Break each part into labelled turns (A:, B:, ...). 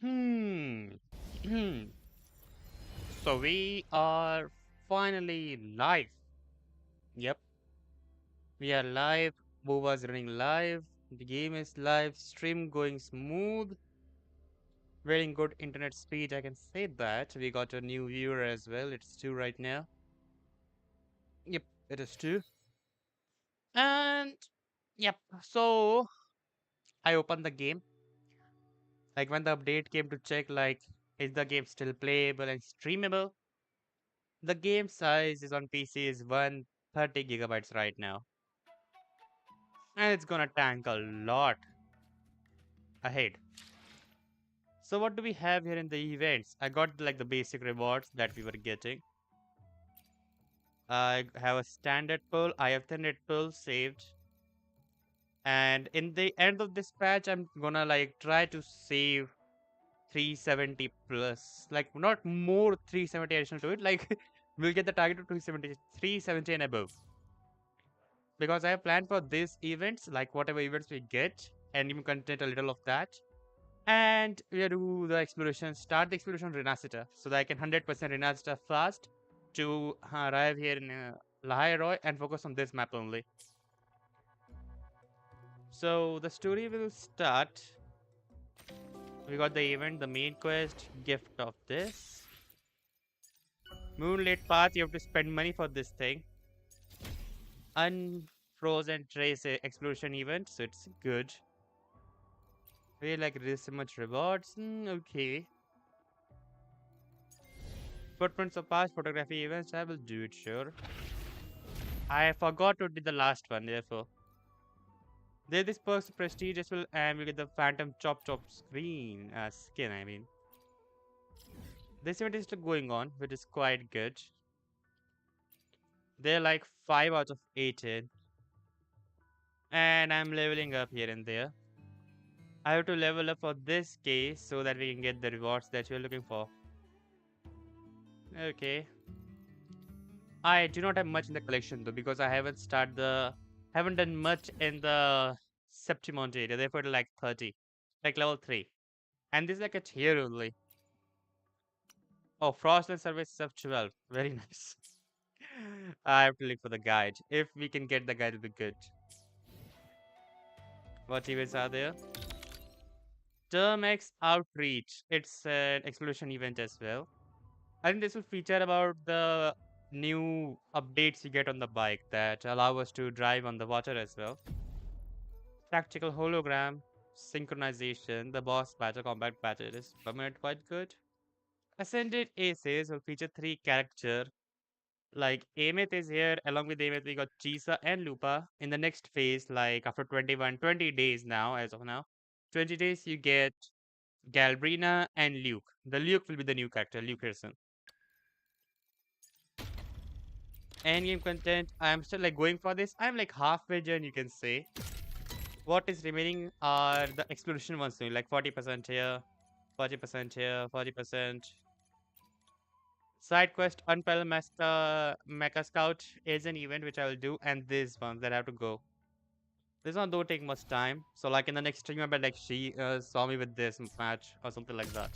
A: Hmm. So we are finally live. Yep, we are live. Wuwa's running live. The game is live. Stream going smooth. Very good internet speed. I can say that. We got a new viewer as well. It's two right now. Yep, it is two. And yep. So I opened the game. Like when the update came to check, like, is the game still playable and streamable? The game size is on PC is 130 gigabytes right now. And it's gonna tank a lot ahead. So what do we have here in the events? I got like the basic rewards that we were getting. I have a standard pull. I have 100 pulls saved. And in the end of this patch, I'm gonna like try to save 370 plus. Like not more 370 additional to it. Like we'll get the target of 270, 370 and above. Because I have planned for these events, like whatever events we get, and even content a little of that. And we do the exploration, start the exploration Renacita, so that I can 100% Renacita fast to arrive here in Lahairoi and focus on this map only. So the story will start. We got the event, the main quest, gift of this. Moonlit Path, you have to spend money for this thing. Unfrozen Trace exploration event, so it's good. We like this so much rewards. Okay. Footprints of past photography events, I will do it, sure. I forgot to do the last one, therefore. There's this perks prestige as well, and we get the phantom chop screen skin, I mean. This event is still going on, which is quite good. They're like 5 out of 8 in. And I'm leveling up here and there. I have to level up for this case so that we can get the rewards that you're looking for. Okay. I do not have much in the collection though because I haven't done much in the Septimont area. Therefore, it's like 30, like level 3, and this is like a tier only. Oh, Frostland Service of 12. Very nice. I have to look for the guide. If we can get the guide, it'll be good. What events are there? Term X Outreach. It's an exploration event as well. I think this will feature about the new updates you get on the bike that allow us to drive on the water as well. Tactical hologram, synchronization, the boss battle, combat battle is permanent quite good. Ascended Aces will feature three character. Like Amit is here, along with Amit, we got Chisa and Lupa. In the next phase, like after 20 days now, as of now, 20 days, you get Galbrina and Luke. The Luke will be the new character, Luke Pearson. Endgame content, I'm still like going for this. I'm like halfway done, you can say. What is remaining are the exploration ones, like 40% here, 40% here, 40%. Side quest Unparalleled Mecha Scout is an event which I will do, and this one that I have to go. This one don't take much time. So like in the next stream, I bet like she saw me with this match or something like that.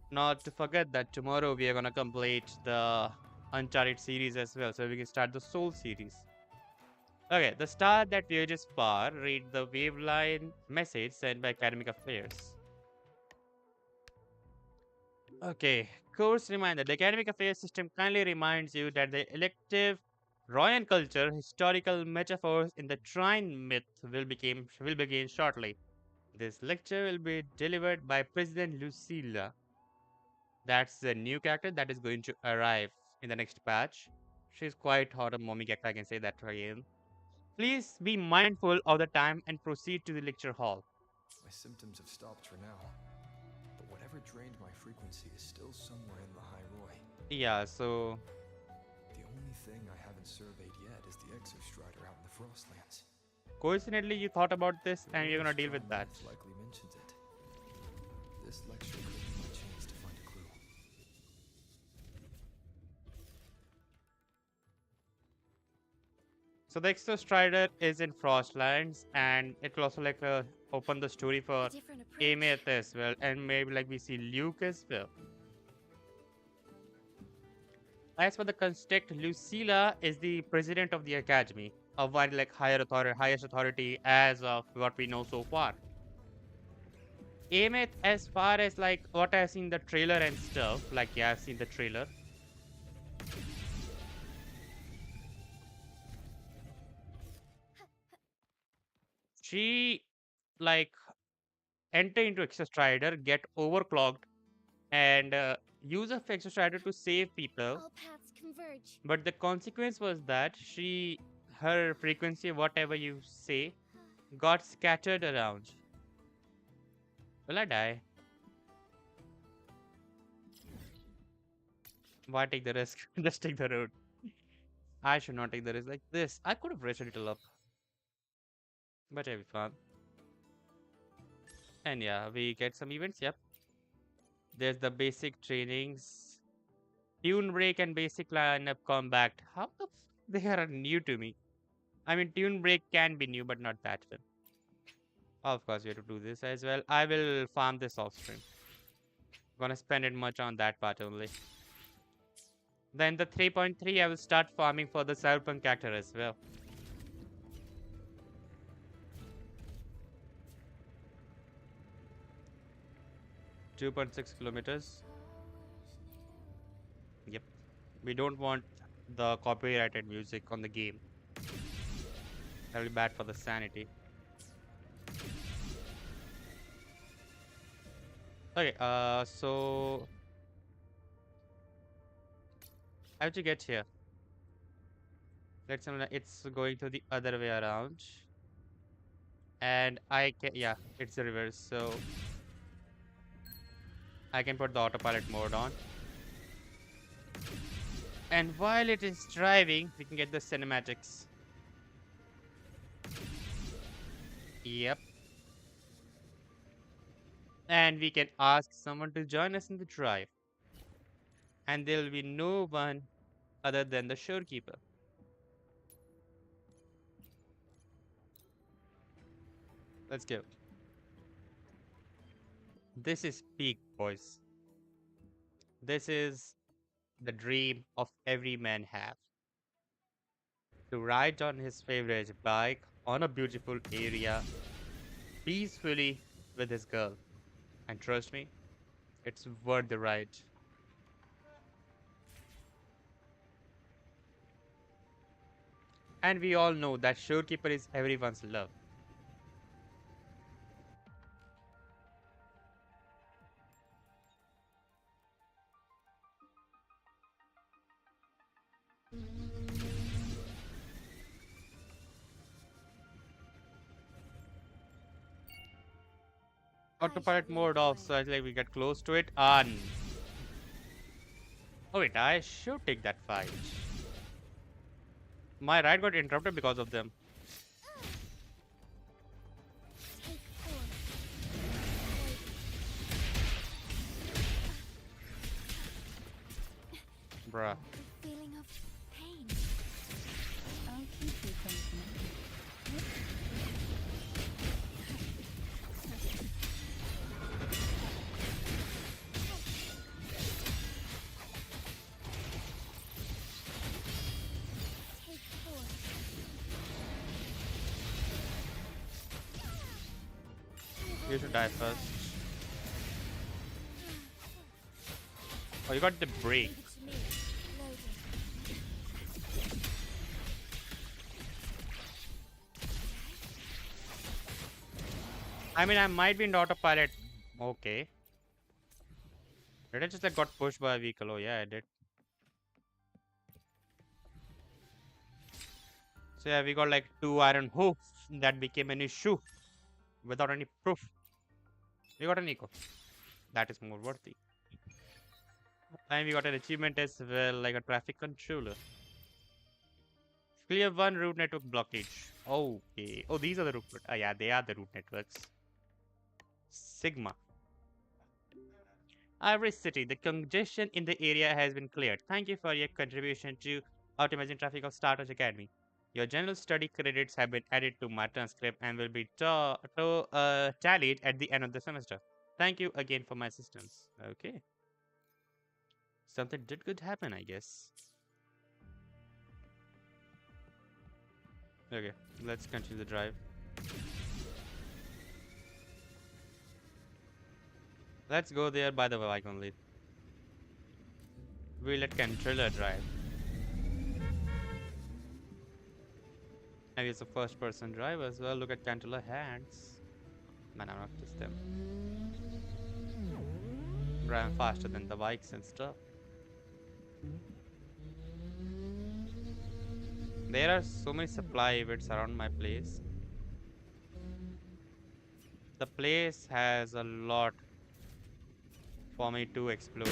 A: Not to forget that tomorrow we are gonna complete the Uncharted series as well, so we can start the Soul series. Okay, the star that viages far, read the waveline message sent by Academic Affairs. Okay, course reminder. The Academic Affairs system kindly reminds you that the elective Royan culture historical metaphors in the Trine myth will begin shortly. This lecture will be delivered by President Lucilla. That's the new character that is going to arrive in the next patch. She's quite hot a mommy character, I can say that again. Please be mindful of the time and proceed to the lecture hall.
B: My symptoms have stopped for now, but whatever drained my frequency is still somewhere in the High Roy.
A: Yeah, so
B: The only thing I haven't surveyed yet is the Exostrider out in the Frostlands.
A: coincidentally you thought about this and you're gonna deal with that.
B: Likely mentions it. This lecture could be my chance to find a clue.
A: So the Exostrider is in Frostlands, and it will also like open the story for Ameth as well, and maybe like we see Luke as well. As per the construct, Lucilla is the president of the academy, a very like highest authority as of what we know so far. Ameth, as far as like what I've seen the trailer and stuff, like yeah, I've seen the trailer. She like enter into Exostrider, get overclocked, and use of Exostrider to save people.
C: All paths converge.
A: But the consequence was that her frequency, whatever you say, got scattered around. Will I die? Why take the risk? Just take the road. I should not take the risk like this. I could have raised a little up. But it'll be fun. And yeah, we get some events, yep. There's the basic trainings. Tune break and basic lineup combat. How the they are new to me. I mean, tune break can be new, but not that one. Of course, we have to do this as well. I will farm this off stream. Gonna spend it much on that part only. Then the 3.3, I will start farming for the Cyberpunk character as well. $2.6 kilometers. Yep. We don't want the copyrighted music on the game. That'll be bad for the sanity. Okay, so how to get here? Let's say it's going to the other way around. And I can, yeah, it's the reverse. So I can put the autopilot mode on. And while it is driving, we can get the cinematics. Yep. And we can ask someone to join us in the drive. And there will be no one other than the shorekeeper. Let's go. This is peak, boys. This is the dream of every man have. To ride on his favorite bike on a beautiful area peacefully with his girl. And trust me, it's worth the ride. And we all know that Shorekeeper is everyone's love. Autopilot mode off, so I think we get close to it. On. Oh wait, I should take that fight. My ride got interrupted because of them. Bruh.
C: Feeling of pain. I'll keep you company. Take force.
A: You should die first. Oh, you got the break.
C: Leave it to me. Loading.
A: I mean, I might be in autopilot. Okay. Did I just like got pushed by a vehicle? Oh yeah, I did. So yeah, we got like 2 iron hooves. That became an issue without any proof. We got an eco. That is more worthy. And we got an achievement as well, like a traffic controller. Clear one route network blockage. Okay. Oh, these are the route. Yeah, they are the route networks. Sigma. Ivris City. The congestion in the area has been cleared. Thank you for your contribution to optimizing traffic of Startup Academy. Your general study credits have been added to my transcript and will be tallied at the end of the semester. Thank you again for my assistance. Okay. Something did good happen, I guess. Okay, let's continue the drive. Let's go there by the bike only. We let controller drive. And it's a first person drive as well. Look at controller hands. Man, I'm not just them. Driving faster than the bikes and stuff. There are so many supply events around my place. The place has a lot for me to explore.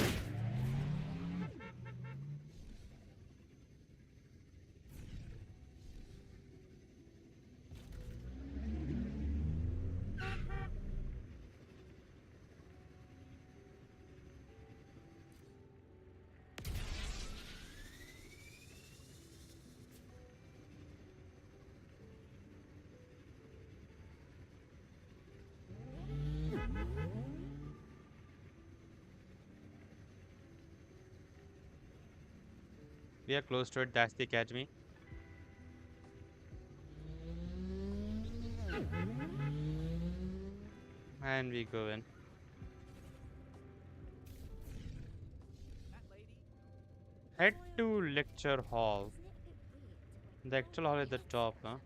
A: We are close to it. That's the academy. And we go in. Head to lecture hall. The actual hall is the top, huh?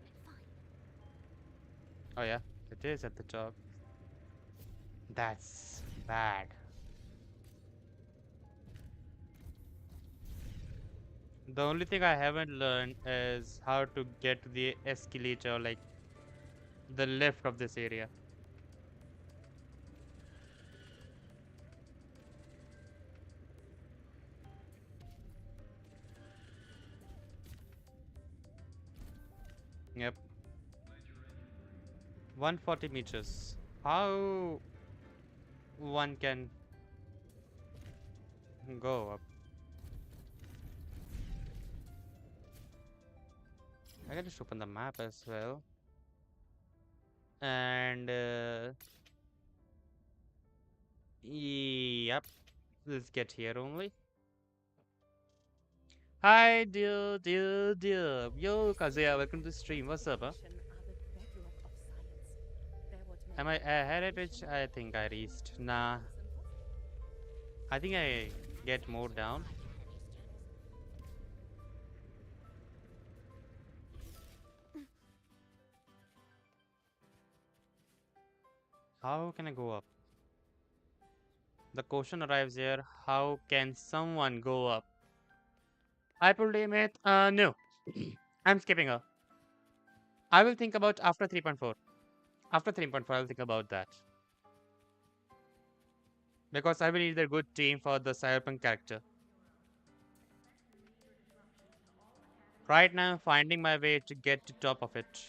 A: Oh yeah, it is at the top. That's bad. The only thing I haven't learned is how to get to the escalator, like the lift of this area. Yep. 140 meters. How one can go up? I can just open the map as well. And yep, let's get here only. Hi, dear. Yo, Kazuya, welcome to the stream. What's up, huh? Am I ahead at which I think I reached? Nah, I think I get more down. How can I go up? The question arrives here. How can someone go up? I pulled aim it. No. I'm skipping her. I will think about after 3.4. After 3.4, I'll think about that. Because I will need a good team for the Cyberpunk character. Right now, I'm finding my way to get to top of it.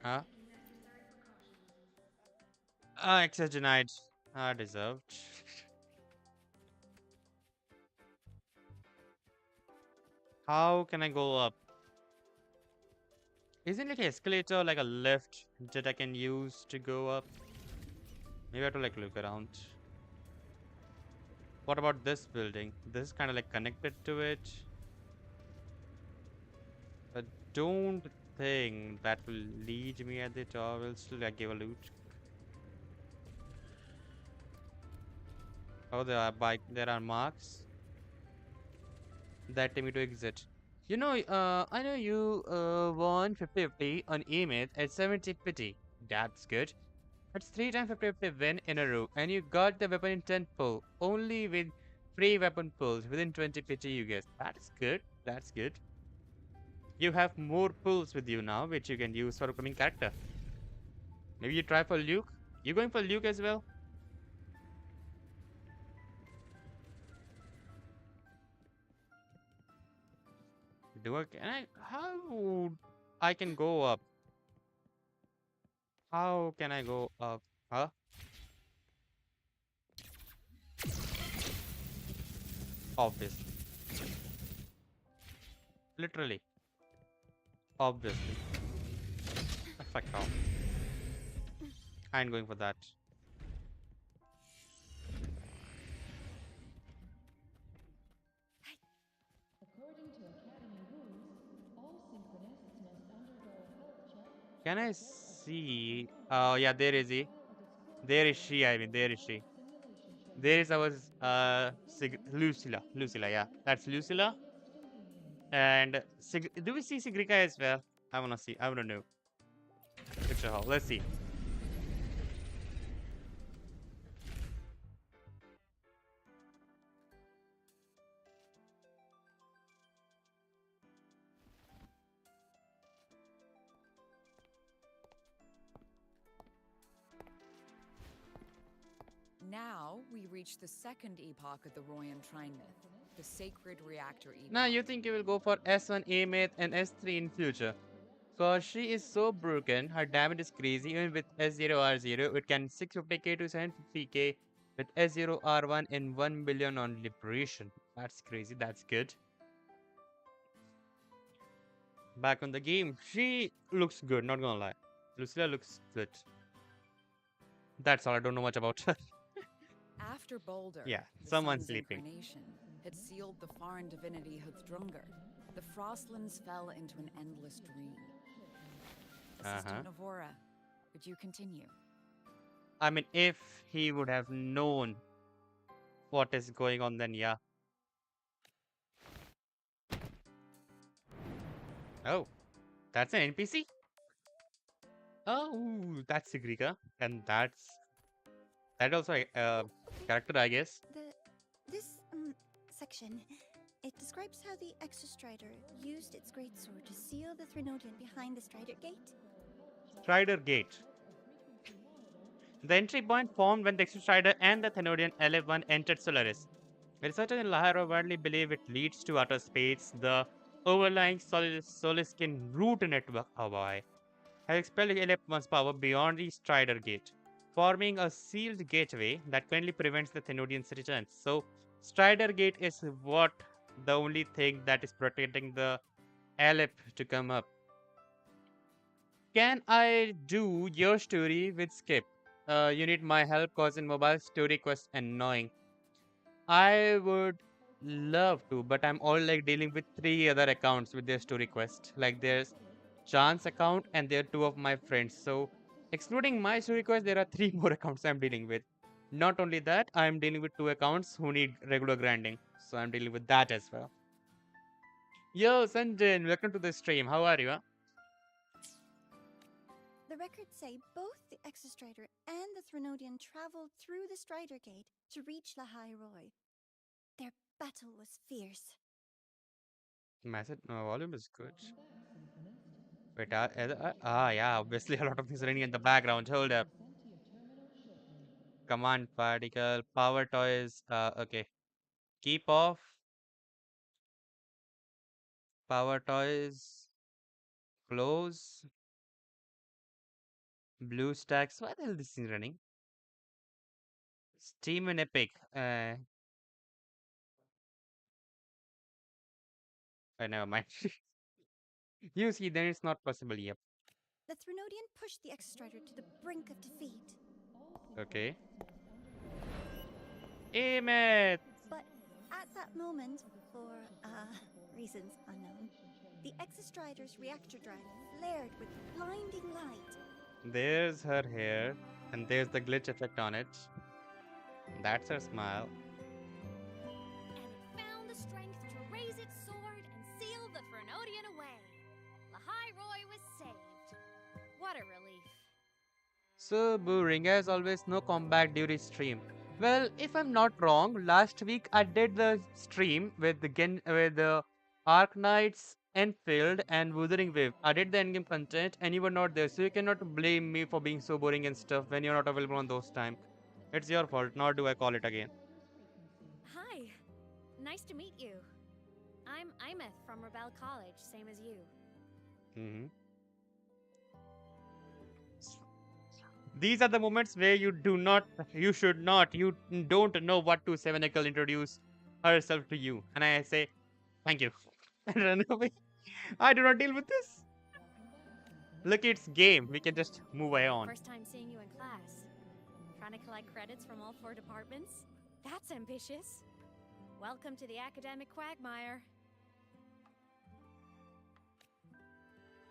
A: Huh? Access denied. Deserved. How can I go up? Isn't it an escalator like a lift that I can use to go up? Maybe I have to like look around. What about this building? This is kind of like connected to it. I don't think that will lead me at the top. Will still like give a loot. Oh, there are there are marks that tell me to exit. I know you won 50-50 on email at 70-50. That's good. That's 3 times 50-50 win in a row, and you got the weapon in 10 pull. Only with free weapon pulls within 20 PT you guess. That is good. That's good. You have more pulls with you now, which you can use for upcoming character. Maybe you try for Luke. You going for Luke as well? How I can go up? How can I go up? Huh? Obviously. Literally. Obviously. Fuck off. I ain't going for that. Can I see? Oh, yeah, there is he. There is she, I mean, there is she. There is our Lucilla. Lucilla, yeah. That's Lucilla. And do we see Sigrika as well? I wanna see. I wanna know. Picture how. Let's see.
D: Now we reach the second epoch of the Royan Trine myth, the sacred reactor epoch.
A: Now you think you will go for S1 A-Myth and S3 in future. Cause she is so broken, her damage is crazy. Even with S0R0, it can 650k to 750k with S0R1 and 1 billion on Liberation. That's crazy, that's good. Back on the game, she looks good, not gonna lie. Lucilla looks good. That's all, I don't know much about her.
D: After Boulder,
A: Yeah,
D: the
A: someone's
D: sun's
A: sleeping.
D: incarnation had sealed the foreign divinity Huthdrungar. The Frostlands fell into an endless dream. Assistant Navora, would you continue?
A: I mean, if he would have known what is going on, then yeah. Oh, that's an NPC? Oh, that's Sigrika. And that also a character, I guess.
C: This section, it describes how the Exostrider used its greatsword to seal the Threnodian behind the Strider Gate.
A: Strider Gate. The entry point formed when the Strider and the Thenodian LF1 entered Solaris. Researchers in Lahara widely believe it leads to outer space, the overlying Soliskin root network. Oh boy. Has expelled LF1's power beyond the Strider Gate, forming a sealed gateway that currently prevents the Thenodian's return. So, Strider Gate is what the only thing that is protecting the Aleph to come up. Can I do your story with Skip? You need my help cause in mobile story quest annoying. I would love to, but I'm all like dealing with 3 other accounts with their story quest. Like there's Chance account and there are 2 of my friends. So excluding my story quest, there are 3 more accounts I'm dealing with. Not only that, I'm dealing with 2 accounts who need regular grinding. So I'm dealing with that as well. Yo, Sanjay, welcome to the stream. How are you? Huh?
C: The records say both the Exostrator and the Threnodian traveled through the Strider Gate to reach La High Roy. Their battle was fierce.
A: Message volume is good. Wait, yeah, obviously a lot of things running in the background. Hold up. Command particle, power toys. Okay. Keep off. Power toys. Close. Blue stacks. Why the hell this thing running? Steam and Epic. Never mind. You see, then it's not possible. Yep.
C: The Threnodian pushed the Exostrator to the brink of defeat.
A: Okay. Aim it!
C: But at that moment, for reasons unknown, the Exostrator's reactor drive flared with blinding light.
A: There's her hair, and there's the glitch effect on it. That's her smile.
E: And it found the strength to raise its sword and seal the Threnodian away. Lahai Roy was saved. What a relief.
A: So boring as always, no combat during stream. Well, if I'm not wrong, last week I did the stream with the Arc Knights, Enfield, and Wuthering Wave. I did the endgame content, and you were not there, so you cannot blame me for being so boring and stuff when you're not available on those time. It's your fault, nor do I call it again.
E: Hi. Nice to meet you. I'm Imeth from Rebel College, same as you.
A: Mm-hmm. These are the moments where you don't know what to say when a girl introduce herself to you. And I say, thank you. And run away. I do not deal with this. Look, it's game. We can just move on.
E: First time seeing you in class. Trying to collect credits from all 4 departments? That's ambitious. Welcome to the academic quagmire.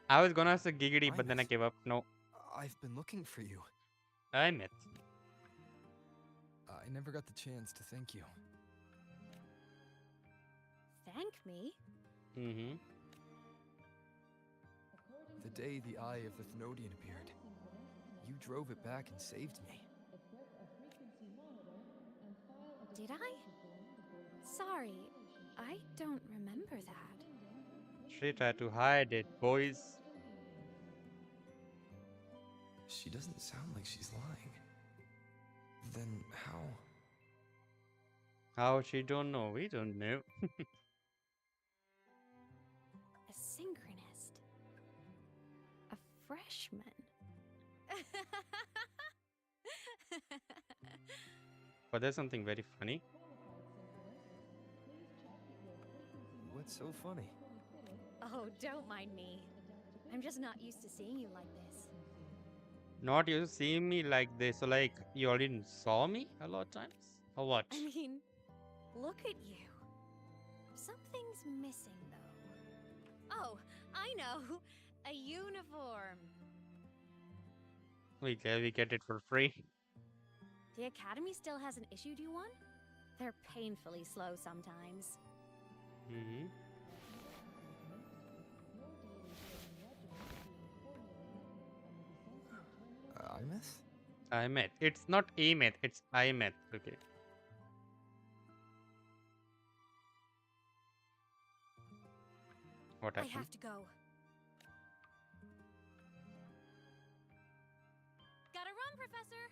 A: I was gonna say giggity, but then I gave up. No,
B: I've been looking for you.
A: I met.
B: I never got the chance to thank you.
E: Thank me?
A: Mm-hmm.
B: The day the Eye of the Thenodian appeared, you drove it back and saved me.
E: Did I? Sorry, I don't remember that.
A: She tried to hide it, boys.
B: She doesn't sound like she's lying. Then how?
A: How she don't know? We don't know.
E: A synchronist. A freshman.
A: But there's something very funny.
B: What's so funny?
E: Oh, don't mind me. I'm just not used to seeing you like this.
A: Not you see me like this, so like you already saw me a lot of times? Or what?
E: I mean, look at you. Something's missing, though. Oh, I know. A uniform.
A: We get it for free.
E: The Academy still hasn't issued you one? They're painfully slow sometimes.
A: Mm-hmm.
B: Imeth?
A: I met. It's not a met, it's I met. Okay. What
E: I
A: happened?
E: have to go. Gotta run, Professor!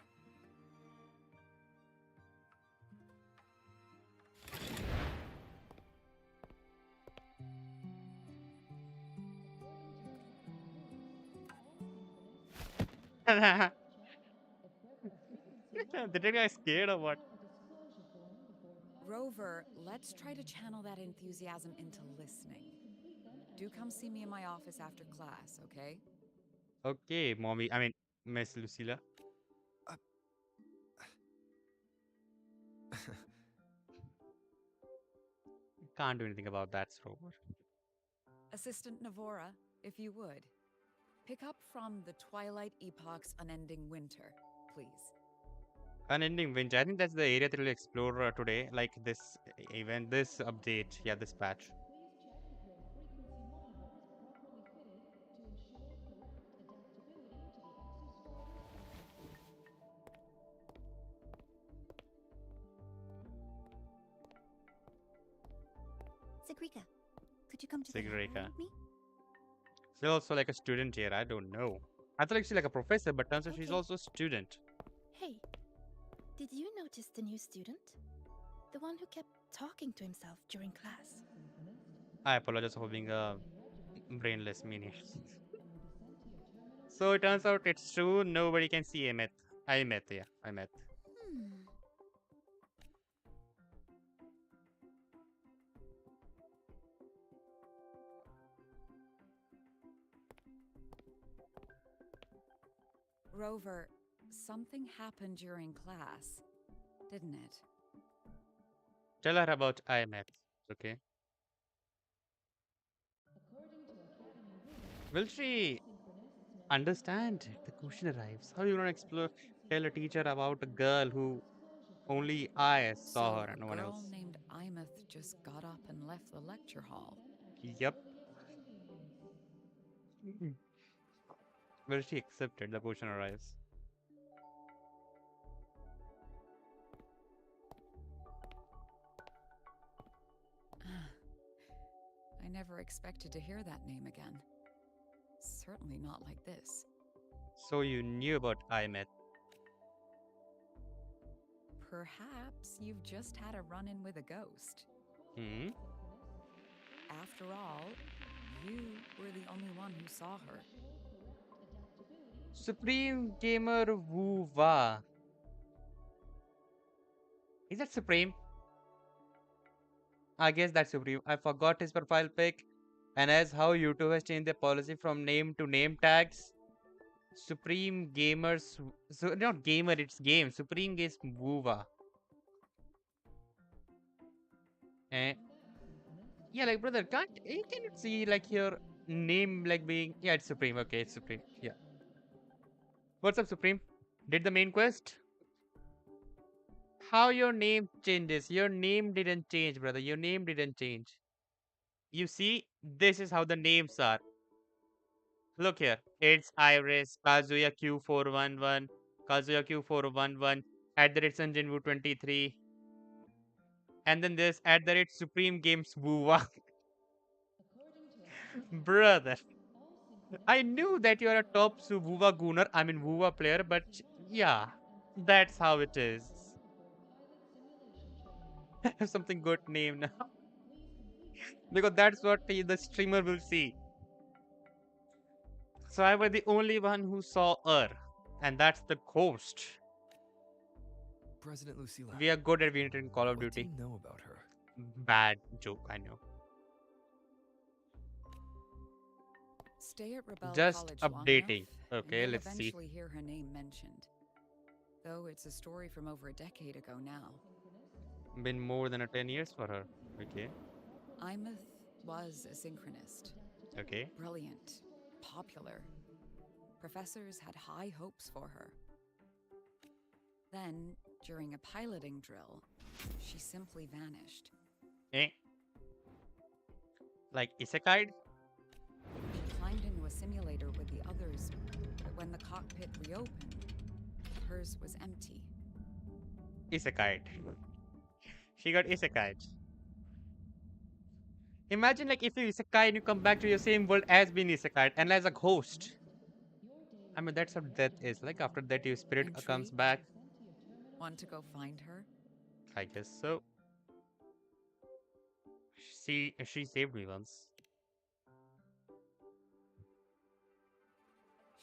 A: Did you guys scared or what?
D: Rover, let's try to channel that enthusiasm into listening. Do come see me in my office after class, okay?
A: Okay, mommy. I mean, Miss Lucilla. Can't do anything about that, Rover.
D: Assistant Navora, if you would. Pick up from the Twilight Epoch's Unending Winter, please.
A: Unending winter. I think that's the area that we'll explore today. Like this event, this update. Yeah, this patch.
C: Sigrika. Could you come to the
A: Sigrika.
C: library with me?
A: She's also like a student here. I don't know. I thought like she's like a professor, but turns out she's
F: Okay.
A: also a student.
F: Hey, did you notice the new student? The one who kept talking to himself during class.
A: I apologize for being a brainless meanie. So it turns out it's true. Nobody can see Amit. I met, yeah, I met.
C: Hmm.
D: Rover, something happened during class, didn't it?
A: Tell her about I met. Okay. Will she understand if the question arrives? How are you gonna explore? Tell a teacher about a girl who only I saw
D: So
A: her and no
D: a
A: one
D: girl
A: else.
D: named Imeth just got up and left the lecture hall.
A: Yep. Will she accept it? The question arrives.
D: I never expected to hear that name again. Certainly not like this.
A: So you knew about I met.
D: Perhaps you've just had a run-in with a ghost.
A: Hmm.
D: After all, you were the only one who saw her.
A: Supreme Gamer Wuwa. Is that Supreme? I guess that's Supreme. I forgot his profile pic. And as how YouTube has changed their policy from name to name tags. Supreme Gamers. So not gamer, it's game. Supreme is Wuwa. Eh? Yeah, like brother, can't you can you see like your name like being it's Supreme. Okay, it's Supreme. Yeah. What's up, Supreme? Did the main quest? How your name changes? Your name didn't change, brother. Your name didn't change. You see, this is how the names are. Look here. It's Ivris, Kazuya Q411, Kazuya Q411, at the rate Sanjinwu 23, and then this at the rate Supreme Games Wuwa. Brother, I knew that you are a top Wuwa gooner, I mean Wuwa player, but yeah, that's how it is. Have something good name now. Because that's what the streamer will see. So I was the only one who saw her, and that's the ghost.
B: President Lucilla.
A: We are good at winning in Call of
B: What do
A: Duty.
B: you know about her?
A: Bad joke, I know.
D: Stay at Rebel
A: Just
D: College long
A: updating.
D: enough,
A: Okay,
D: and you'll
A: let's see.
D: eventually hear her name mentioned. Though it's a story from over a decade ago now.
A: Been more than 10 years for her. Okay,
D: Imeth was a synchronist.
A: okay.
D: Brilliant, popular. Professors had high hopes for her. Then, during a piloting drill, she simply vanished.
A: Eh? Like isekai?
D: She climbed into a simulator with the others, but when the cockpit reopened, hers was empty.
A: Isekai. She got isekai. Imagine like if you isekai and you come back to your same world as being isekai and as a ghost. I mean that's what death is. Like after that your spirit comes
D: Intrigued?
A: back.
D: Want to go find her?
A: I guess so. She saved me once.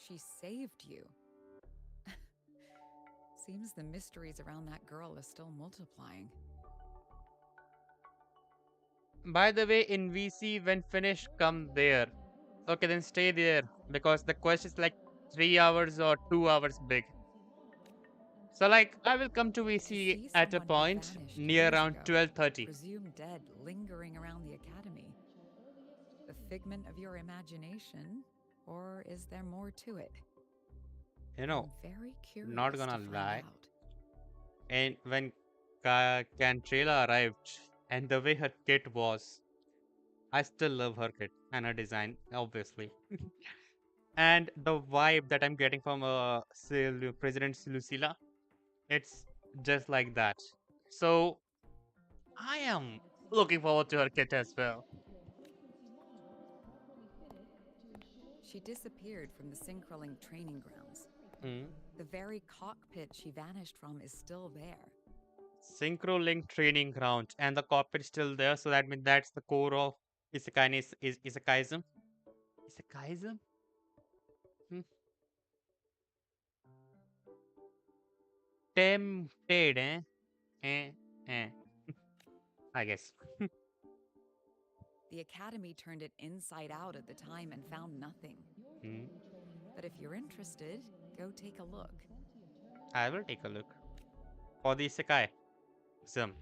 D: She saved you. Seems the mysteries around that girl are still multiplying.
A: By the way, in VC, when finished, come there. Okay, then stay there because the quest is like 3 hours or 2 hours big. So like, I will come to
D: To
A: VC
D: see
A: at a
D: someone who
A: point
D: vanished
A: near
D: years
A: around
D: ago,
A: 12:30.
D: presumed dead, lingering around the academy. The figment of your imagination, or is there more to it?
A: You know,
D: I'm very curious
A: not
D: to
A: gonna
D: find
A: lie.
D: out.
A: And when Cantrella arrived and the way her kit was, I still love her kit and her design, obviously. And the vibe that I'm getting from President Lucilla, it's just like that. So I am Looking forward to her kit as well.
D: She disappeared from the Synchroling training grounds.
A: Hmm.
D: The very cockpit she vanished from is still there.
A: Synchro Link training ground, and the cockpit is still there, so that means that's the core of Isakaism. Isakaism? Hmm. Tempted, eh? Eh? Eh. I guess.
D: The Academy turned it inside out at the time and found nothing.
A: Hmm.
D: But if you're interested, go take a look.
A: I will take a look. For the Isekai. Some.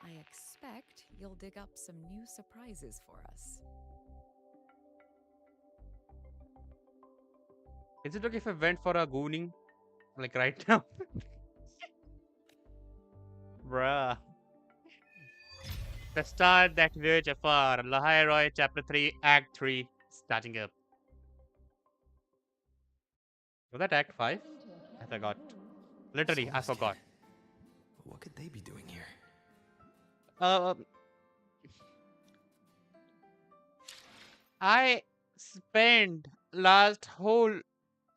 D: I expect you'll dig up some new surprises for us.
A: Is it okay if I went for a gooning? Like right now? Bruh. The star that voyage afar. Lahai Roy, Chapter 3, Act 3, starting up. Was that Act 5? I forgot. Literally, I
B: Soulless kid.
A: forgot.
B: What could they be doing here?
A: I spent last whole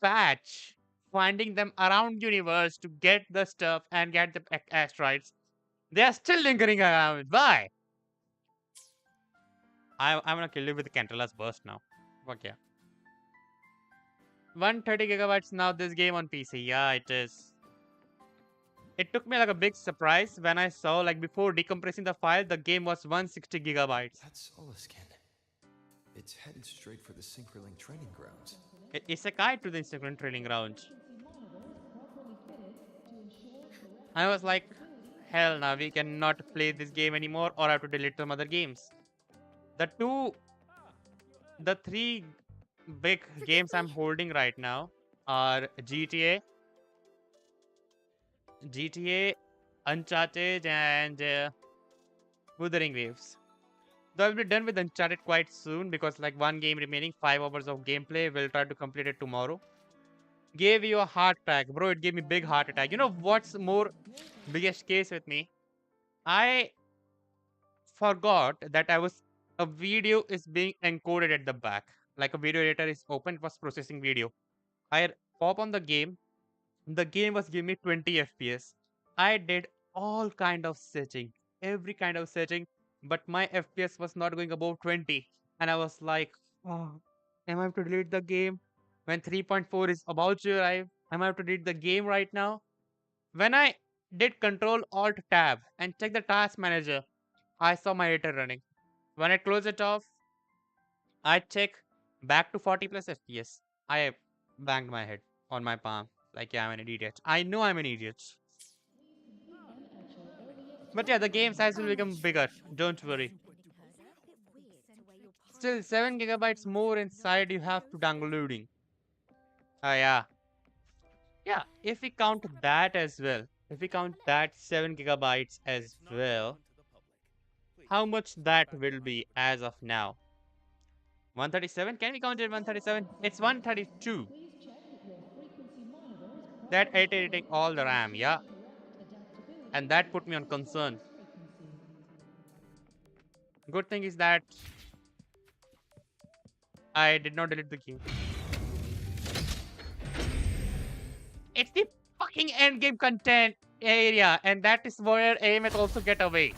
A: patch finding them around universe to get the stuff and get the asteroids. They are still lingering around. Why? I'm gonna kill you with the Cantella's burst now. Fuck yeah. 130 gigabytes now this game on PC. Yeah, it is. It took me like a big surprise when I saw, like, before decompressing the file, the game was 160 gigabytes.
B: That's Soulless kid. It's headed straight for the Synchroling training grounds.
A: It's a guide to the Instagram training ground. I was like, hell, now we cannot play this game anymore, or I have to delete some other games. The three big games I'm holding right now are GTA, Uncharted, and Wuthering Waves. Though I'll be done with Uncharted quite soon because like one game remaining, 5 hours of gameplay. We'll try to complete it tomorrow. Gave you a heart attack, bro. It gave me big heart attack. You know what's more biggest case with me? I forgot that a video is being encoded at the back. Like a video editor is open, it was processing video. I pop on the game was giving me 20 FPS. I did all kind of setting, every kind of setting, but my FPS was not going above 20. And I was like, oh, am I have to delete the game when 3.4 is about to arrive? Am I have to delete the game right now? When I did Control Alt Tab and check the task manager, I saw my editor running. When I close it off, I check back to 40 plus FPS. I banged my head on my palm. Like, yeah, I'm an idiot. I know I'm an idiot. But yeah, the game size will become bigger. Don't worry. Still, 7 gigabytes more inside you have to downloading. Yeah. Yeah, if we count that as well, if we count that 7 gigabytes as well, how much that will be as of now? 137? Can we count it 137? It's 132. That ate eating all the RAM, yeah. And that put me on concern. Good thing is that I did not delete the game. It's the fucking endgame content area, and that is where AMS also get away.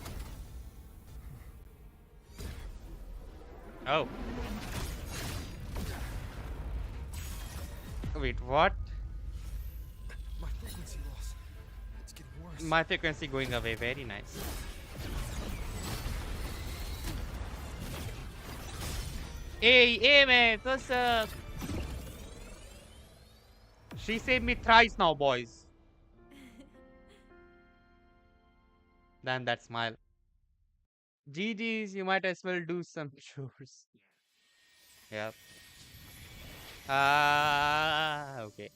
A: Oh. Wait, what?
B: My frequency loss. It's getting worse.
A: My frequency going away. Very nice. Hey, AMS, what's up? She saved me thrice now, boys. Damn that smile. GG's, you might as well do some chores. Yep. Okay.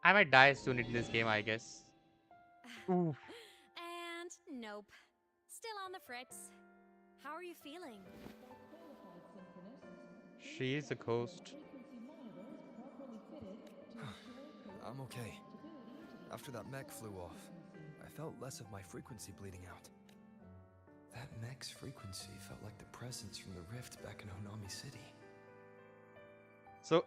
A: I might die soon in this game, I guess. Ooh.
E: And nope. Still on the fritz. How are you feeling?
A: She is a ghost.
B: I'm okay. After that mech flew off, I felt less of my frequency bleeding out. That mech's frequency felt like the presence from the rift back in Honami City.
A: So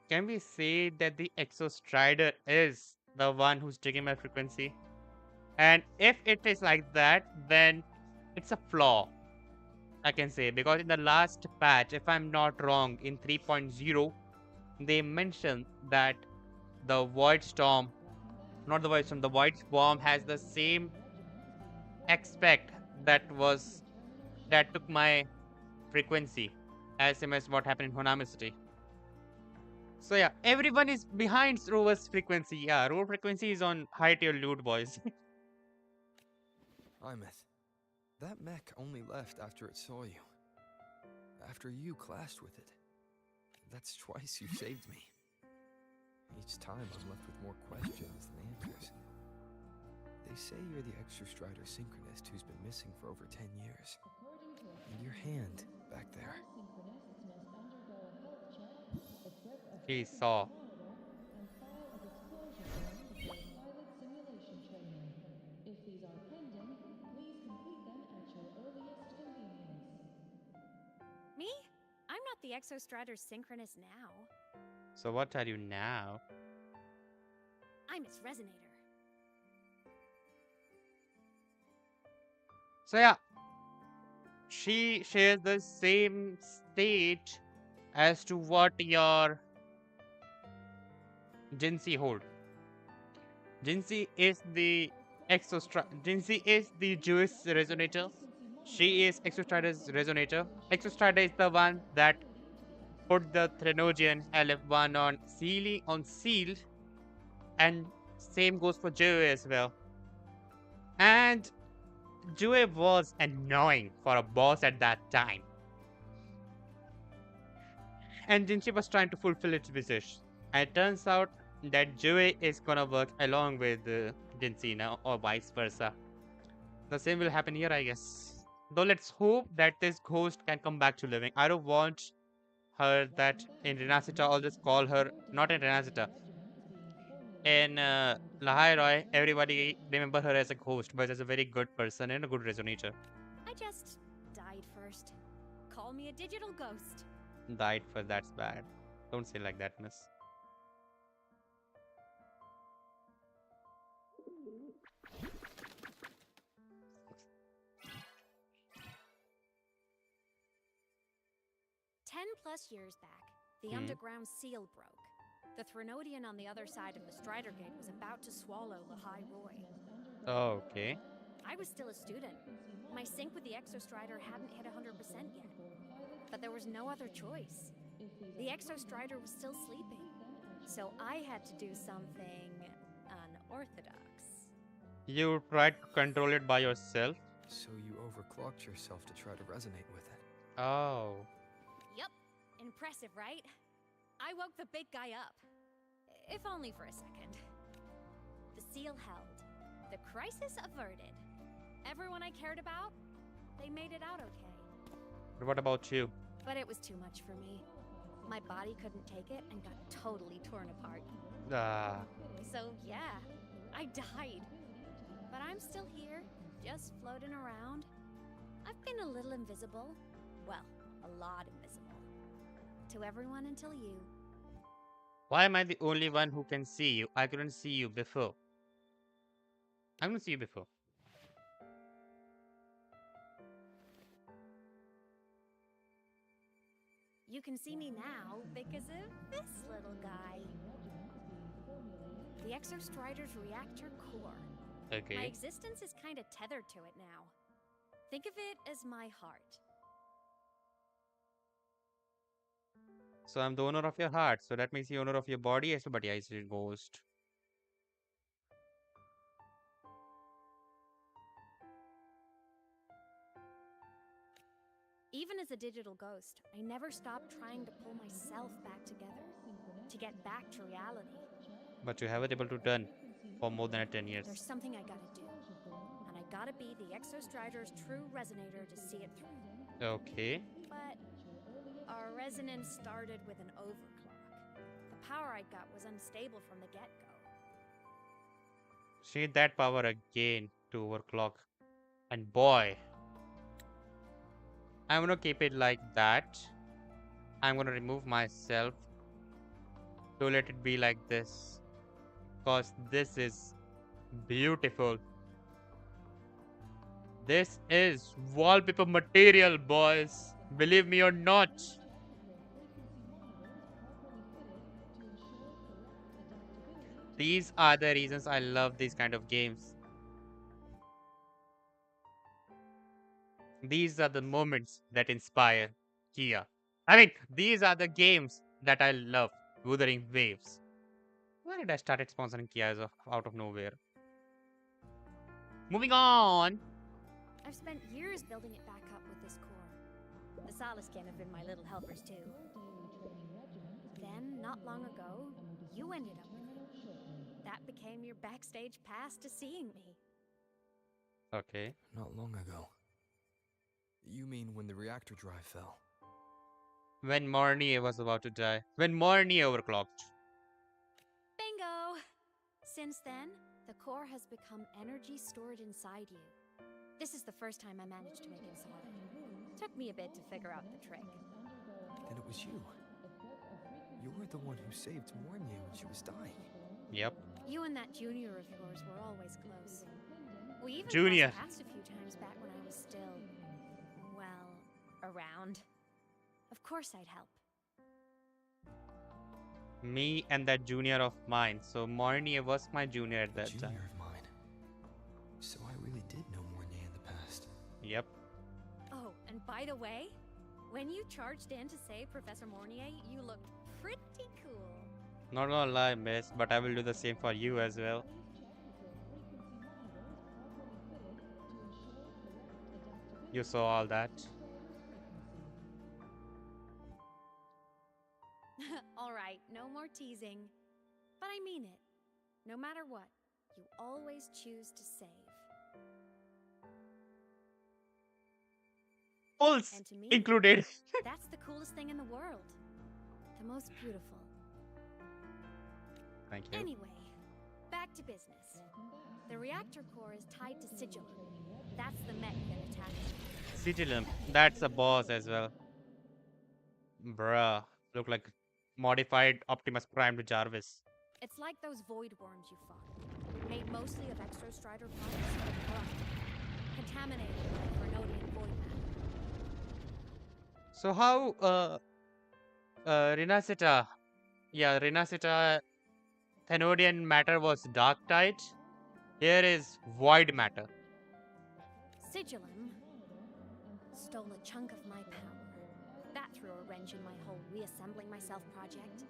A: can we say that the Exostrider is the one who's taking my frequency? And if it is like that, then it's a flaw, I can say, because in the last patch, if I'm not wrong, in 3.0, they mentioned that the Void Storm, not the Void Storm, the Void Swarm has the same aspect that took my frequency, as same as what happened in Honami City. So yeah, everyone is behind Rover's frequency. Yeah, Rover frequency is on high tier loot, boys.
B: Imeth, that mech only left after it saw you. After you clashed with it. That's twice you saved me. Each time I'm left with more questions than answers. They say you're the Exostrider synchronist who's been missing for over 10 years. And your hand, back there.
A: He saw.
E: Me? I'm not the Exostrider synchronous now.
A: So what are you now?
E: I'm its resonator.
A: So yeah, she shares the same state as to what your Jinsi hold. Jinsi is the Jinsi is the Jewish resonator. She is Exostrider's resonator. Exostrider is the one that put the Threnodian LF1 on sealed, and same goes for Joey as well. And Joey was annoying for a boss at that time. And Jinchi was trying to fulfill its wish. And it turns out that Joey is gonna work along with Jinchi now, or vice versa. The same will happen here, I guess. Though let's hope that this ghost can come back to living. I don't want her that in Renacita, I'll just call her, not in Renacita. In Lahai Roy, everybody remember her as a ghost, but as a very good person and a good resonator.
E: I just died first. Call me a digital ghost.
A: Died for that's bad. Don't say like that, miss.
E: +10 years back, the underground seal broke. The Threnodian on the other side of the Strider Gate was about to swallow Lahai Roy.
A: Oh, okay.
E: I was still a student. My sync with the Exostrider hadn't hit 100% yet. But there was no other choice. The Exostrider was still sleeping. So I had to do something unorthodox.
A: You tried to control it by yourself?
B: So you overclocked yourself to try to resonate with it.
A: Oh.
E: Yup. Impressive, right? I woke the big guy up. If only for a second. The seal held. The crisis averted. Everyone I cared about, they made it out okay.
A: But what about you?
E: But it was too much for me. My body couldn't take it and got totally torn apart. So yeah, I died. But I'm still here, just floating around. I've been a little invisible. Well, a lot invisible. To everyone until you.
A: Why am I the only one who can see you? I couldn't see you before. I'm gonna see you before.
E: You can see me now because of this little guy. The Exostrider's reactor core.
A: Okay.
E: My existence is kind of tethered to it now. Think of it as my heart.
A: So I'm the owner of your heart. So that means the owner of your body. Yes, but yeah, it's a ghost.
E: Even as a digital ghost, I never stopped trying to pull myself back together. To get back to reality.
A: But you haven't able to done for more than 10 years.
E: There's something I gotta do. And I gotta be the Exostrider's true resonator to see it through.
A: Okay.
E: But our resonance started with an overclock. The power I got was unstable from the get-go.
A: She need that power again to overclock. And boy, I'm gonna keep it like that. I'm gonna remove myself to let it be like this. Cause this is beautiful. This is wallpaper material, boys. Believe me or not. These are the reasons I love these kind of games. These are the moments that inspire Kia. I mean, these are the games that I love. Wuthering Waves. Why did I started sponsoring Kia out of nowhere? Moving on.
E: I've spent years building it back up with this core. The Saliskin have been my little helpers too. Then, not long ago, you ended up with it. That became your backstage pass to seeing me.
A: Okay.
B: Not long ago. You mean when the reactor drive fell?
A: When Mornye was about to die. When Mornye overclocked.
E: Bingo! Since then, the core has become energy stored inside you. This is the first time I managed to make it solid. Took me a bit to figure out the trick.
B: Then it was you. You were the one who saved Mornye when she was dying.
A: Yep.
E: You and that junior of yours were always close. We even
A: Junior.
E: crossed paths a few times back when I was still, well, around. Of course I'd help.
A: Me and that junior of mine. So Mornye was my junior at that time.
B: Junior of mine. So I really did know Mornye in the past.
A: Yep.
E: Oh, and by the way, when you charged in to save Professor Mornye, you looked pretty cool.
A: Not gonna lie, miss, but I will do the same for you as well. You saw all that.
E: Alright, no more teasing. But I mean it. No matter what, you always choose to save.
A: Pulse
E: And to me,
A: included.
E: that's the coolest thing in the world. The most beautiful.
A: Thank you.
E: Anyway, back to business. The reactor core is tied to Sigillum. That's the mech that attacked you.
A: Sigillum. That's a boss as well. Bruh. Look like modified Optimus Prime to Jarvis.
E: It's like those void worms you fought. Made mostly of exostrider parts, but corrupted. Contaminated by Vernodian void matter.
A: So how Renacita, yeah, Renacita Thenodian matter was dark tide. Here is void matter.
E: Sigillum stole a chunk of my power. That threw a wrench in my whole reassembling myself project.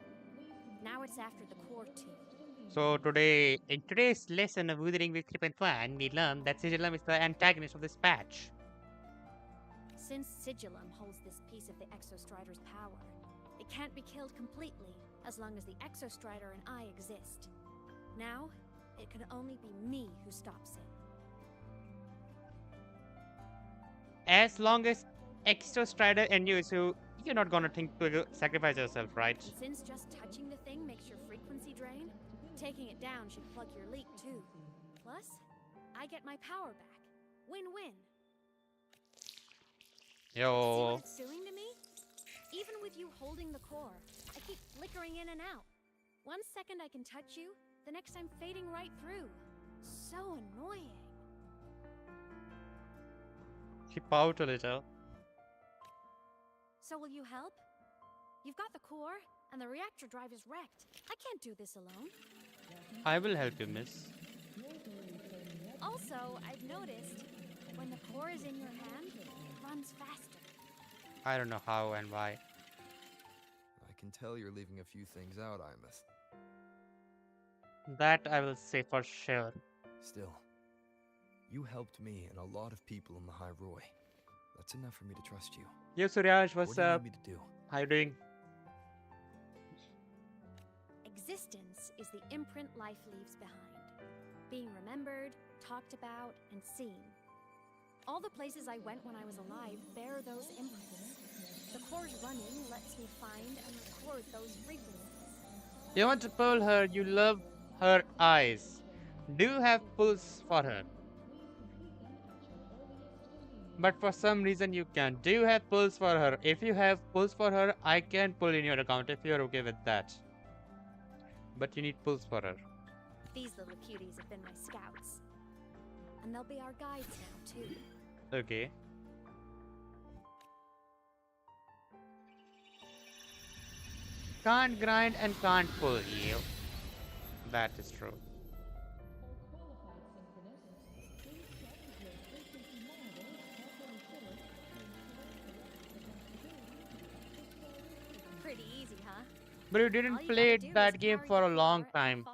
E: Now it's after the core too.
A: So today, in today's lesson of Wuthering Waves 3.1, we learned that Sigillum is the antagonist of this patch.
E: Since Sigillum holds this piece of the Exostrider's power, it can't be killed completely as long as the Exostrider and I exist. Now, it can only be me who stops it.
A: As long as Exostrider and you, so you're not gonna think to sacrifice yourself, right?
E: And since just touching the thing makes your frequency drain, taking it down should plug your leak too. Plus, I get my power back. Win-win. See
A: Yo.
E: what it's doing to me? Even with you holding the core, I keep flickering in and out. 1 second I can touch you, the next I'm fading right through. So annoying.
A: She pout a little.
E: So will you help? You've got the core, and the reactor drive is wrecked. I can't do this alone.
A: I will help you, miss.
E: Also, I've noticed, when the core is in your hand, it runs faster.
A: I don't know how and why.
B: I can tell you're leaving a few things out, Ivris.
A: That I will say for sure.
B: Still, you helped me and a lot of people in the High Roy. That's enough for me to trust you.
A: Yo, Suryaj, what's
B: What do you
A: up?
B: need me to do?
A: How you doing?
E: Existence is the imprint life leaves behind. Being remembered, talked about, and seen. All the places I went when I was alive bear those imprints. The core's running lets me find and record those frequencies.
A: You want to pull her, you love her eyes. Do you have pulls for her? But for some reason you can't. Do you have pulls for her? If you have pulls for her, I can pull in your account if you're okay with that. But you need pulls for her.
E: These little cuties have been my scouts. And they'll be our guides now, too.
A: Okay. Can't grind and can't pull you. That is true.
E: Pretty easy, huh?
A: But you didn't play that game for a long time.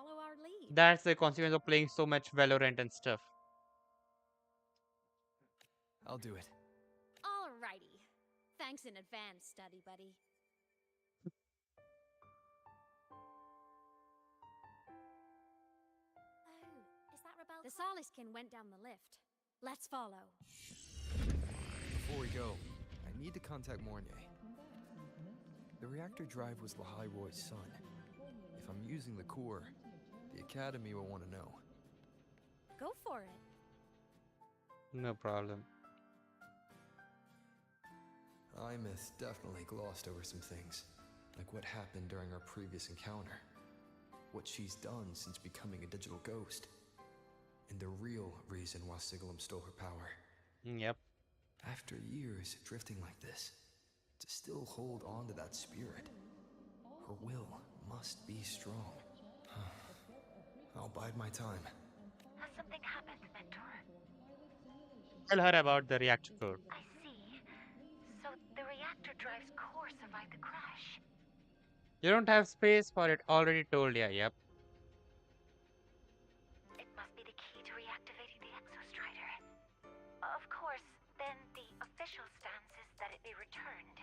A: That's the consequence of playing so much Valorant and stuff.
B: I'll do it.
E: Alrighty. Thanks in advance, study buddy. Oh, is that Rebel? The Soliskin went down the lift. Let's follow.
B: Before we go, I need to contact Mornye. The reactor drive was Lahai Roy's son. If I'm using the core, the Academy will want to know.
E: Go for it.
A: No problem.
B: Imith definitely glossed over some things, like what happened during our previous encounter, what she's done since becoming a digital ghost, and the real reason why Sigalum stole her power.
A: Yep.
B: After years drifting like this, to still hold on to that spirit, her will must be strong. I'll bide my time.
G: Has something happened, Mentor?
A: Tell her about the reactor core.
G: I see. So the reactor drive's core survived the crash.
A: You don't have space for it, already told ya, yep.
G: It must be the key to reactivating the Exostrider. Of course, then the official stance is that it be returned.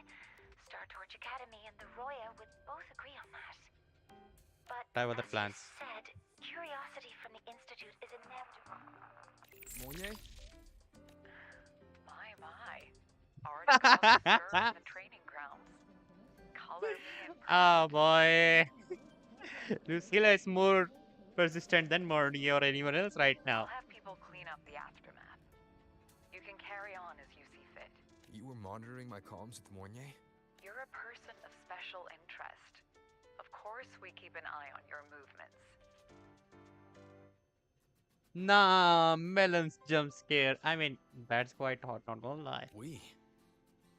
G: Star Torch Academy and the Roya would both agree on that. But
A: That were the
G: as
A: plans.
G: you said, curiosity from the Institute is inevitable.
B: Mornye?
H: My. Already caused a stir in the training grounds. Color me impressed.
A: Oh boy. Lucilla is more persistent than Mornye or anyone else right now.
H: I'll have people clean up the aftermath. You can carry on as you see fit.
B: You were monitoring my comms with Mornye?
H: You're a person of special interest. Of course we keep an eye on your movements.
A: Nah, Melon's jump scare. I mean, that's quite hot, not gonna lie.
B: We?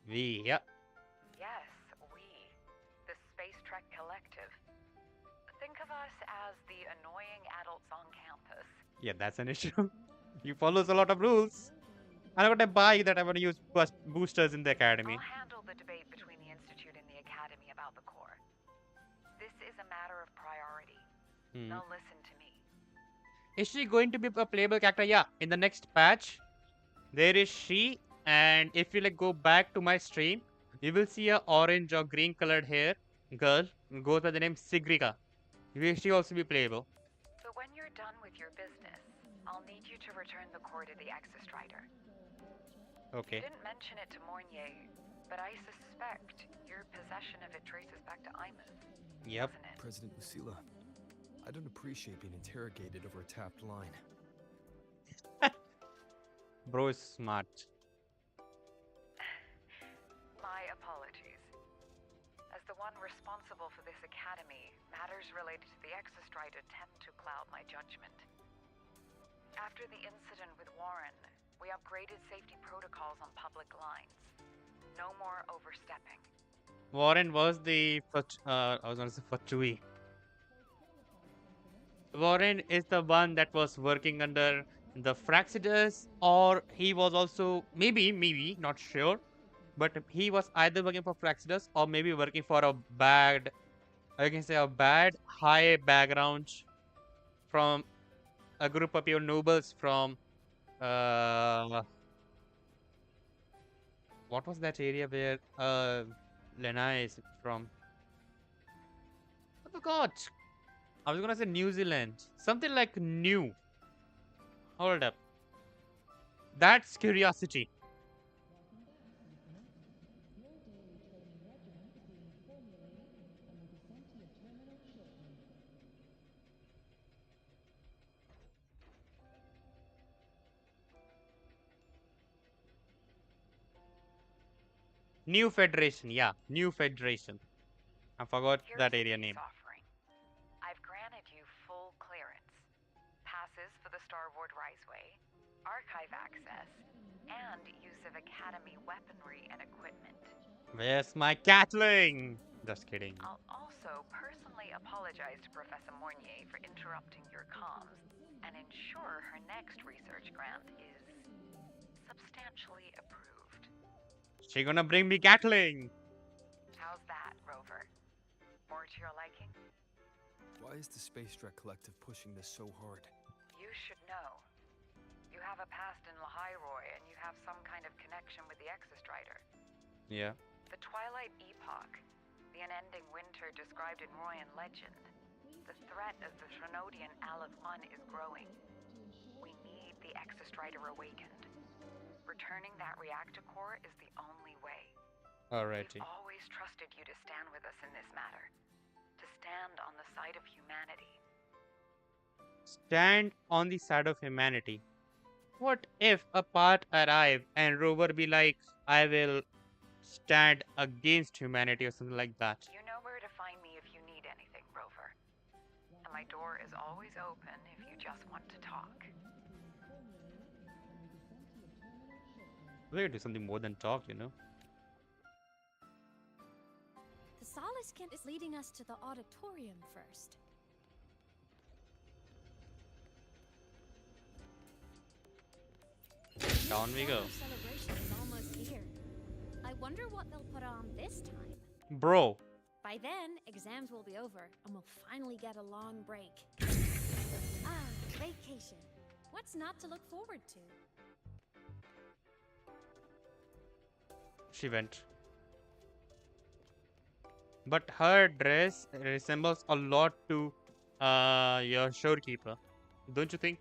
A: Yep.
H: Yes, we. The Space Trek Collective. Think of us as the annoying adults on campus.
A: Yeah, that's an issue. You follows a lot of rules. I'm not gonna buy that I want to use boosters in the academy.
H: I'll handle the debate between the Institute and the Academy about the core. This is a matter of priority. Now listen to me.
A: Is she going to be a playable character? Yeah, in the next patch, there is she. And if you like go back to my stream, you will see a orange or green colored hair girl goes by the name Sigrika. Will she also be playable?
H: So when you're done with your business, I'll need you to return the core to the Exostrider.
A: Okay.
H: You didn't mention it to Mornye, but I suspect your possession of it traces back to Ivris.
A: Yep.
H: Doesn't it?
B: President Lucilla, I don't appreciate being interrogated over a tapped line.
A: Bro is smart.
H: My apologies. As the one responsible for this academy, matters related to the Exostrider tend to cloud my judgment. After the incident with Warren, we upgraded safety protocols on public lines. No more overstepping.
A: Warren was the I was gonna say Fatui. Warren is the one that was working under the Fraxidus, or he was also maybe not sure, but he was either working for Fraxidus or maybe working for a bad, I can say a bad high background from a group of your nobles from what was that area where Lena is from? I forgot. I was gonna say New Zealand. Something like new. Hold up. That's curiosity. New Federation, yeah. New Federation. I forgot
H: Here's
A: that
H: the
A: area
H: peace
A: name.
H: offering. I've granted you full clearance, passes for the Starboard Riseway, archive access, and use of Academy weaponry and equipment.
A: Where's my catling? Just kidding.
H: I'll also personally apologize to Professor Mornye for interrupting your comms and ensure her next research grant is substantially approved.
A: She gonna bring me catling.
H: How's that, Rover? More to your liking?
B: Why is the Space Trek Collective pushing this so hard?
H: You should know. You have a past in Lahiroy, and you have some kind of connection with the Exostrider.
A: Yeah.
H: The Twilight Epoch, the unending winter described in Royan legend. The threat of the Trinodian Aleth-1 is growing. We need the Exostrider awakened. Returning that reactor core is the only way.
A: Alrighty.
H: We've always trusted you to stand with us in this matter. To stand on the side of humanity.
A: Stand on the side of humanity. What if a part arrive and Rover be like, I will stand against humanity or something like that?
H: You know where to find me if you need anything, Rover. And my door is always open if you just want to talk.
A: We can do something more than talk, you know.
E: The Solace Kent is leading us to the auditorium first.
A: Down we go.
E: The celebration is almost here. I wonder what they'll put on this time.
A: Bro.
E: By then, exams will be over, and we'll finally get a long break. Ah, vacation. What's not to look forward to?
A: She went. But her dress resembles a lot to your storekeeper. Don't you think?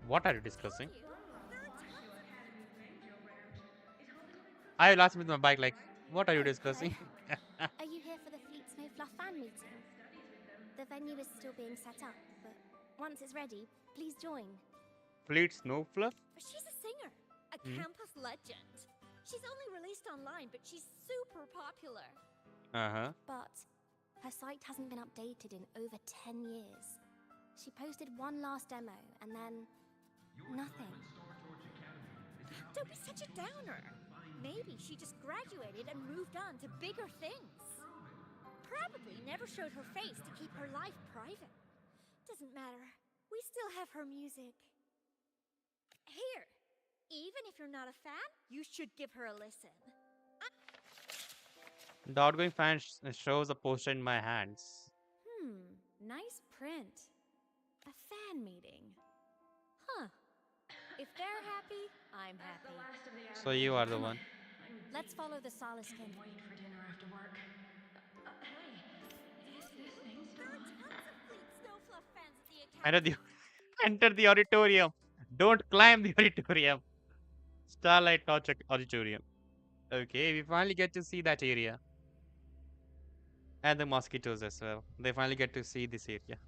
A: What are you discussing? I lost with my bike like, what are you discussing?
E: Are you here for the Fleet Snow Fluff fan meeting? The venue is still being set up, but once it's ready, please join.
A: Fleet Snow Fluff?
I: She's a singer, a campus legend. She's only released online, but she's super popular.
A: Uh-huh.
E: But her site hasn't been updated in over 10 years. She posted one last demo, and then nothing.
I: Don't be such a downer. Maybe she just graduated and moved on to bigger things. Probably never showed her face to keep her life private. Doesn't matter. We still have her music. Here, even if you're not a fan, you should give her a listen.
A: The outgoing fan shows a poster in my hands.
E: Nice print. A fan meeting. Huh. If they're happy, I'm happy.
A: So you are the one.
E: Let's follow the Solace Kent.
G: Wait for dinner after work. Hey, is this thing still on?
I: Fleet Snow Fluff fans at the Academy.
A: Enter the auditorium. Don't climb the auditorium. Starlight Torch Auditorium. Okay, we finally get to see that area. And the mosquitoes as well. They finally get to see this area.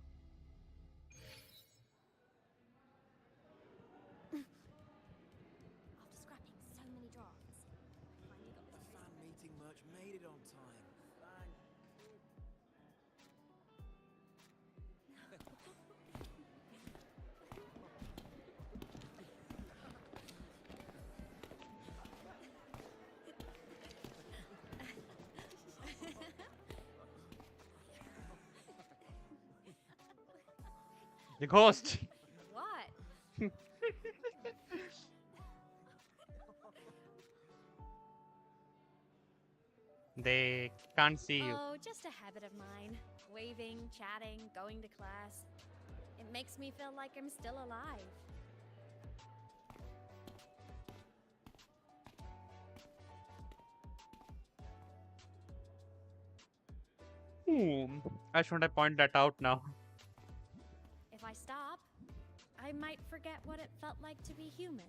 E: After scrapping so many drafts, I finally got
J: The fan meeting merch made it on time. Thank
A: The ghost.
E: What?
A: They can't see you.
E: Oh, just a habit of mine. Waving, chatting, going to class. It makes me feel like I'm still alive.
A: I shouldn't have pointed that out now.
E: If I stop, I might forget what it felt like to be human.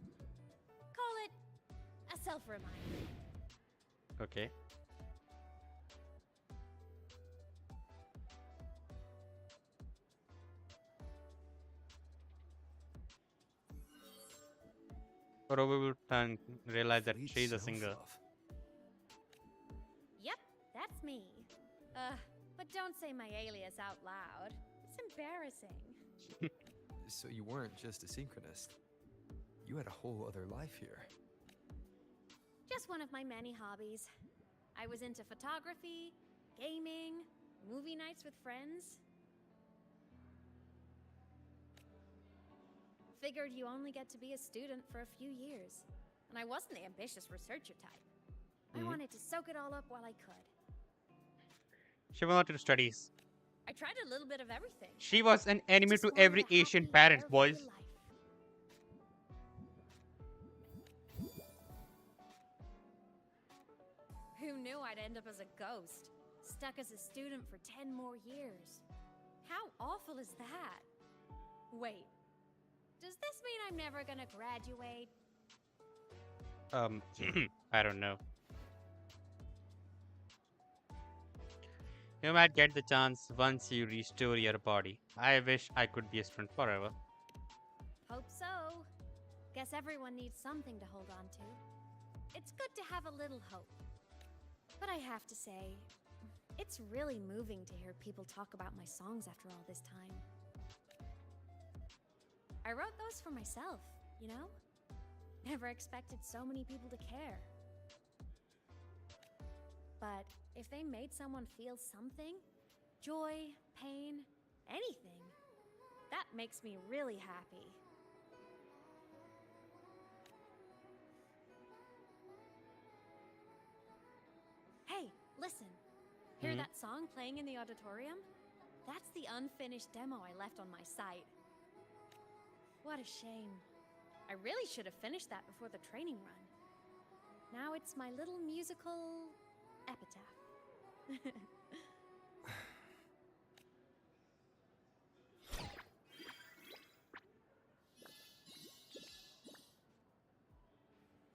E: Call it a self-reminder.
A: Okay. Probable tongue realize that
B: Fleet
A: she's a singer.
B: self-love.
E: Yep, that's me. But don't say my alias out loud. It's embarrassing.
B: So you weren't just a synchronist. You had a whole other life here.
E: Just one of my many hobbies. I was into photography, gaming, movie nights with friends. Figured you only get to be a student for a few years. And I wasn't the ambitious researcher type. I wanted to soak it all up while I could.
A: She went on to studies.
E: I tried a little bit of everything.
A: She was an enemy
E: Just
A: to
E: wanted
A: every
E: a happy,
A: Asian parent,
E: carefree
A: boys.
E: life. Who knew I'd end up as a ghost, stuck as a student for 10 more years? How awful is that? Wait, does this mean I'm never gonna graduate?
A: I don't know. You might get the chance once you restore your body. I wish I could be a student forever.
E: Hope so. Guess everyone needs something to hold on to. It's good to have a little hope. But I have to say, it's really moving to hear people talk about my songs after all this time. I wrote those for myself, you know? Never expected so many people to care. But if they made someone feel something, joy, pain, anything, that makes me really happy. Hey, listen. Hear that song playing in the auditorium? That's the unfinished demo I left on my site. What a shame. I really should have finished that before the training run. Now it's my little musical epitaph.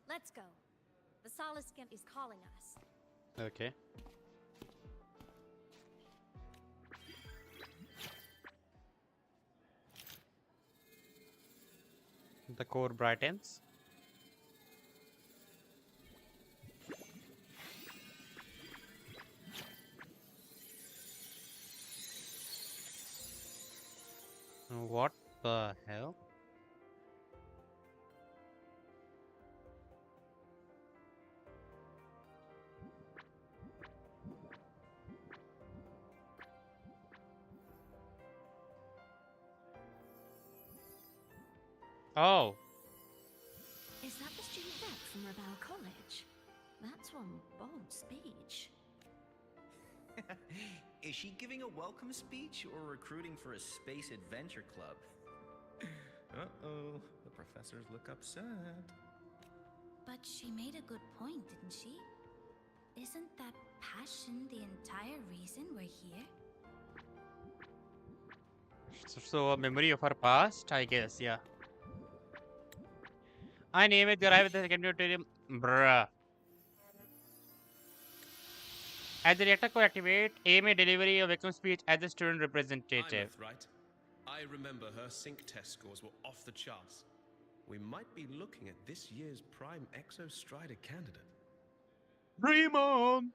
E: Let's go. The Solace Skimp is calling us.
A: Okay. The core brightens. What the hell? Oh.
K: Is that the student rep from Rebel College? That's one bold speech.
L: Is she giving a welcome speech or recruiting for a space adventure club? Uh-oh, the professors look upset.
K: But she made a good point, didn't she? Isn't that passion the entire reason we're here?
A: So a memory of her past, I guess, yeah. I name it, arrive at the secondary. Bruh. As the reactor could activate, aim a delivery of welcome speech as the student representative.
M: Right? I remember her sync test scores were off the charts. We might be looking at this year's prime Exostrider candidate.
A: Dream on!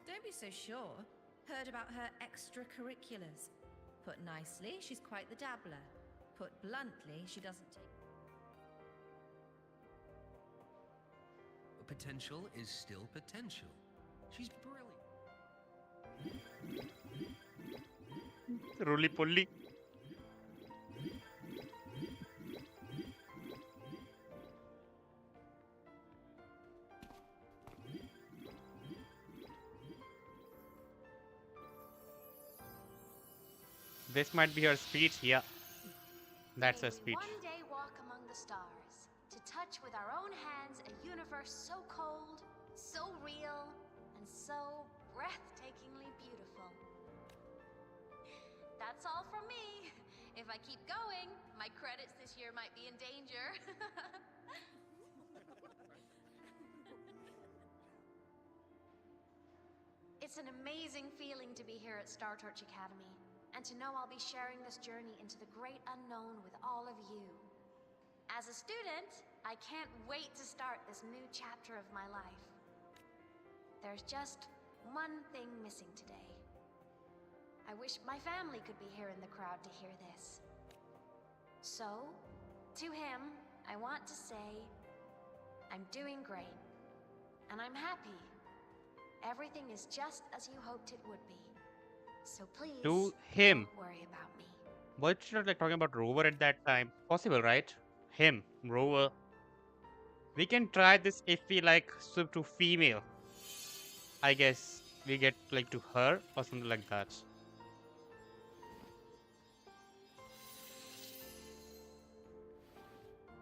N: Don't be so sure. Heard about her extracurriculars. Put nicely, she's quite the dabbler. Put bluntly, she doesn't take...
O: Potential is still potential. She's brilliant.
A: Roly poly. This might be her speech, yeah. That's her speech.
P: One day walk among the stars, to touch with our own hands a universe so cold, so real, and so breathtakingly beautiful. That's all from me. If I keep going, my credits this year might be in danger. It's an amazing feeling to be here at Star Torch Academy, and to know I'll be sharing this journey into the great unknown with all of you. As a student, I can't wait to start this new chapter of my life. There's just one thing missing today. I wish my family could be here in the crowd to hear this. So, to him, I want to say, I'm doing great. And I'm happy. Everything is just as you hoped it would be. So please,
A: To him.
P: don't worry about me.
A: But you're not like talking about Rover at that time. Possible, right? Him, Rover. We can try this if we like switch to female. I guess we get like to her or something like that.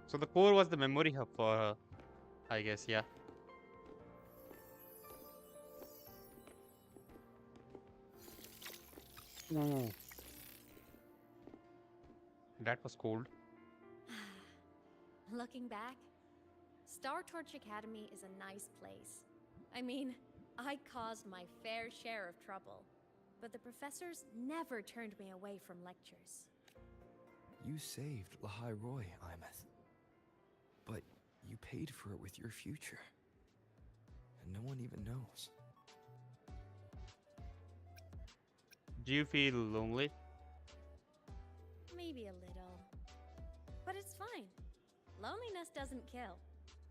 A: So the core was the memory hub for her, I guess, yeah. Ooh. That was cold.
E: Looking back, Star Torch Academy is a nice place. I mean, I caused my fair share of trouble, but the professors never turned me away from lectures.
B: You saved Lahai Roy, Imeth. But you paid for it with your future. And no one even knows.
A: Do you feel lonely?
E: Maybe a little. But it's fine. Loneliness doesn't kill.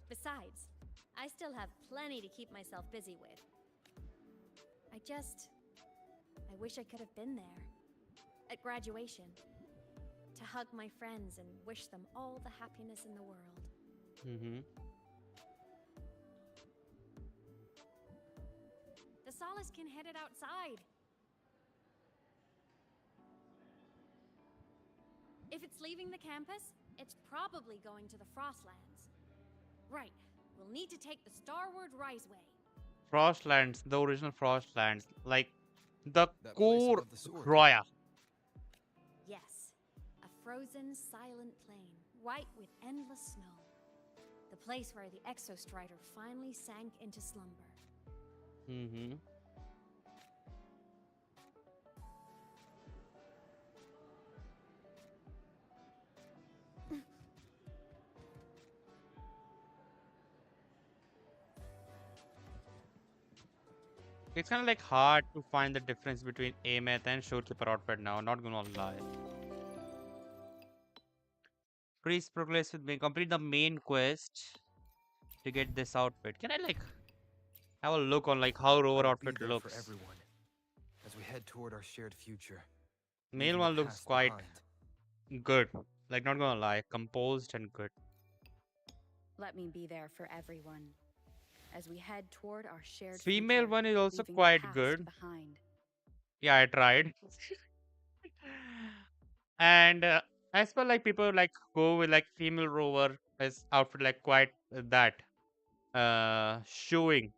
E: Besides, I still have plenty to keep myself busy with. I wish I could have been there. At graduation. To hug my friends and wish them all the happiness in the world.
A: Mm-hmm.
E: The Solace can hit it outside. If it's leaving the campus, it's probably going to the Frostlands. Right. We'll need to take the Starward Riseway.
A: Frostlands, the original Frostlands, like the core Roya.
E: Yes. A frozen, silent plain, white with endless snow. The place where the Exostrider finally sank into slumber.
A: Mm-hmm. It's kind of like hard to find the difference between Ameth and Showkeeper outfit now, not gonna lie. Please progress with me. Complete the main quest to get this outfit. Can I like have a look on like how Rover outfit looks?
B: For everyone, as we head toward our shared future.
A: Male one looks quite good. Like not gonna lie, composed and good.
D: Let me be there for everyone as we head toward our shared
A: Female
D: future,
A: one is also
D: leaving the
A: quite
D: past
A: good.
D: behind.
A: Yeah, I tried. And as well, like people like go with like female Rover as outfit like quite that showing.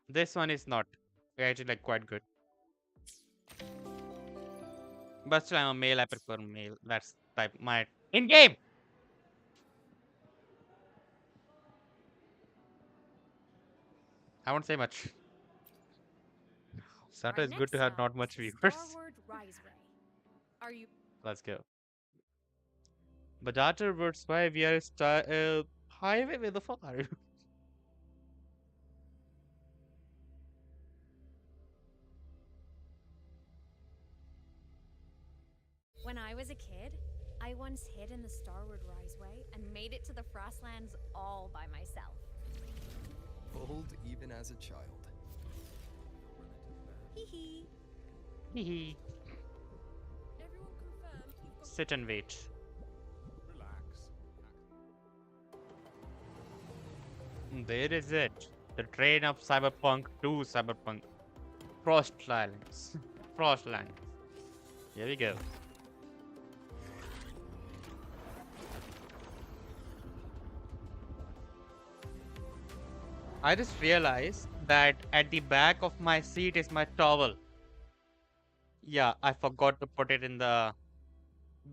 A: This one is not actually like quite good. But still, I'm a male. I prefer male. That's type my in game. I won't say much. Sato is good to have not much viewers.
E: Starward Riseway. Are you?
A: Let's go. But afterwards, why we are highway? Where the fuck are you?
E: When I was a kid, I once hid in the Starward Riseway and made it to the Frostlands all by myself.
B: Bold even as a child.
E: Hee hee.
A: Hee hee.
E: Everyone confirmed you've got...
A: Sit and wait. There is it. The train of Cyberpunk to Cyberpunk. Frostlands. Frostlands. Here we go. I just realized that at the back of my seat is my towel. Yeah, I forgot to put it in the...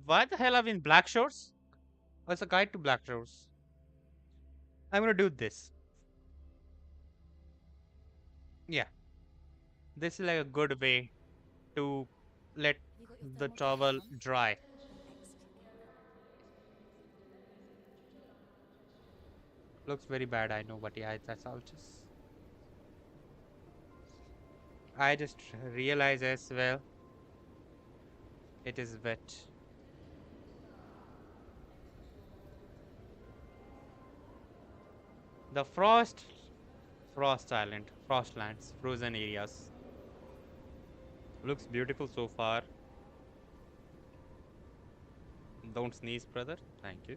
A: Why the hell are we in Black Shores? Oh, it's a guide to Black Shores. I'm gonna do this. Yeah. This is like a good way to let the towel dry. Looks very bad, I know, but yeah, that's all just. I just realize as well. It is wet. The Frost Island, Frostlands, frozen areas. Looks beautiful so far. Don't sneeze, brother. Thank you.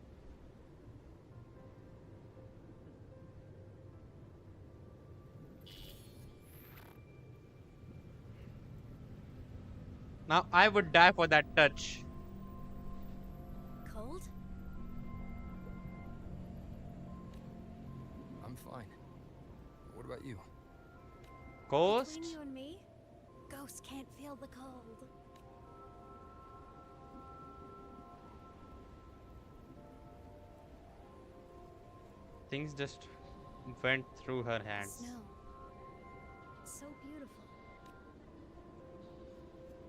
A: Now I would die for that touch.
E: Cold?
B: I'm fine. What about you?
A: Ghost?
I: Between you and me, ghosts can't feel the cold.
A: Things just went through her hands.
E: Snow. It's so beautiful.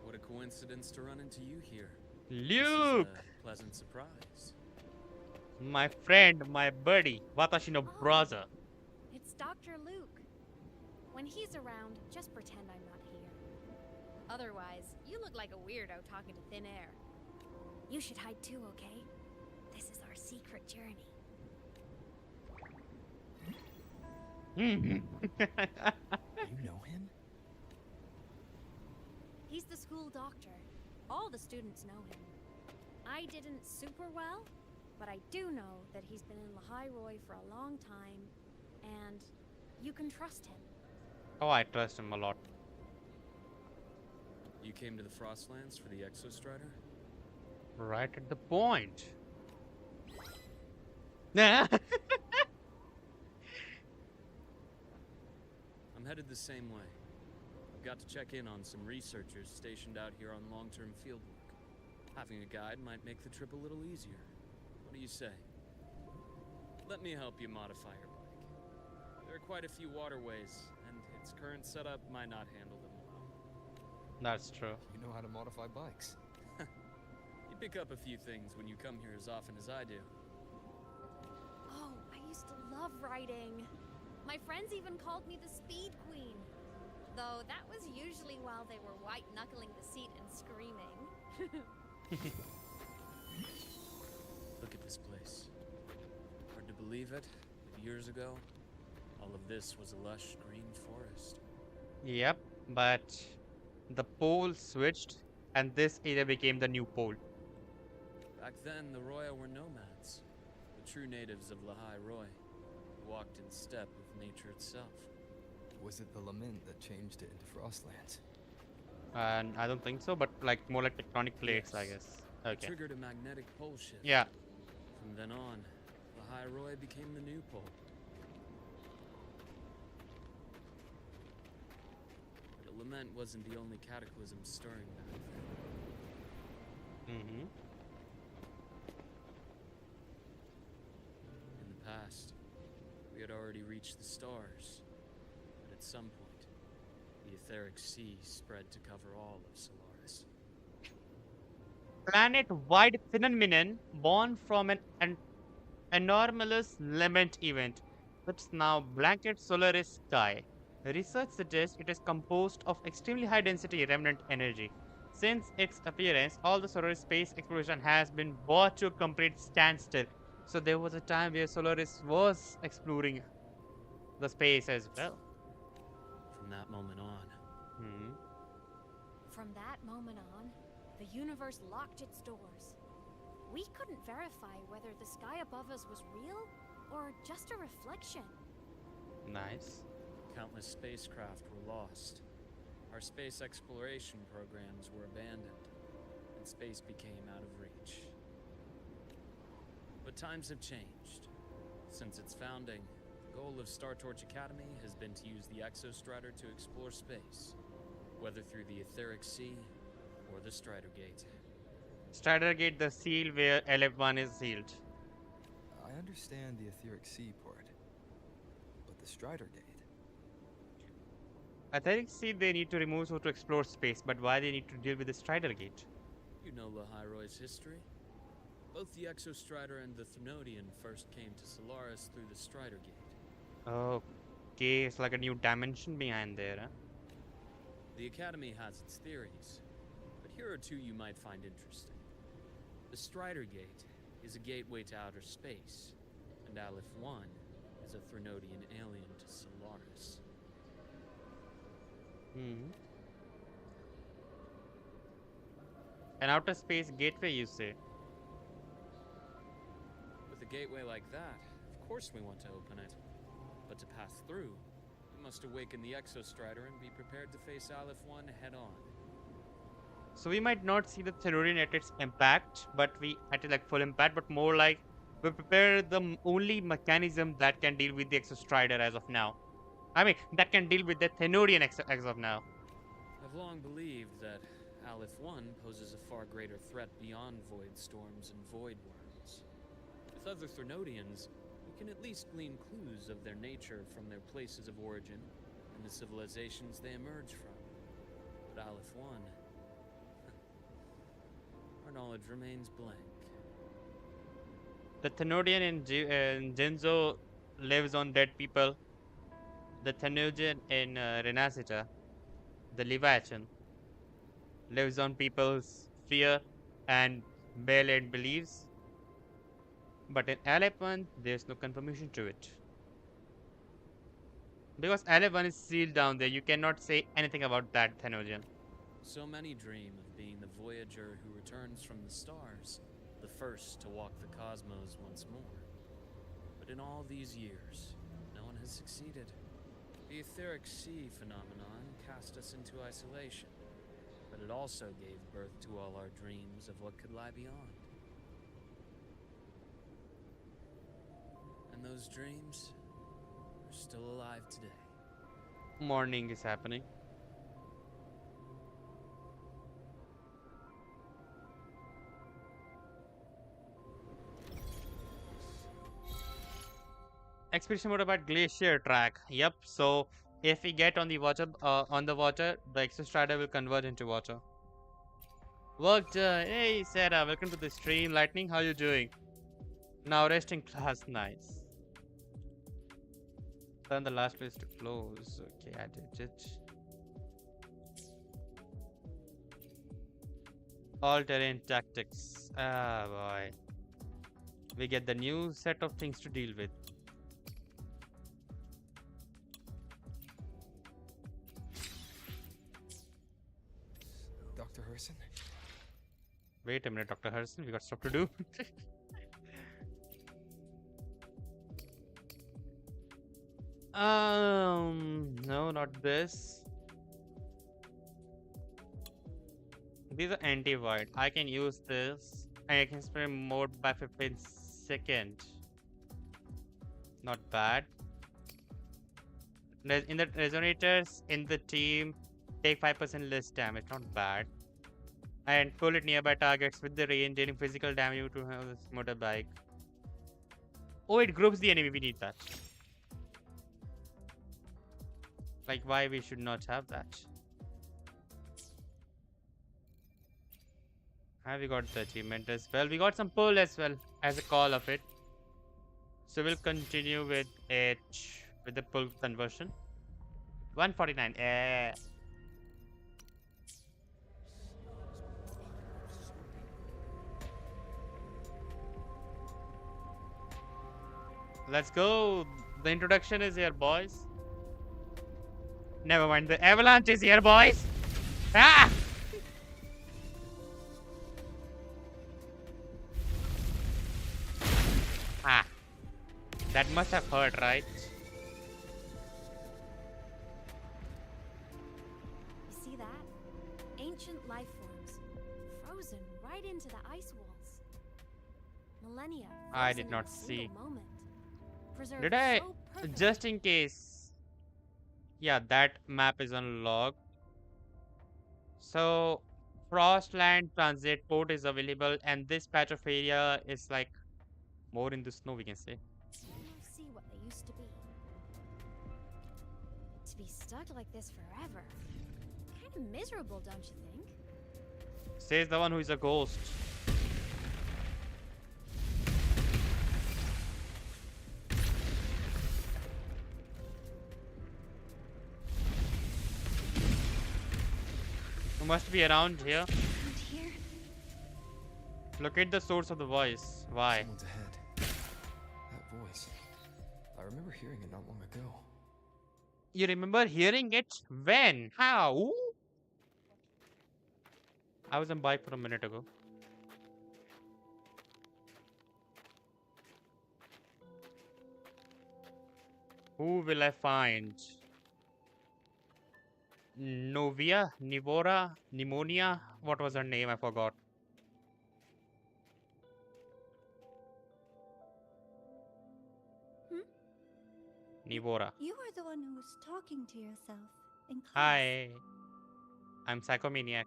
Q: What a coincidence to run into you here.
A: Luke!
Q: This is a pleasant surprise.
A: My friend, my buddy, Watashi no brother.
E: It's Dr. Luke. When he's around, just pretend I'm not here. Otherwise, you look like a weirdo talking to thin air. You should hide too, okay? This is our secret journey.
B: You know him?
E: He's the school doctor. All the students know him. I didn't super well, but I do know that he's been in Lehigh Roy for a long time, and you can trust him.
A: Oh, I trust him a lot.
Q: You came to the Frostlands for the Exostrider?
A: Right at the point. Nah.
Q: I'm headed the same way. I've got to check in on some researchers stationed out here on long-term fieldwork. Having a guide might make the trip a little easier. What do you say? Let me help you modify your bike. There are quite a few waterways, and its current setup might not handle them well.
A: That's true.
B: You know how to modify bikes.
Q: You pick up a few things when you come here as often as I do.
E: Oh, I used to love riding. My friends even called me the Speed Queen. Though that was usually while they were white-knuckling the seat and screaming.
Q: Look at this place. Hard to believe it, but years ago, all of this was a lush green forest.
A: Yep, but the pole switched and this area became the new pole.
Q: Back then, the Roya were nomads, the true natives of Lehigh Roy, who walked in step with nature itself.
B: Was it the lament that changed it into Frostlands?
A: And I don't think so, but like more like tectonic plates,
Q: Yes.
A: I guess.
Q: It
A: Okay.
Q: triggered a magnetic pole shift.
A: Yeah.
Q: From then on, Lehigh Roy became the new pole. But a lament wasn't the only cataclysm stirring back then.
A: Mm-hmm.
Q: In the past, we had already reached the stars, but at some point, the etheric sea spread to cover all of Solaris.
A: Planet-wide phenomenon born from an anomalous lament event that's now blanket Solaris sky. Research suggests it is composed of extremely high-density remnant energy. Since its appearance, all the Solaris space exploration has been brought to a complete standstill. So there was a time where Solaris was exploring the space as well.
Q: From that moment on,
E: From that moment on, the universe locked its doors. We couldn't verify whether the sky above us was real or just a reflection.
A: Nice.
Q: countless spacecraft were lost. Our space exploration programs were abandoned, and space became out of reach. But times have changed. Since its founding, the goal of Star Torch Academy has been to use the Exostrider to explore space, whether through the Etheric Sea or the Strider Gate.
A: Strider Gate, the seal where LF1 is sealed.
B: I understand the Etheric Sea part, but the Strider Gate?
A: Etheric Sea they need to remove so to explore space, but why they need to deal with the Strider Gate?
Q: You know Lehigh Roy's history? Both the Exostrider and the Thenodian first came to Solaris through the Strider Gate.
A: Okay, it's like a new dimension behind there, huh?
Q: The Academy has its theories, but here are two you might find interesting. The Strider Gate is a gateway to outer space, and Aleph 1 is a Thenodian alien to Solaris.
A: An outer space gateway, you say?
Q: With a gateway like that, of course we want to open it. But to pass through, we must awaken the Exostrider and be prepared to face Aleph 1 head-on.
A: So we might not see the Thenodian at its impact, but we at it like full impact, but more like we prepare the only mechanism that can deal with the Exostrider as of now. I mean, that can deal with the Thenodian as of now.
Q: I've long believed that Aleph 1 poses a far greater threat beyond void storms and void worms. With other Thenodians, we can at least glean clues of their nature from their places of origin and the civilizations they emerge from. But Aleph 1, our knowledge remains blank.
A: The Thenodian in Jinzo lives on dead people. The Thenodian in Renacita, the Leviathan, lives on people's fear and bare-laid beliefs. But in Aleph 1, there's no confirmation to it. Because Aleph 1 is sealed down there, you cannot say anything about that Thenodian.
Q: So many dream of being the Voyager who returns from the stars, the first to walk the cosmos once more. But in all these years, no one has succeeded. The etheric sea phenomenon cast us into isolation, but it also gave birth to all our dreams of what could lie beyond. And those dreams are still alive today.
A: Morning is happening. Expedition mode about glacier track. Yep. So if we get on the water, the Exostrider will convert into water. Work done. Hey Sarah, welcome to the stream. Lightning, how you doing? Now resting class. Nice. Turn the last place to close. Okay, I did it. All terrain tactics. Ah boy. We get the new set of things to deal with.
B: Dr. Herson?
A: Wait a minute, Dr. Herson, we got stuff to do. No, not this. These are anti-void. I can use this. I can spray mode by 15 seconds. Not bad. In the resonators in the team, take 5% less damage. Not bad. And pull it nearby targets with the range, dealing physical damage to this motorbike. Oh, it groups the enemy. We need that. Like, why we should not have that? Have we got the achievement as well? We got some pull as well as a call of it. So we'll continue with it with the pull conversion. 149. Let's go. The introduction is here, boys. Never mind. The avalanche is here, boys. Ah! Ah. That must have hurt, right?
E: You see that? Ancient life forms, frozen right into the ice walls. Millennia.
A: I did not see.
E: Moment.
A: Did I? So just in case. Yeah, that map is unlocked. So, Frostland Transit Port is available, and this patch of area is like more in the snow, we can say.
E: We'll see what they used to be. To be stuck like this forever. Kind of miserable, don't you think?
A: Says the one who is a ghost. You must be around here.
C: Around here?
A: Locate the source of the voice. Why?
B: Someone's ahead. That voice. I remember hearing it not long ago.
A: You remember hearing it? When? How? I was on bike for a minute ago. Who will I find? Novia? Nivora? Pneumonia? What was her name? I forgot. Nivora.
C: You are the one who was talking to yourself in class.
A: Hi. I'm Psychomaniac.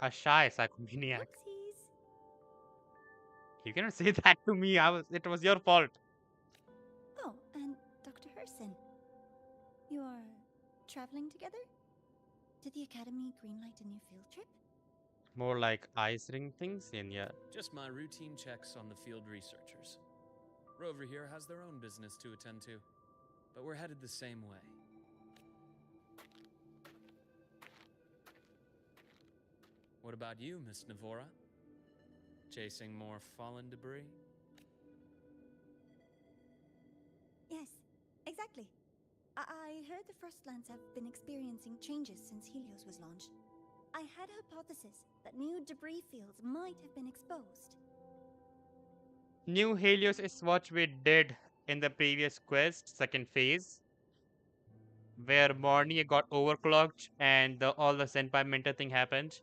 A: A shy Psychomaniac.
C: Whoopsies.
A: You cannot say that to me. It was your fault.
C: Oh, and Dr. Herson. You are traveling together? Did the Academy greenlight a new field trip?
A: More like ice ring things in yeah.
Q: Just my routine checks on the field researchers. Rover here has their own business to attend to, but we're headed the same way. What about you, Miss Navora? Chasing more fallen debris?
C: Yes, exactly. I heard the Frostlands have been experiencing changes since Helios was launched. I had a hypothesis that new debris fields might have been exposed.
A: New Helios is what we did in the previous quest, second phase, where Mornye got overclocked and all the Senpai Mentor thing happened.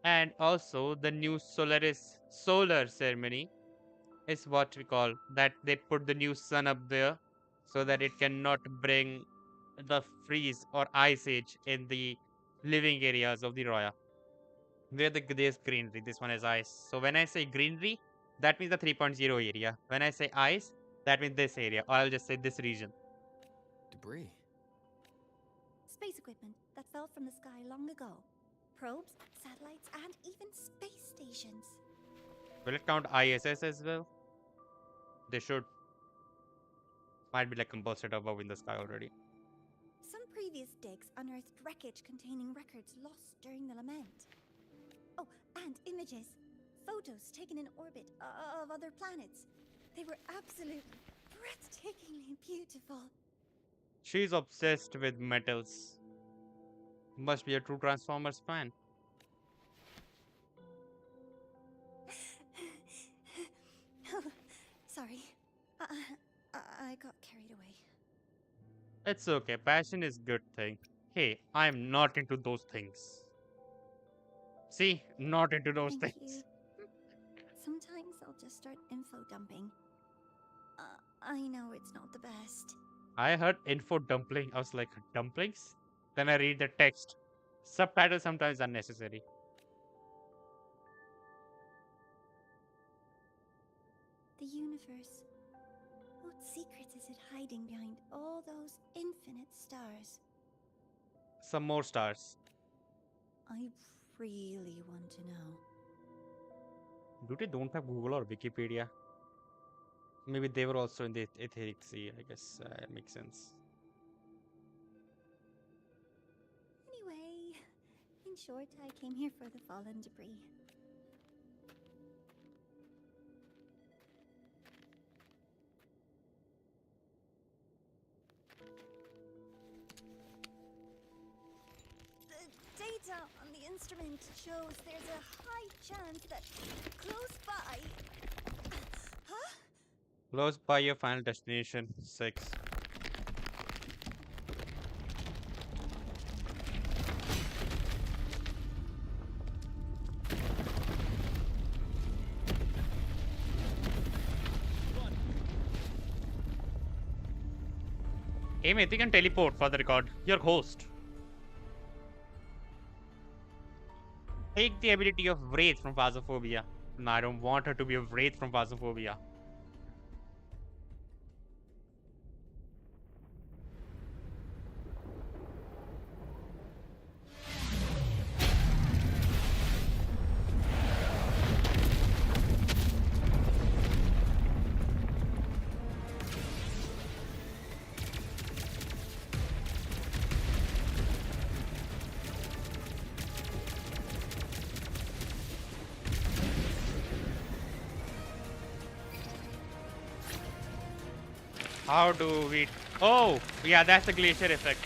A: And also the new solar ceremony is what we call that they put the new sun up there so that it cannot bring the freeze or ice age in the living areas of the Roya. Where there's greenery, this one is ice. So when I say greenery, that means the 3.0 area. When I say ice, that means this area, or I'll just say this region.
B: Debris.
C: Space equipment that fell from the sky long ago. Probes, satellites, and even space stations.
A: Will it count ISS as well? They should. Might be like composite above in the sky already.
C: Some previous digs unearthed wreckage containing records lost during the lament. Oh, and images. Photos taken in orbit of other planets. They were absolutely breathtakingly beautiful.
A: She's obsessed with metals. Must be a true Transformers fan.
C: Oh, sorry. I got carried away.
A: It's okay. Passion is good thing. Hey, I'm not into those things. See? Not into those
C: Thank
A: things.
C: You. Sometimes I'll just start info dumping. I know it's not the best.
A: I heard info dumpling. I was like, dumplings? Then I read the text. Subtitles sometimes are necessary.
C: The universe. What secrets is it hiding behind all those infinite stars?
A: Some more stars.
C: I really want to know.
A: Do they don't have Google or Wikipedia? Maybe they were also in the etheric sea, I guess. It makes sense.
C: Anyway, in short, I came here for the fallen debris. The data on the instrument shows there's a high chance that close by... Huh?
A: Close by your final destination, 6. Hey mate, you can teleport for the record. Your host. Take the ability of Wraith from Phasmophobia. No, I don't want her to be a Wraith from Phasmophobia. How do we... Oh, yeah, that's the glacier effect.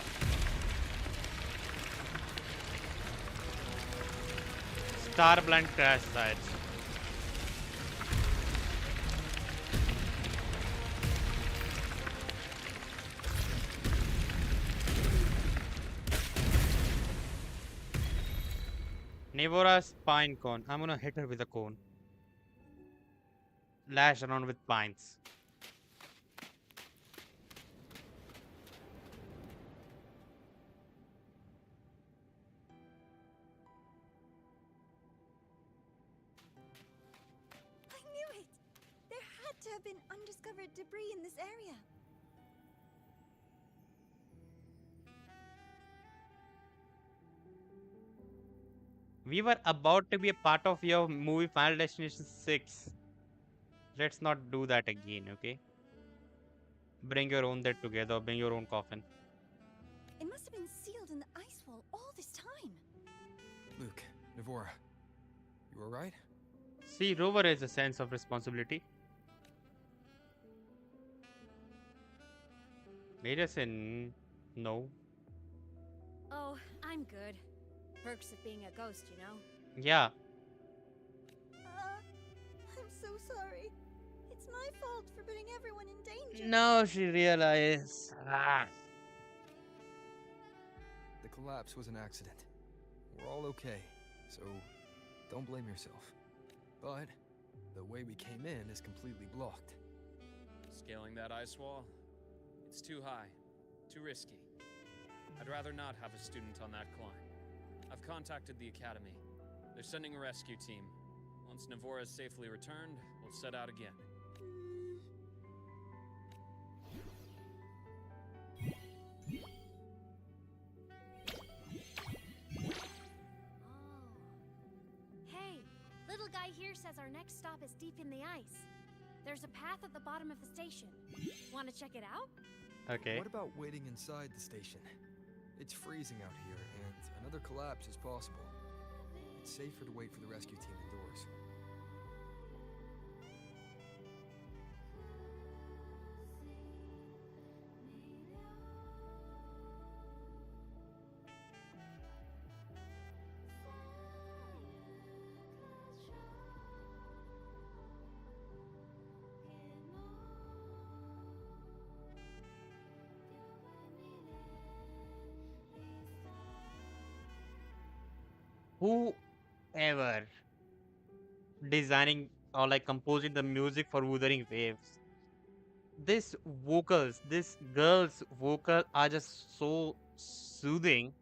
A: Starblind crash sites. Nevora's pine cone. I'm gonna hit her with a cone. Lash around with pines.
C: I knew it! There had to have been undiscovered debris in this area.
A: We were about to be a part of your movie Final Destination 6. Let's not do that again, okay? Bring your own dead together, bring your own coffin.
C: It must have been sealed in the ice wall all this time.
B: Luke, Navora, you alright?
A: See, Rover has a sense of responsibility. Major say no.
E: Oh, I'm good. Perks of being a ghost, you know?
A: Yeah.
C: I'm so sorry. It's my fault for putting everyone in danger.
A: No, she realized.
B: The collapse was an accident. We're all okay, so don't blame yourself. But the way we came in is completely blocked.
Q: Scaling that ice wall? It's too high, too risky. I'd rather not have a student on that climb. I've contacted the academy. They're sending a rescue team. Once Navora is safely returned, we'll set out again.
E: Hey, little guy here says our next stop is deep in the ice. There's a path at the bottom of the station. Want to check it out?
A: Okay.
B: What about waiting inside the station? It's freezing out here, and another collapse is possible. It's safer to wait for the rescue team indoors.
A: Whoever designing or like composing the music for Wuthering Waves, this vocals, this girl's vocal are just so soothing.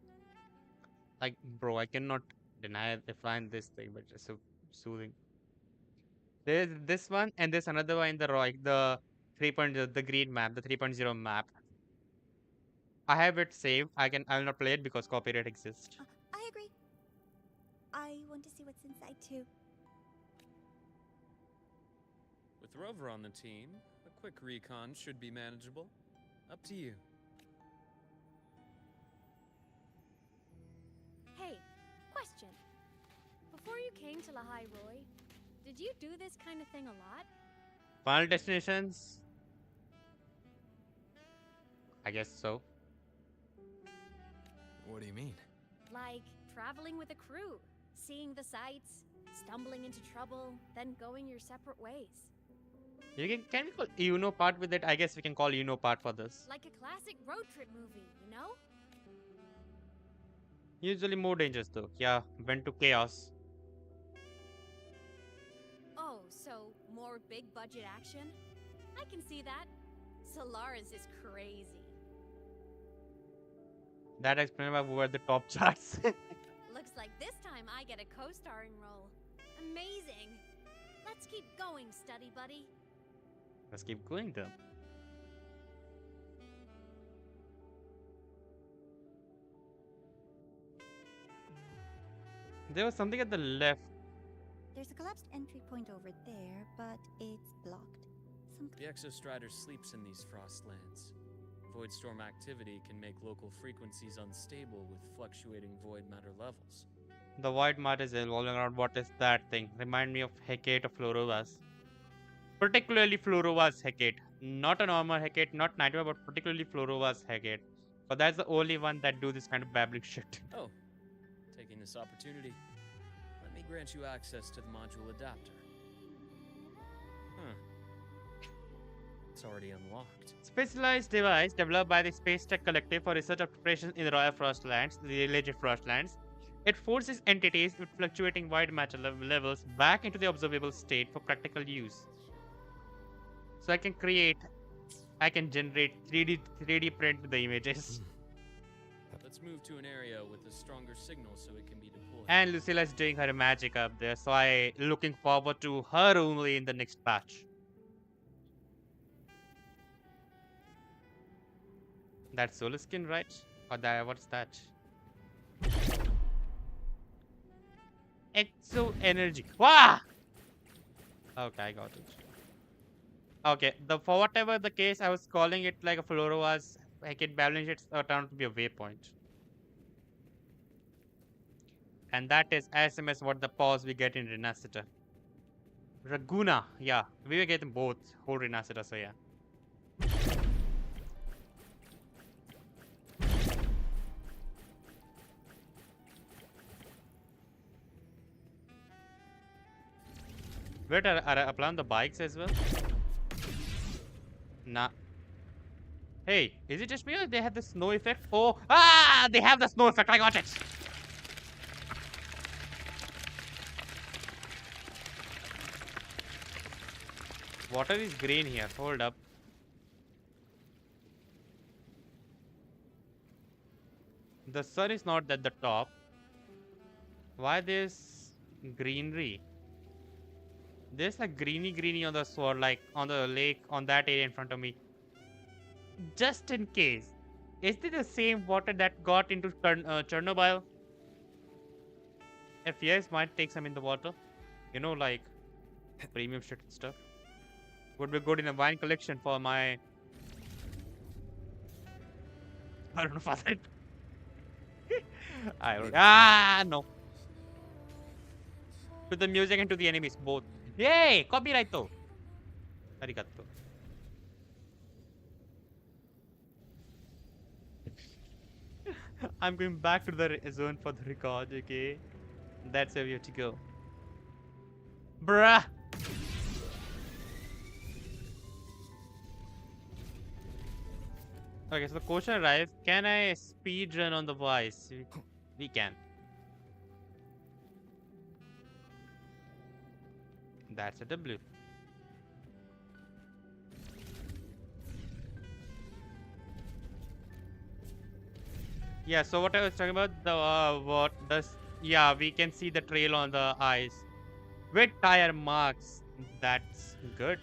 A: Like, bro, I cannot define this thing, but just so soothing. There's this one and there's another one in the the 3.0, the green map, the 3.0 map. I have it saved. I will not play it because copyright exists.
C: I agree. I want to see what's inside too.
Q: With Rover on the team, a quick recon should be manageable. Up to you.
E: Hey, question. Before you came to Lahai Roy, did you do this kind of thing a lot?
A: Final Destinations? I guess so.
B: What do you mean?
E: Like traveling with a crew, seeing the sights, stumbling into trouble, then going your separate ways.
A: Can we call Uno part with it? I guess we can call Uno part for this.
E: Like a classic road trip movie, you know?
A: Usually more dangerous though. Yeah, went to chaos.
E: Oh, so more big budget action? I can see that. Solaris is crazy.
A: That explains why we were the top charts.
E: Looks like this time I get a co-starring role. Amazing. Let's keep going, study buddy.
A: Let's keep going though. There was something at the left.
C: There's a collapsed entry point over there, but it's blocked.
Q: The Exostrider sleeps in these frost lands. Void storm activity can make local frequencies unstable with fluctuating void matter levels.
A: The void matter is evolving around. What is that thing? Remind me of Hecate of Florovas. Particularly Florovas Hecate. Not a normal Hecate, not Nightmare, but particularly Florova's Hecate. But that's the only one that do this kind of babbling shit.
Q: Oh, taking this opportunity, let me grant you access to the module adapter. Huh. It's already unlocked.
A: Specialized device developed by the Space Tech Collective for research operations in the Royal Frostlands, the alleged Frostlands. It forces entities with fluctuating white matter levels back into the observable state for practical use. So I can generate 3D print the images.
Q: Let's move to an area with a stronger signal so it can be deployed.
A: And Lucilla's doing her magic up there, so I looking forward to her only in the next patch. That's solar skin, right? Or that, what's that? Exo energy. Wow! Okay, I got it. Okay, for whatever the case, I was calling it like a Florova's Hecate balance. It's turned out to be a waypoint. And that is SMS what the pause we get in Renacita. Raguna, yeah. We were getting both whole Renacita, so yeah. Wait, are applying the bikes as well? Nah. Hey, is it just me or they have the snow effect? Oh, they have the snow effect. I got it. Water is green here. Hold up. The sun is not at the top. Why this greenery? There's like greeny on the sword, like on the lake, on that area in front of me. Just in case. Is it the same water that got into Chernobyl? If yes, might take some in the water. You know, like premium shit and stuff. Would be good in a wine collection for my... I don't know for that. I don't... no. To the music and to the enemies, both. Yay! Copyright though. Arigato. I'm going back to the zone for the record, okay? That's where we have to go. Bruh! Okay, so the question arrives. Can I speed run on the voice? We can. That's a W. Yeah, so what I was talking about, yeah, we can see the trail on the ice with tire marks. That's good.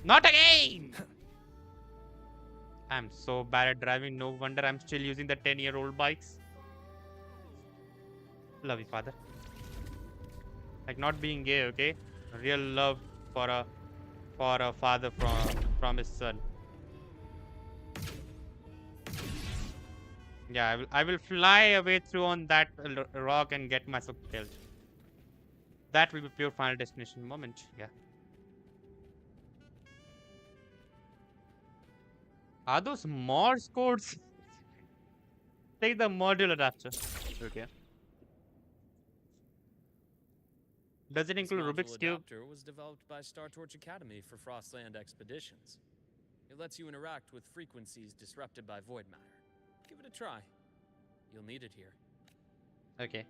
A: Not again! I'm so bad at driving, no wonder I'm still using the 10-year-old bikes. Love you, father. Like not being gay, okay? Real love for a father from his son. Yeah, I will fly away through on that rock and get myself killed. That will be pure final destination moment. Yeah. Are those Morse codes? Take the module adapter. Okay. Does it include Rubik's Cube?
Q: This adapter was developed by Star Torch Academy for Frostland expeditions. It lets you interact with frequencies disrupted by void matter. Give it a try. You'll need it here.
A: Okay.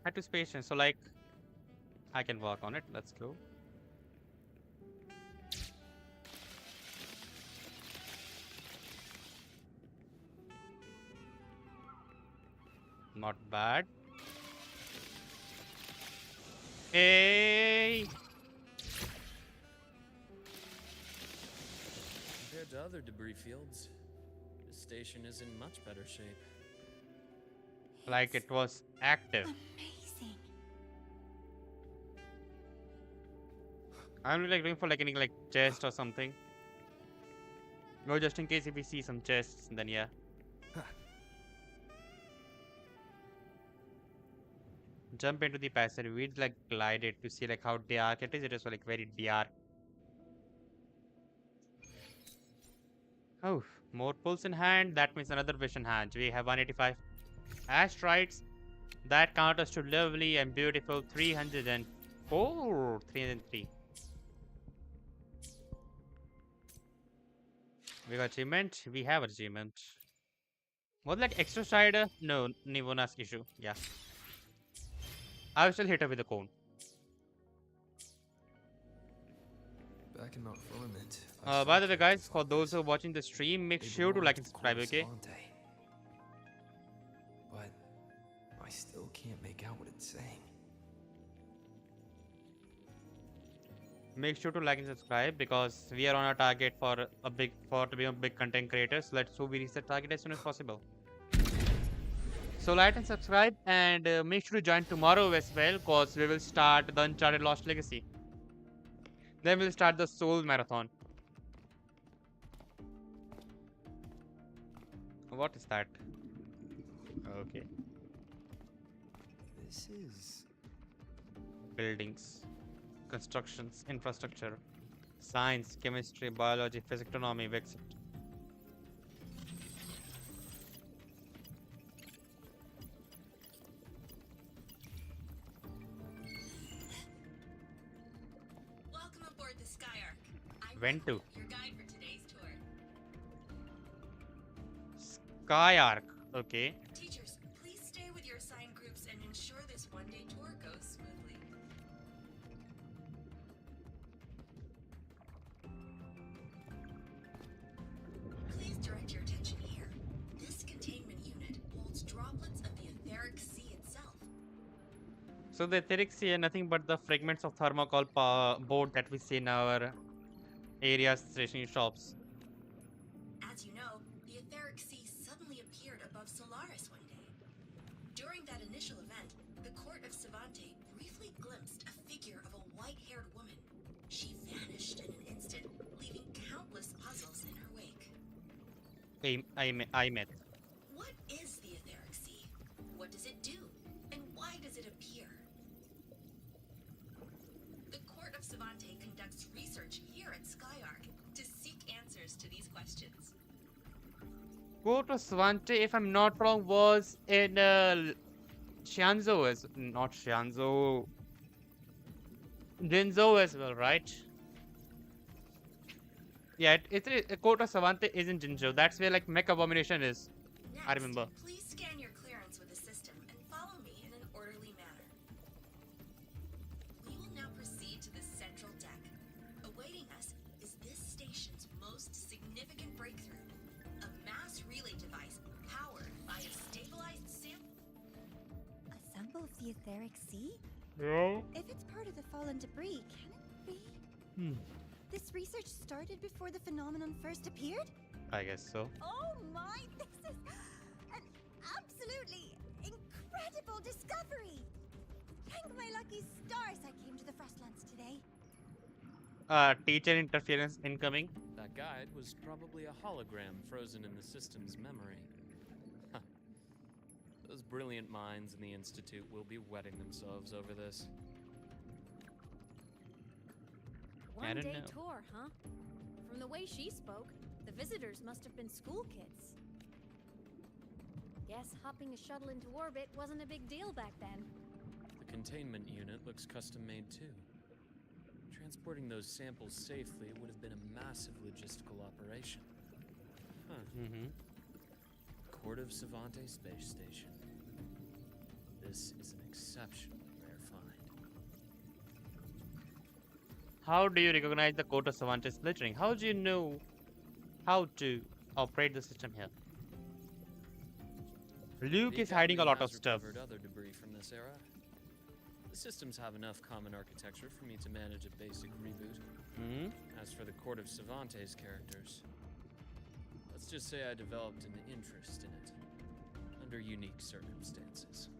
A: Had to space, so like I can work on it. Let's go. Not bad. Hey.
Q: Compared to other debris fields, this station is in much better shape.
A: Like it was active.
C: Amazing.
A: I'm like looking for like any like chest or something. No, just in case if we see some chests, then yeah. Jump into the passage. We like glided to see like how dark it is. It is like very dark. Oh, more pulls in hand. That means another wish in hand. We have 185 asteroids. That count us to lovely and beautiful 304, 303. We got achievement. We have achievement. Was like extra strider? No, Nivona's issue. Yeah. I will still hit her with a cone.
B: Back in Mount Firmament.
A: By the way, guys, for those who are watching the stream, make sure to like and subscribe, okay?
B: But I still can't make out what it's saying.
A: Make sure to like and subscribe because we are on our target for to be a big content creators. Let's hope we reach the target as soon as possible. So like and subscribe and make sure to join tomorrow as well because we will start the Uncharted Lost Legacy. Then we'll start the Soul Marathon. What is that? Okay.
B: This is...
A: Buildings, constructions, infrastructure, science, chemistry, biology, physiognomy, etc.
R: Welcome aboard the Skyark.
A: When to?
R: Your guide for today's tour.
A: Skyark. Okay.
R: Teachers, please stay with your assigned groups and ensure this one-day tour goes smoothly. Please direct your attention here. This containment unit holds droplets of the etheric sea itself.
A: So the etheric sea are nothing but the fragments of thermocol board that we see in our areas, stationary shops.
R: As you know, the etheric sea suddenly appeared above Solaris one day. During that initial event, the court of Savante briefly glimpsed a figure of a white-haired woman. She vanished in an instant, leaving countless puzzles in her wake.
A: I met.
R: What is the etheric sea? What does it do? And why does it appear? The court of Savante conducts research here at Skyark to seek answers to these questions.
A: Court of Svante, if I'm not wrong, was in Xianzhou as not Xianzhou. Jinzhou as well, right? Yeah, it's a Court of Savante is in Jinzhou. That's where like Mech Abomination is.
R: Next,
A: I remember.
R: Please scan your clearance with the system and follow me in an orderly manner. We will now proceed to the central deck. Awaiting us is this station's most significant breakthrough. A mass relay device powered by a stabilized sample.
C: A sample of the etheric sea?
A: No.
C: If it's part of the fallen debris, can it be? This research started before the phenomenon first appeared?
A: I guess so.
C: Oh my, this is an absolutely incredible discovery! Thank my lucky stars I came to the Frostlands today.
A: Teacher interference incoming.
Q: That guide was probably a hologram frozen in the system's memory. Huh. Those brilliant minds in the Institute will be wetting themselves over this.
E: One-day tour, huh? From the way she spoke, the visitors must have been school kids. Guess hopping a shuttle into orbit wasn't a big deal back then.
Q: The containment unit looks custom-made too. Transporting those samples safely would have been a massive logistical operation. Huh. Court of Savante Space Station. This is an exceptionally rare find.
A: How do you recognize the Court of Savante splittering? How do you know how to operate the system here? Luke is hiding a lot of stuff.
Q: Other debris from this era. The systems have enough common architecture for me to manage a basic reboot. As for the Court of Savante's characters, let's just say I developed an interest in it under unique circumstances.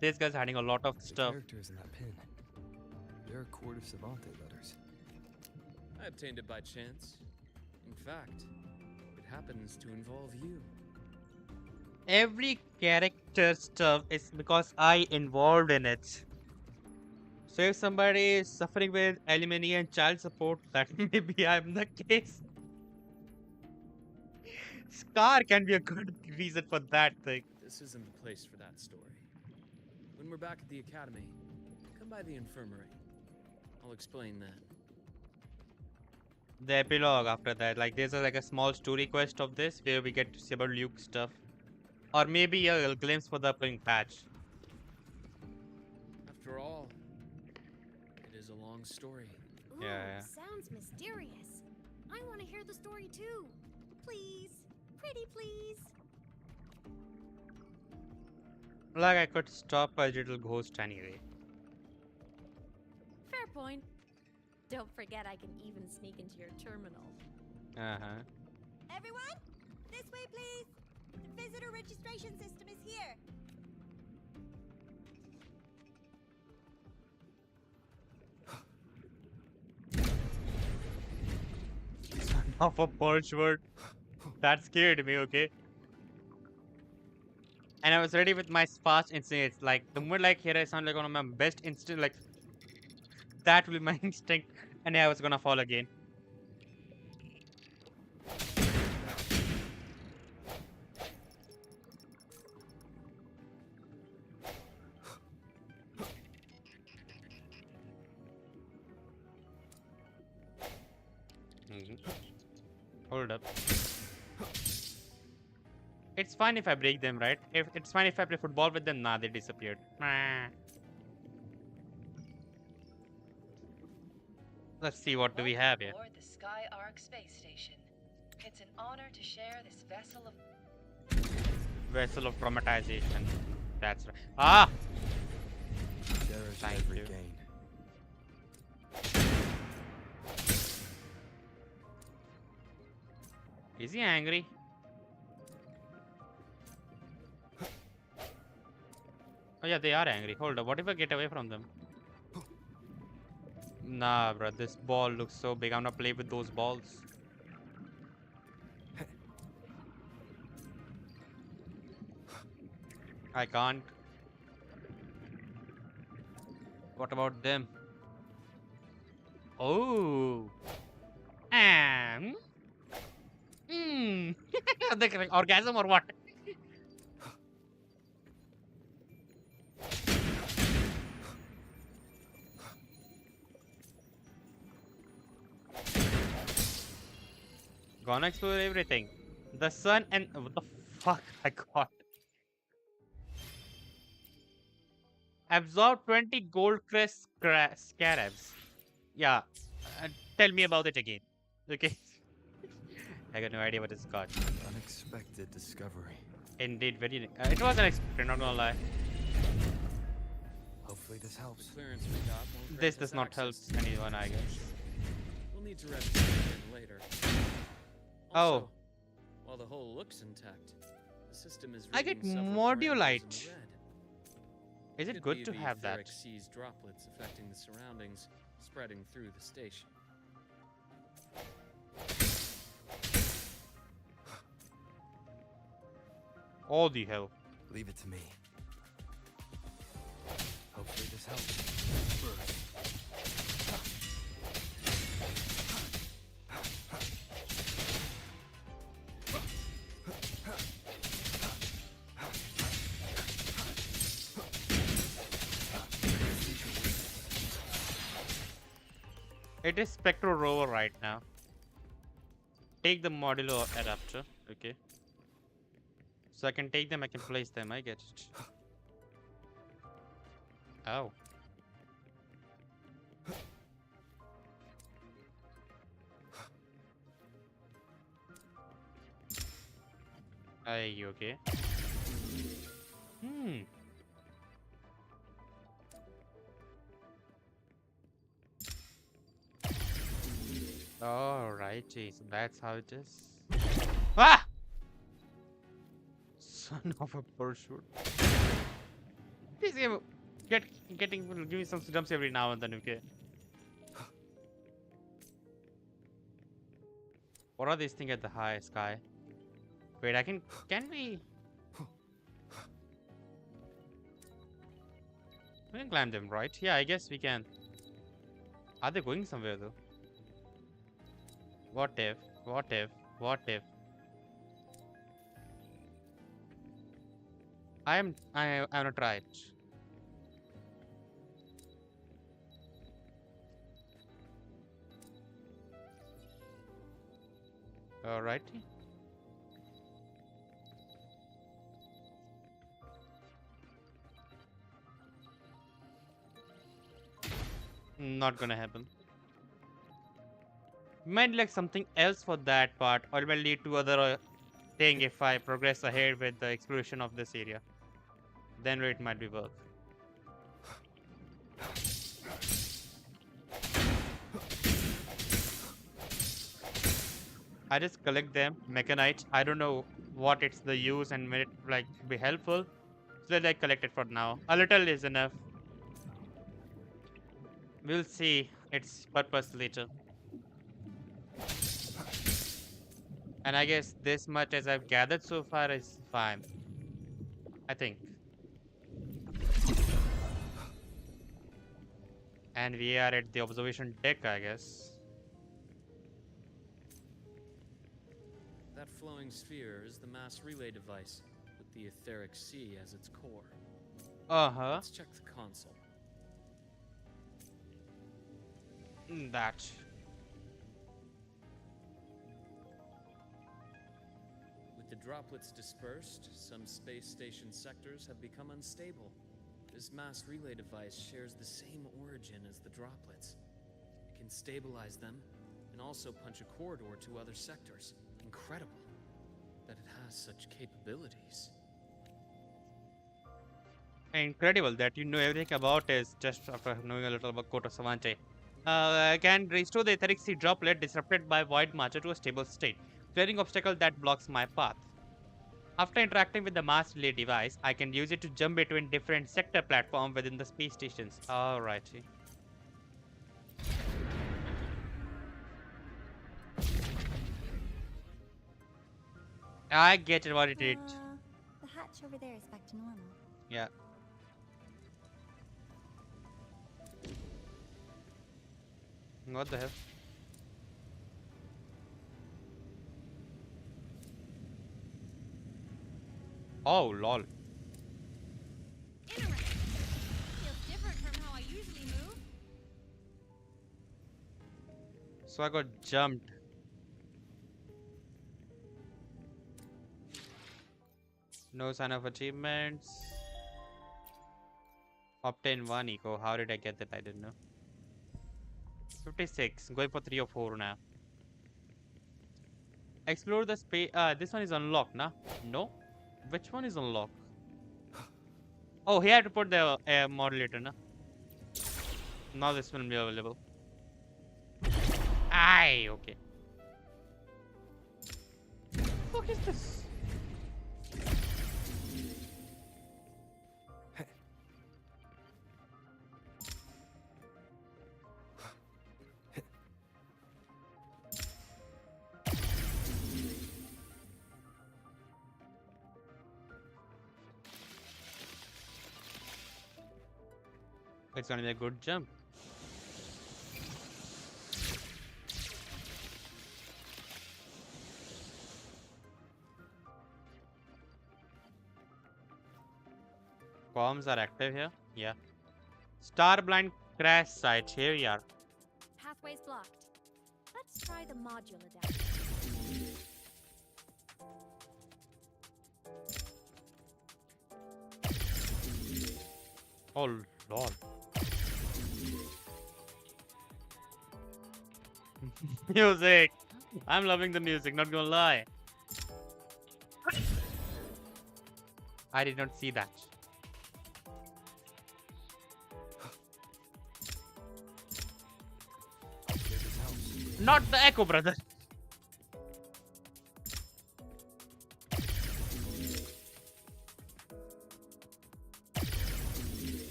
A: This guy's hiding a lot of stuff.
B: Characters in that pin. They're Court of Savante letters.
Q: I obtained it by chance. In fact, it happens to involve you.
A: Every character stuff is because I involved in it. So if somebody is suffering with alimony and child support, that maybe I'm the case. Scar can be a good reason for that thing.
Q: This isn't the place for that story. When we're back at the academy, come by the infirmary. I'll explain then.
A: The epilogue after that, like there's like a small story quest of this where we get to see about Luke stuff. Or maybe a glimpse for the upcoming patch.
Q: After all, it is a long story.
E: Ooh,
A: Yeah.
E: sounds mysterious. I want to hear the story too. Please. Pretty please.
A: Like I could stop a little ghost anyway.
E: Fair point. Don't forget I can even sneak into your terminal.
A: Uh-huh.
C: Everyone, this way, please. The visitor registration system is here.
A: Son of a birchword. That scared me, okay? And I was ready with my fast instincts. Like, the moment like here I sound like one of my best instinct, like, that will be my instinct. And I was gonna fall again. Hold up. It's fine if I break them, right? If it's fine if I play football with them, nah, they disappeared. Let's see what do we have here.
S: Aboard the Sky Arc space station. It's an honor to share this
A: Vessel of traumatization. That's right. Ah!
B: There's
A: Thank
B: every
A: you.
B: gain.
A: Is he angry? Oh yeah, they are angry. Hold up, what if I get away from them? Nah, bro, this ball looks so big. I'm gonna play with those balls. I can't. What about them? Oh. The orgasm or what? Gonna explore everything. The sun and what the fuck I got. Absorb 20 gold crest scarabs. Yeah. Tell me about it again. Okay. I got no idea what it's got.
B: Unexpected discovery.
A: Indeed, very. It was unexpected, not gonna lie.
B: Hopefully this helps.
Q: The clearance we got won't grant
A: This
Q: us
A: does not help
Q: access to the
A: anyone, I guess.
Q: station. We'll need to register again later.
A: Oh.
Q: Also, while the hull looks intact, the system is
A: I get
Q: reading several
A: modulite.
Q: parameters in the red.
A: Is it
Q: Could
A: good
Q: be
A: to
Q: the
A: have that?
Q: etheric seas droplets affecting the surroundings, spreading through the station.
A: All the hell.
B: Leave it to me. Hopefully this helps.
A: It is Spectro Rover right now. Take the modular adapter. Okay. So I can take them, I can place them, I get it. Oh. Are you okay? Alrighty, so that's how it is. Ah! Son of a parachute. Please give me some jumps every now and then, okay? What are these things at the high sky? Wait, can we? We can climb them, right? Yeah, I guess we can. Are they going somewhere though? What if? What if? What if? I'm gonna try it. Alrighty. Not gonna happen. Might like something else for that part, or it will lead to other thing if I progress ahead with the exploration of this area. Then it might be work. I just collect them, mechanite. I don't know what it's the use and will it like be helpful. So I collect it for now. A little is enough. We'll see its purpose later. And I guess this much as I've gathered so far is fine. I think. And we are at the observation deck, I guess.
Q: That flowing sphere is the mass relay device, with the etheric sea as its core.
A: Uh-huh.
Q: Let's check the console.
A: That.
Q: With the droplets dispersed, some space station sectors have become unstable. This mass relay device shares the same origin as the droplets. It can stabilize them and also punch a corridor to other sectors. Incredible that it has such capabilities.
A: Incredible that you know everything about is just after knowing a little about Kota Savante. Can restore the etheric sea droplet disrupted by void marcher to a stable state, clearing obstacle that blocks my path. After interacting with the mass relay device, I can use it to jump between different sector platforms within the space stations. Alrighty. I get it what it did.
C: The hatch over there is back to normal.
A: Yeah. What the hell? Oh, lol.
I: Feels different from how I usually move.
A: So I got jumped. No sign of achievements. Obtain 1 eco. How did I get that? I didn't know. 56. Going for 3 or 4 now. Explore the space. This one is unlocked, nah? No? Which one is unlocked? Oh, here I have to put the modulator, nah? Now this will be available. Aye, okay. What is this? It's gonna be a good jump. Comms are active here. Yeah. Starblind crash site. Here we are.
E: Pathway's blocked. Let's try the module adapter.
A: Oh lord. Music. I'm loving the music, not gonna lie. I did not see that. Not the echo, brother.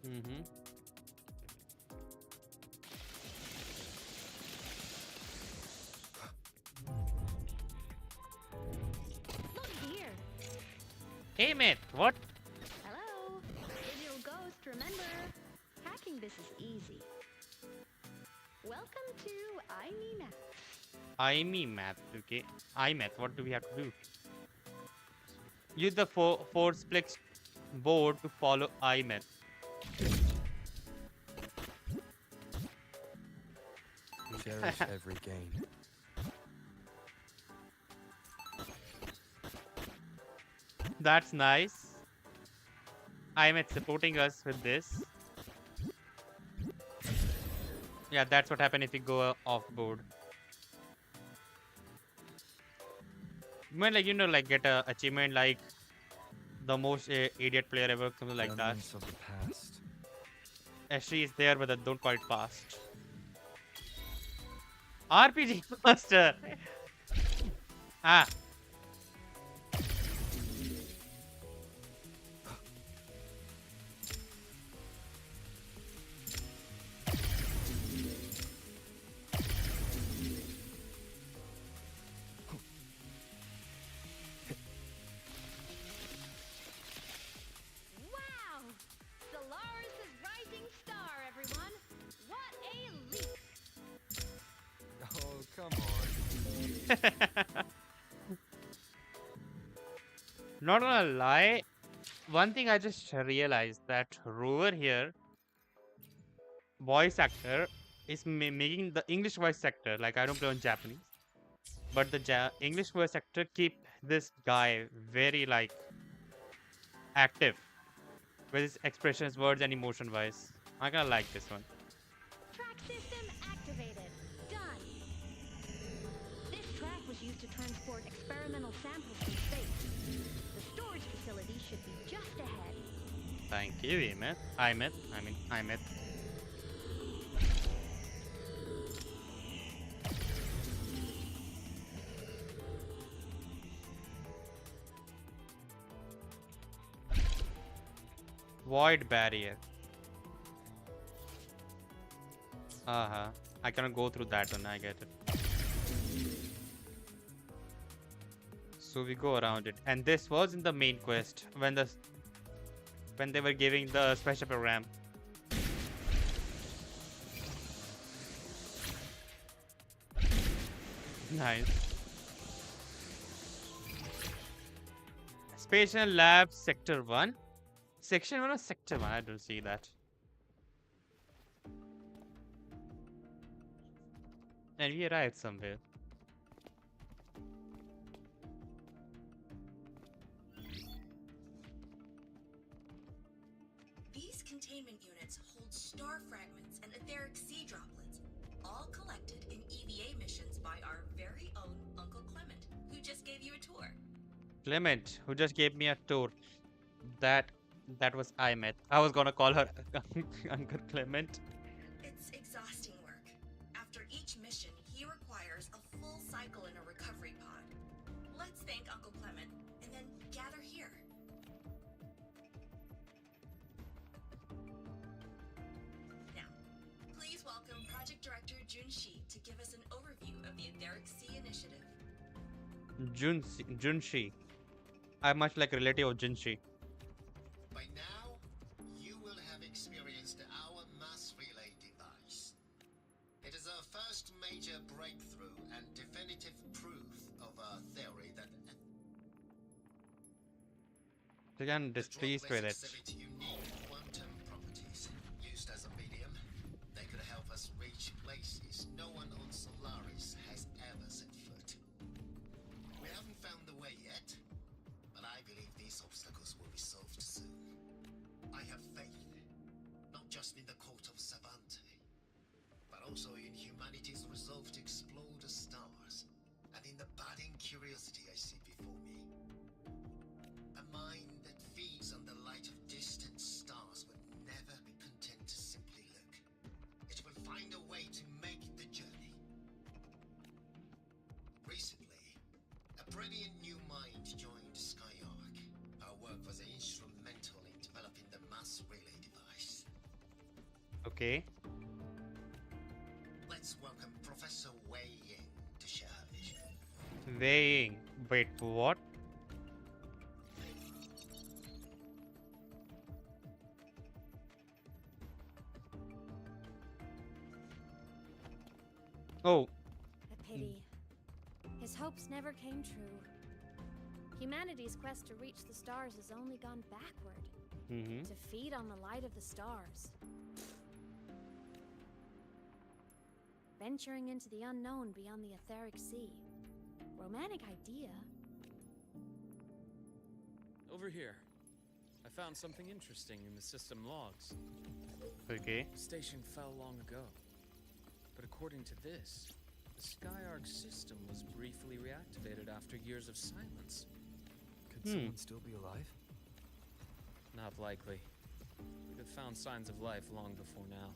A: Mm-hmm. Hey mate, what?
E: Hello, digital ghost. Remember, hacking this is easy. Welcome to iMeMath.
A: iMeMath, okay. iMath, what do we have to do? Use the fourplex board to follow iMath.
B: Cherish every gain.
A: That's nice. iMath supporting us with this. Yeah, that's what happens if you go off board. You might like, like get a achievement like the most idiot player ever, something like that.
B: Remnants of the past.
A: She is there, but don't call it fast. RPG Master. Ah. Not gonna lie, one thing I just realized that Rover here, voice actor, is making the English voice actor. Like I don't play on Japanese, but the English voice actor keep this guy very like active with his expressions, words, and emotion wise. I kinda like this one.
E: Track system activated. Done. This track was used to transport experimental samples from space. The storage facility should be just ahead.
A: Thank you, iMath. Void barrier. I cannot go through that one. I get it. So we go around it, and this was in the main quest when they were giving the special program. Nice. Spatial Lab Sector 1. Section 1 or Sector 1? I don't see that. And we arrived somewhere.
R: These containment units hold star fragments and etheric sea droplets, all collected in EVA missions by our very own Uncle Clement, who just gave you a tour.
A: Clement, who just gave me a tour. That was iMath. I was gonna call her Uncle Clement.
R: It's exhausting work. After each mission, he requires a full cycle in a recovery pod. Let's thank Uncle Clement and then gather here. Now, please welcome Project Director Junshi to give us an overview of the Etheric Sea Initiative.
A: Junshi. I'm much like a relative of Junshi.
T: By now, you will have experienced our mass relay device. It is our first major breakthrough and definitive proof of our theory that
A: Again, displeased with it.
T: exhibit unique quantum properties. Used as a medium, they could help us reach places no one on Solaris has ever set foot. We haven't found the way yet, but I believe these obstacles will be solved soon. I have faith, not just in the court of Savante, but also in humanity's resolve to explore the stars, and in the budding curiosity I see before me. A mind that feeds on the light of distant stars will never be content to simply look. It will find a way to make the journey. Recently, a brilliant new mind joined Skyark. Our work was instrumental in developing the mass relay device.
A: Okay.
T: Let's welcome Professor Wei Ying to share her vision.
A: Weighing. Wait, what? Oh.
E: A pity. His hopes never came true. Humanity's quest to reach the stars has only gone backward. To feed on the light of the stars. Venturing into the unknown beyond the etheric sea. Romantic idea.
Q: Over here. I found something interesting in the system logs.
A: Okay.
Q: The station fell long ago. But according to this, the Skyark system was briefly reactivated after years of silence.
B: Could someone still be alive?
Q: Not likely. We'd have found signs of life long before now.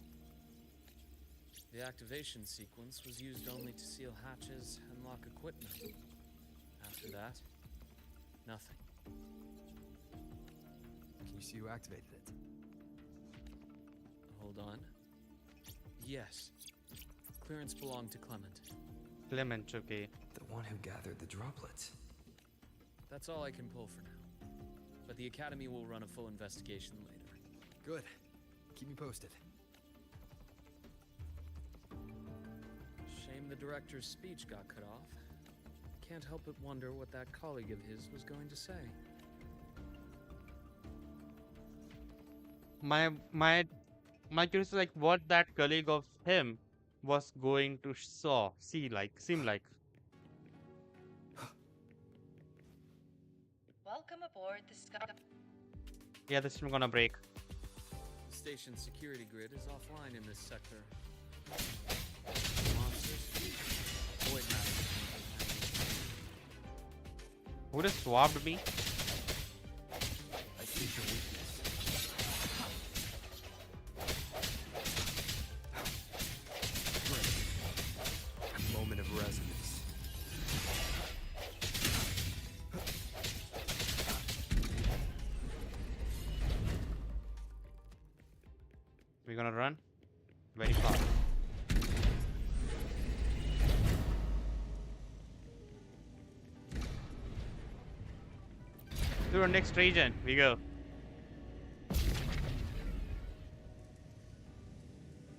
Q: The activation sequence was used only to seal hatches and lock equipment. After that, nothing.
B: Can you see who activated it?
Q: Hold on. Yes. Clearance belonged to Clement.
A: Clement, okay.
B: The one who gathered the droplets.
Q: That's all I can pull for now. But the Academy will run a full investigation later.
B: Good. Keep me posted.
Q: Shame the director's speech got cut off. Can't help but wonder what that colleague of his was going to say.
A: My curiosity is like what that colleague of him was going to seem like.
S: Welcome aboard the Sky.
A: Yeah, this is gonna break.
Q: The station's security grid is offline in this sector. Monsters, void matter.
A: Who just swapped me?
B: I see your weakness. Moment of resonance.
A: We're gonna run very fast. To our next region we go.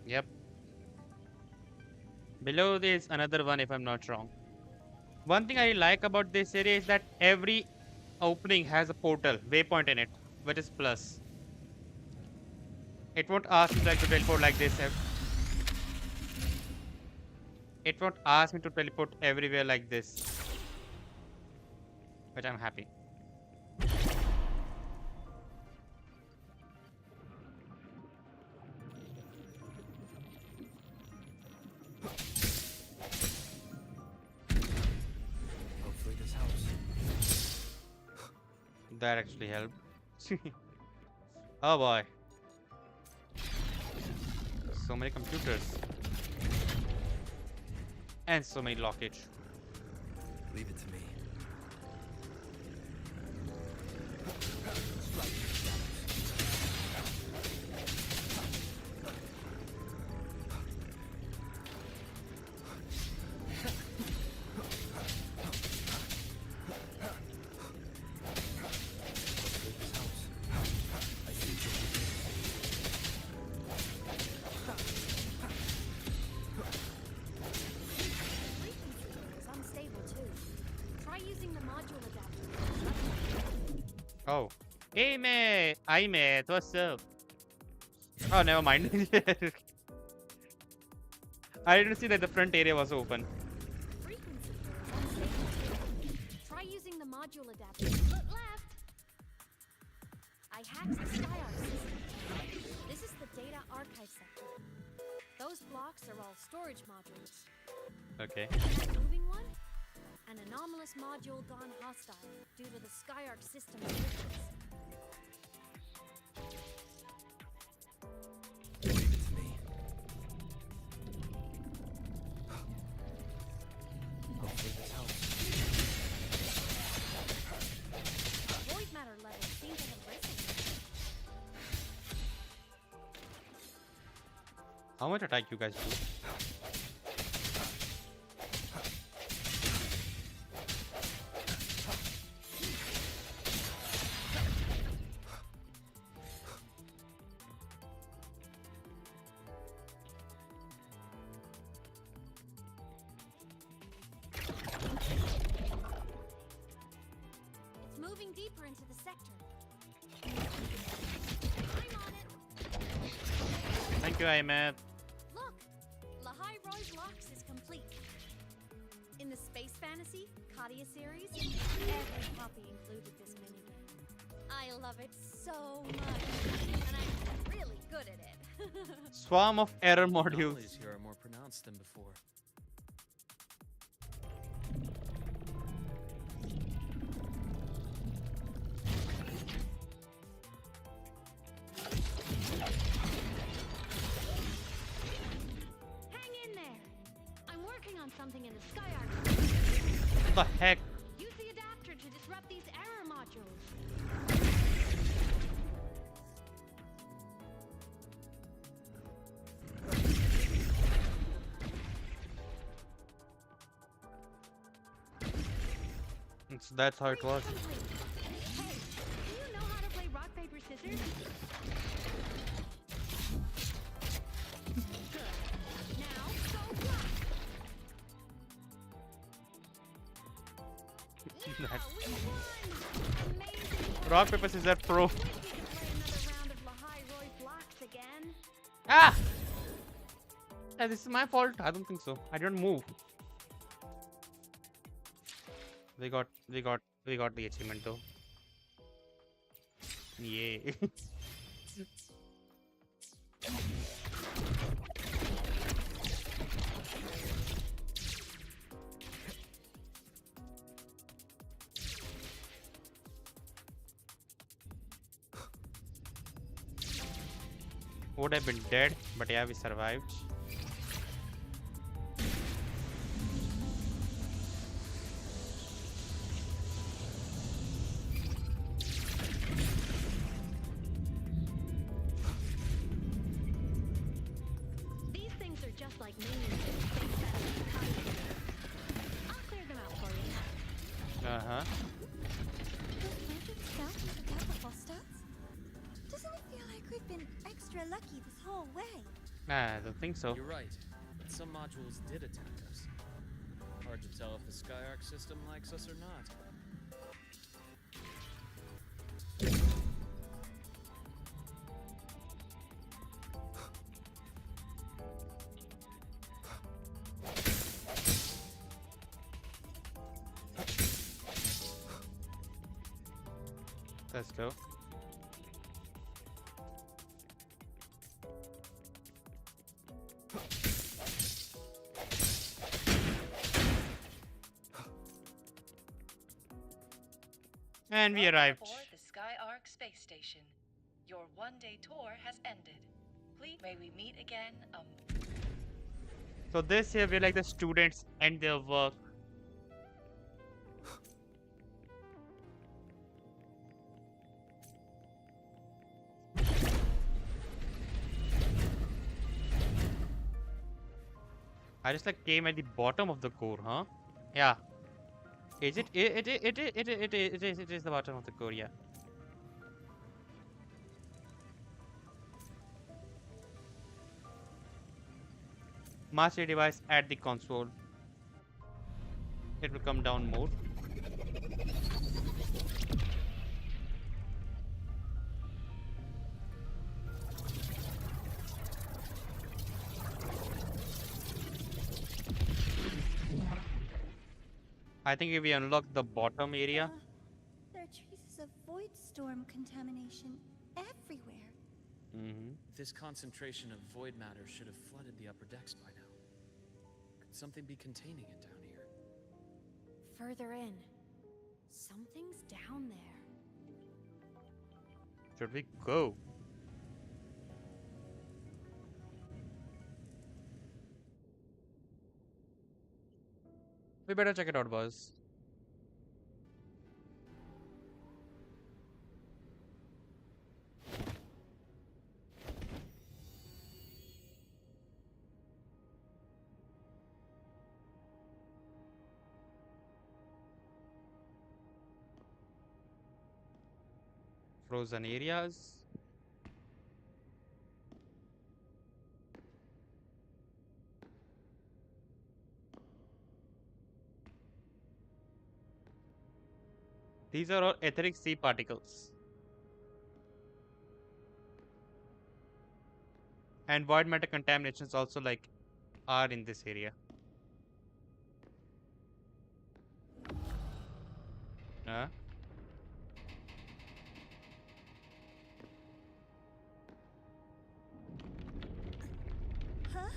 A: Yep. Below there's another one if I'm not wrong. One thing I like about this area is that every opening has a portal, waypoint in it, which is plus. It won't ask me to teleport like this. It won't ask me to teleport everywhere like this. But I'm happy.
B: Hopefully this helps.
A: That actually helped. Oh boy. So many computers. And so many lockage.
B: Leave it to me.
A: Oh. Hey mate! Hi mate, what's up? Oh, never mind. I didn't see that the front area was open.
E: Try using the module adapter. Look left! I hacked the Skyark system. This is the data archive sector. Those blocks are all storage modules.
A: Okay.
E: Moving one? An anomalous module gone hostile due to the Skyark system glitches.
B: Leave it to me. Hopefully this helps.
E: Void matter levels seem to have risen.
A: How much attack you guys do?
E: sector. I'm on it.
A: Thank you, IMF.
E: Look, Lahai Roy's Locks is complete. In the Space Fantasy Katia series, every copy included this minigame. I love it so much, and I'm really good at it.
A: Swarm of error modules.
Q: Anomalies here are more pronounced than before.
E: Hang in there. I'm working on something in the Sky Arc.
A: What the heck?
E: Use the adapter to disrupt these error modules.
A: So that's how it was.
E: Hey, do you know how to play rock, paper, scissors? Good. Now, go black. Yeah, we won! Amazing.
A: Rock, paper, scissors, pro.
E: Wish we could play another round of Lahai Roy blocks again.
A: Ah! Yeah, this is my fault. I don't think so. I didn't move. We got the achievement though. Yay. Would have been dead, but yeah, we survived.
E: These things are just like minions in Space Fantasy Katia. I'll clear them out for you.
A: Uh-huh.
C: Those magic scouts with the capital stats? Doesn't it feel like we've been extra lucky this whole way?
A: Nah, I don't think so.
Q: You're right, but some modules did attack us. Hard to tell if the Skyarc system likes us or not.
A: Let's go. And we arrived.
S: Aboard the Sky Arc space station. Your one-day tour has ended. Please, may we meet again.
A: So this here we're like the students and their work. I just like came at the bottom of the core, huh? Yeah. Is it? It is the bottom of the core, yeah. Master device at the console. It will come down more. I think if we unlock the bottom area.
C: There are traces of void storm contamination everywhere.
Q: This concentration of void matter should have flooded the upper decks by now. Could something be containing it down here?
E: Further in. Something's down there.
A: Should we go? We better check it out, boys. Frozen areas. These are all etheric sea particles. And void matter contaminations also like are in this area. Huh?
C: Huh?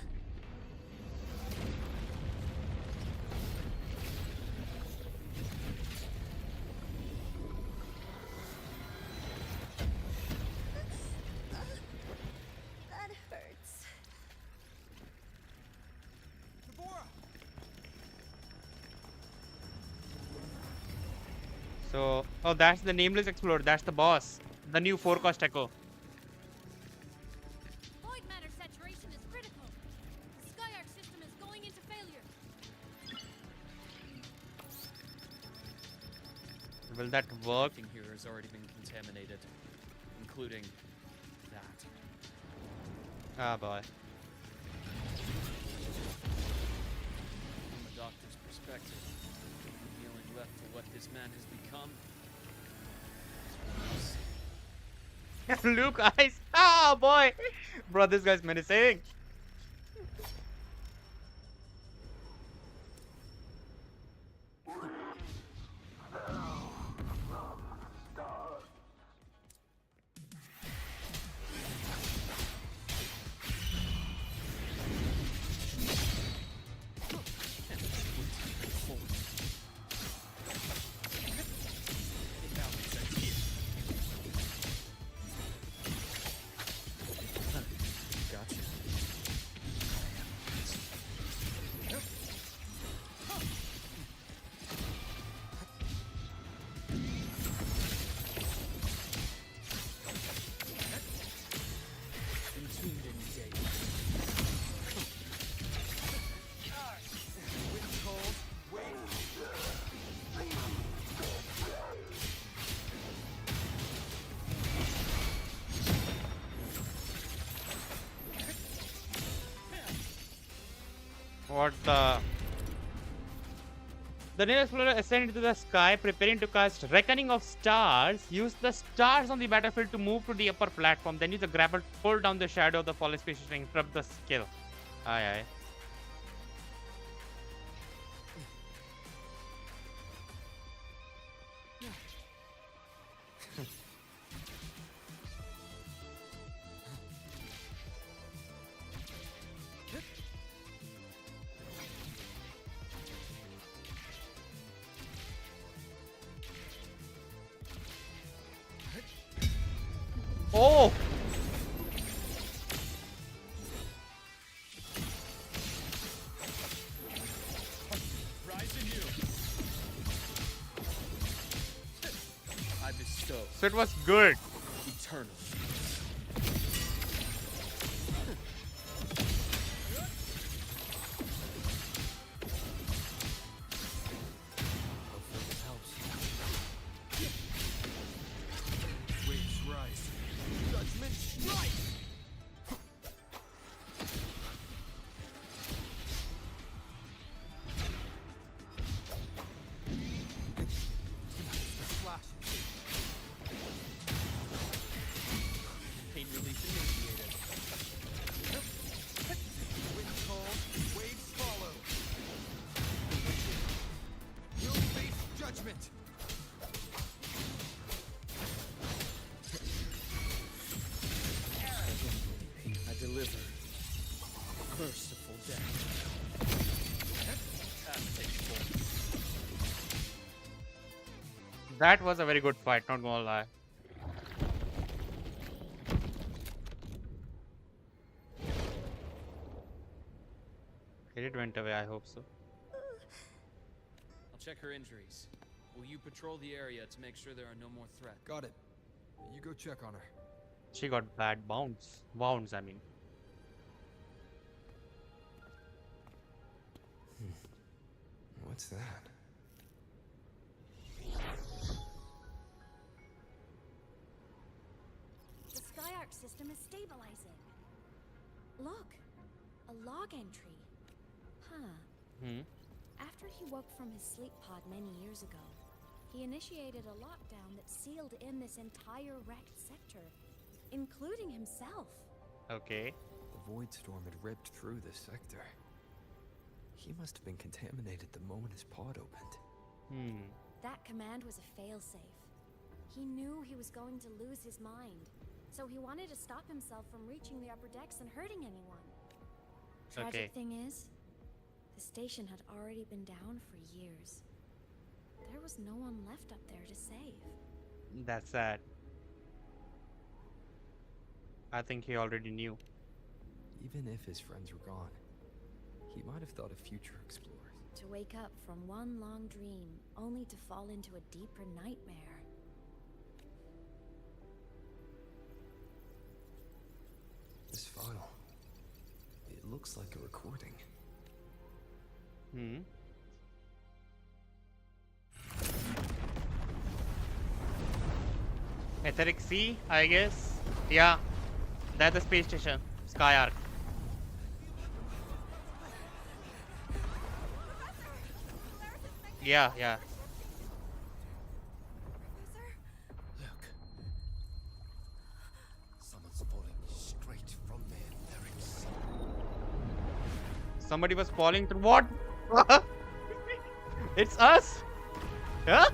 C: That hurts.
A: So, oh, that's the nameless explorer. That's the boss. The new forecast echo.
E: Void matter saturation is critical. The Skyark system is going into failure.
A: Will that work?
Q: Everything here has already been contaminated, including that.
A: Ah, boy.
Q: From a doctor's perspective, the only left to what this man has become.
A: Luke eyes. Ah, boy. Bro, this guy's menacing. What the? The new explorer ascended into the sky, preparing to cast Reckoning of Stars. Use the stars on the battlefield to move to the upper platform. Then use the grapple to pull down the shadow of the fallen species to interrupt the skill. Aye, aye. Oh!
Q: Rise in you. I bestow.
A: So it was good.
Q: Eternal. Pain relief initiated.
B: Wind cold, waves follow. You'll face judgment.
Q: I deliver. Merciful death. Path takes form.
A: That was a very good fight, not gonna lie. It went away, I hope so.
Q: I'll check her injuries. Will you patrol the area to make sure there are no more threats?
B: Got it. You go check on her.
A: She got bad bounds. Wounds, I mean.
B: What's that?
I: The Skyark system is stabilizing. Look, a log entry. Huh.
A: Hmm.
I: After he woke from his sleep pod many years ago,
E: He initiated a lockdown that sealed in this entire wrecked sector, including himself.
A: Okay.
B: The void storm had ripped through this sector. He must have been contaminated the moment his pod opened.
E: That command was a failsafe. He knew he was going to lose his mind, so he wanted to stop himself from reaching the upper decks and hurting anyone. Tragic thing is, the station had already been down for years. There was no one left up there to save.
A: That's sad. I think he already knew.
B: Even if his friends were gone, he might have thought of future explorers.
E: To wake up from one long dream, only to fall into a deeper nightmare.
B: This file, it looks like a recording.
A: Etheric Sea, I guess. Yeah, that's the space station. Sky Arc. Yeah.
T: Look. Someone's falling straight from the etheric sea.
A: Somebody was falling through what? It's us? Huh?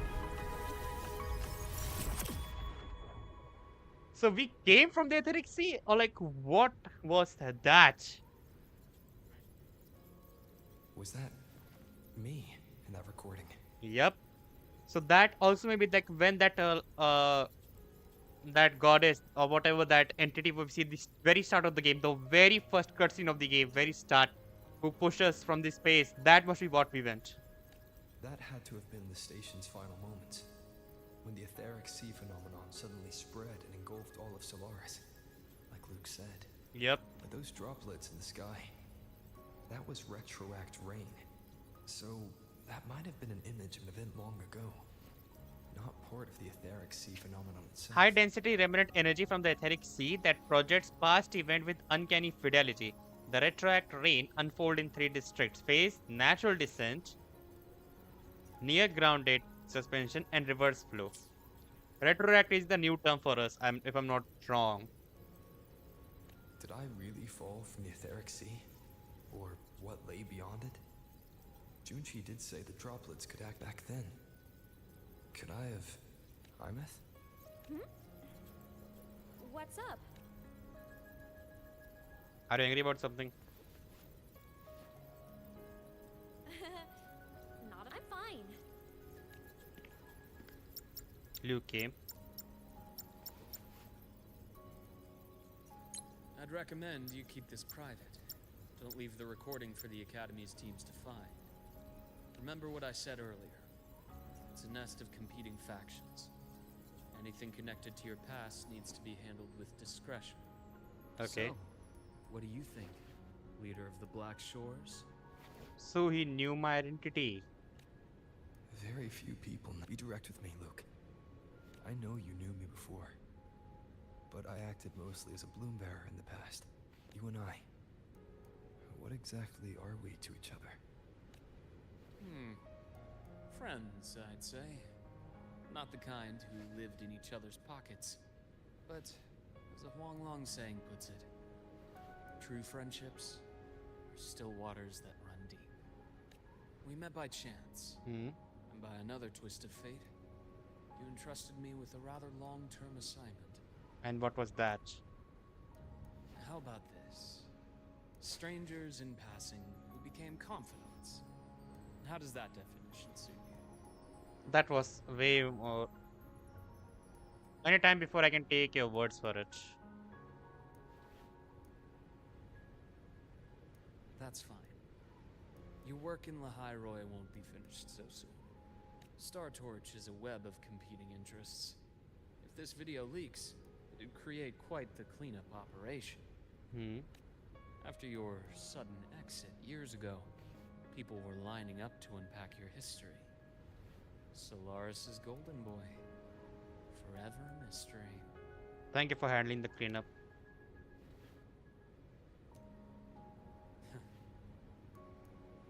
A: So we came from the etheric sea? Or like, what was that?
B: Was that me in that recording?
A: Yep. So that also maybe like when that that goddess or whatever that entity we see the very start of the game, the very first cutscene of the game, very start, who pushed us from this space, that must be what we went.
B: That had to have been the station's final moments, when the etheric sea phenomenon suddenly spread and engulfed all of Solaris, like Luke said.
A: Yep.
B: But those droplets in the sky, that was retroact rain. So that might have been an image of an event long ago, not part of the etheric sea phenomenon itself.
A: High density remnant energy from the etheric sea that projects past event with uncanny fidelity. The retroact rain unfold in 3 districts: phase, natural descent, near grounded suspension, and reverse flow. Retroact is the new term for us, if I'm not wrong.
B: Did I really fall from the etheric sea? Or what lay beyond it? Junchi did say the droplets could act back then. Could I have... Imeth?
E: What's up?
A: Are you angry about something?
E: Not, I'm fine.
A: Luke came.
Q: I'd recommend you keep this private. Don't leave the recording for the Academy's teams to find. Remember what I said earlier. It's a nest of competing factions. Anything connected to your past needs to be handled with discretion.
A: Okay.
Q: So, what do you think, leader of the Black Shores?
A: So he knew my identity.
B: Very few people be direct with me, Luke. I know you knew me before, but I acted mostly as a bloom bearer in the past. You and I. What exactly are we to each other?
Q: Friends, I'd say. Not the kind who lived in each other's pockets. But, as a Huang Long saying puts it, true friendships are still waters that run deep. We met by chance, and by another twist of fate, you entrusted me with a rather long-term assignment.
A: And what was that?
Q: How about this? Strangers in passing who became confidants. How does that definition suit you?
A: That was way more. Anytime before I can take your words for it.
Q: That's fine. Your work in Lahai-Roi won't be finished so soon. Star Torch is a web of competing interests. If this video leaks, it'd create quite the cleanup operation. After your sudden exit years ago, people were lining up to unpack your history. Solaris's golden boy. Forever a mystery.
A: Thank you for handling the cleanup.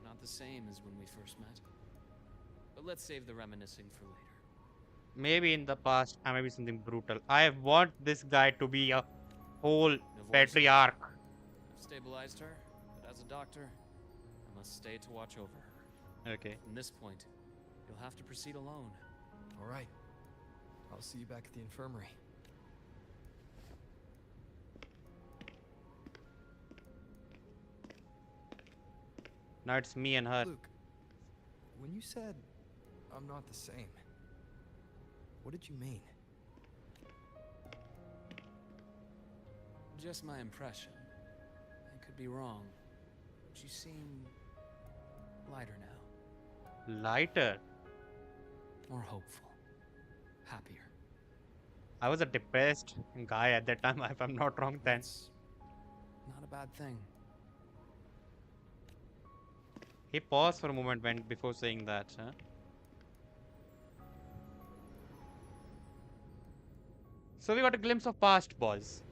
Q: Not the same as when we first met. But let's save the reminiscing for later.
A: Maybe in the past, I may be something brutal. I want this guy to be a whole patriarch.
Q: I've stabilized her, but as a doctor, I must stay to watch over her.
A: Okay.
Q: From this point, you'll have to proceed alone.
B: All right. I'll see you back at the infirmary.
A: Now it's me and her.
B: Luke, when you said I'm not the same, what did you mean?
Q: Just my impression. I could be wrong, but you seem lighter now.
A: Lighter?
Q: More hopeful. Happier.
A: I was a depressed guy at that time, if I'm not wrong then.
Q: That's not a bad thing.
A: He paused for a moment before saying that, huh? So we got a glimpse of past, boys.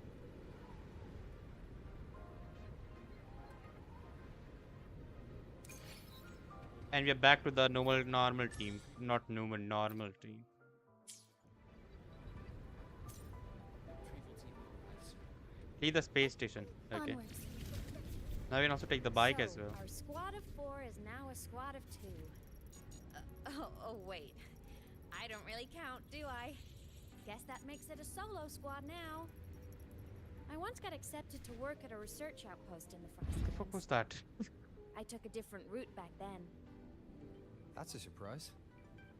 A: And we are back to the normal team. Not normal team. Leave the space station. Okay.
E: Onwards.
A: Now we can also take the bike as well.
E: Our squad of 4 is now a squad of 2. Oh, wait. I don't really count, do I? Guess that makes it a solo squad now. I once got accepted to work at a research outpost in the Frostlands.
A: What was that?
E: I took a different route back then.
B: That's a surprise.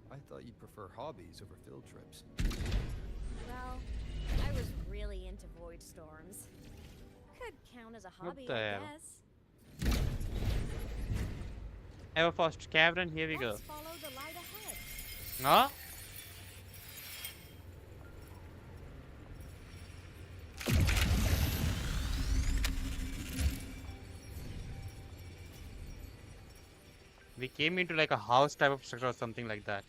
B: I thought you'd prefer hobbies over field trips.
E: Well, I was really into void storms. Could count as a hobby,
A: the
E: I
A: hell?
E: guess.
A: Everfrost Cavern, here we go.
E: Let's follow the light ahead.
A: Huh? We came into like a house type of structure or something like that.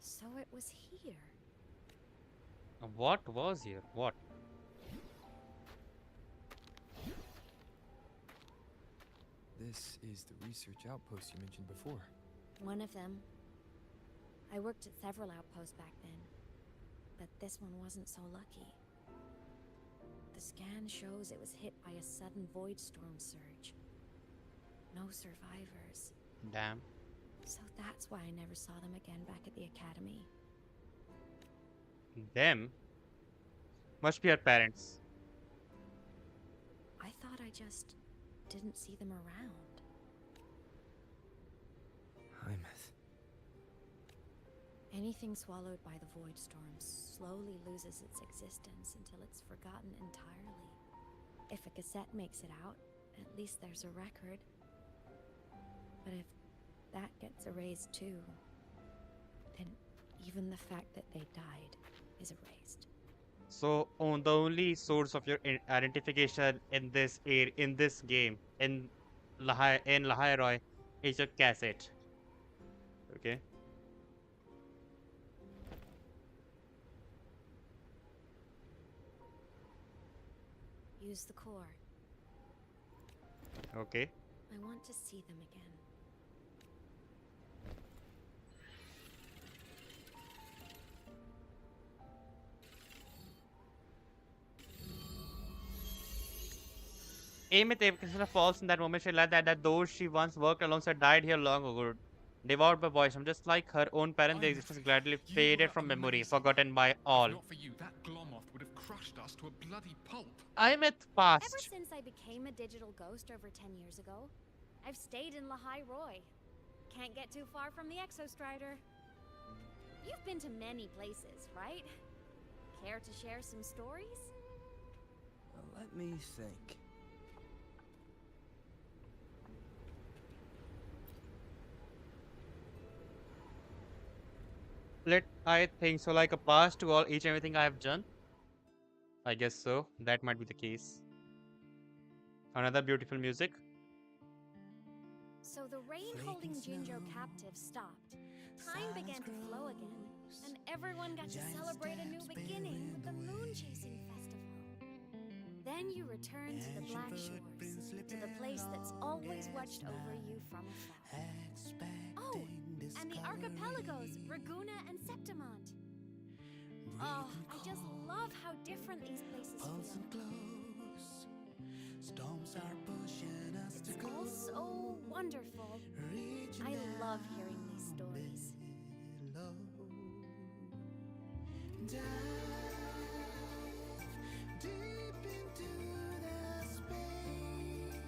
E: So it was here.
A: What was here? What?
B: This is the research outpost you mentioned before.
E: One of them. I worked at several outposts back then, but this one wasn't so lucky. The scan shows it was hit by a sudden void storm surge. No survivors.
A: Damn.
E: So that's why I never saw them again back at the academy.
A: Them? Must be her parents.
E: I thought I just didn't see them around.
B: Hymus.
E: Anything swallowed by the void storm slowly loses its existence until it's forgotten entirely. If a cassette makes it out, at least there's a record. But if that gets erased too, then even the fact that they died is erased.
A: So, on the only source of your identification in this game in Lahai Roy is your cassette. Okay.
E: Use the core.
A: Okay.
E: I want to see them again.
A: Amy falls in that moment. She realized that those she once worked alongside died here long ago, devoured by voids. Just like her own parents, their existence gradually faded from memory, forgotten by all.
U: Not for you, that Glomoth would have crushed us to a bloody pulp.
A: I'm at past.
E: Ever since I became a digital ghost over 10 years ago, I've stayed in Lahai Roy. Can't get too far from the Exostrider. You've been to many places, right? Care to share some stories?
J: Let me think.
A: I think so, like a pass to all each and everything I have done. I guess so. That might be the case. Another beautiful music.
E: So the rain holding Jinjo captive stopped. Time began to flow again, and everyone got to celebrate a new beginning with the moon chasing festival. Then you return to the Black Shores, to the place that's always watched over you from afar. Oh, and the archipelagos, Raguna and Septimont. Oh, I just love how different these places feel. It's all so wonderful. I love hearing these stories.
F: Deep into the space,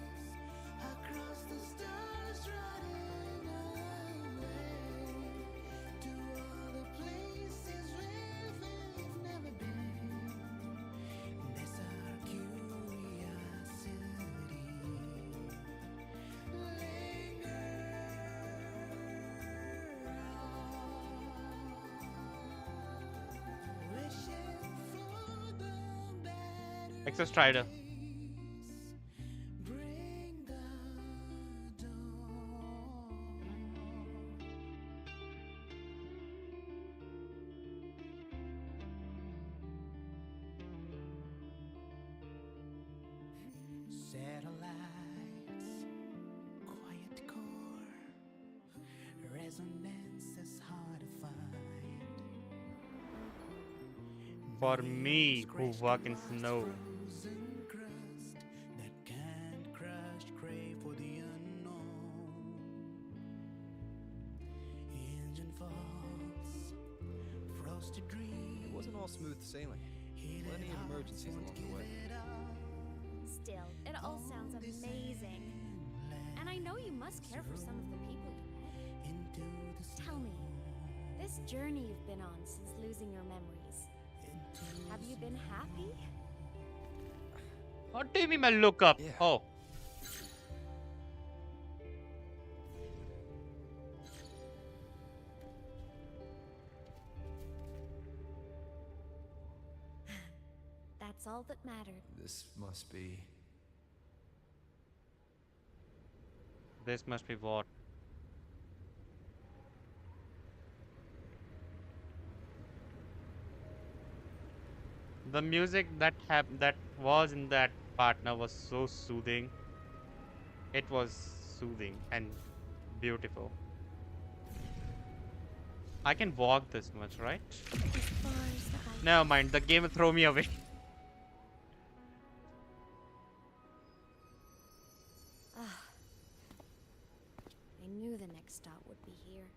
F: across the stars, running away to all the places where we've never been. That's our curiosity. Linger on, wishing for the
A: Exo Strider.
F: Satellites, quiet core, resonance is hard to find.
A: For me, who walk in snow.
F: Frozen crust that can't crush, crave for the unknown. Engine faults, frosted dreams.
B: It wasn't all smooth sailing. Plenty of emergencies along the way.
E: Still, it all sounds amazing. And I know you must care for some of the people you met. Tell me, this journey you've been on since losing your memories, have you been happy?
A: What do you mean by look up?
B: Yeah.
A: Oh.
E: That's all that mattered.
B: This must be...
A: This must be what? The music that was in that partner was so soothing. It was soothing and beautiful. I can walk this much, right? Never mind, the game will throw me away.
E: I knew the next stop would be here.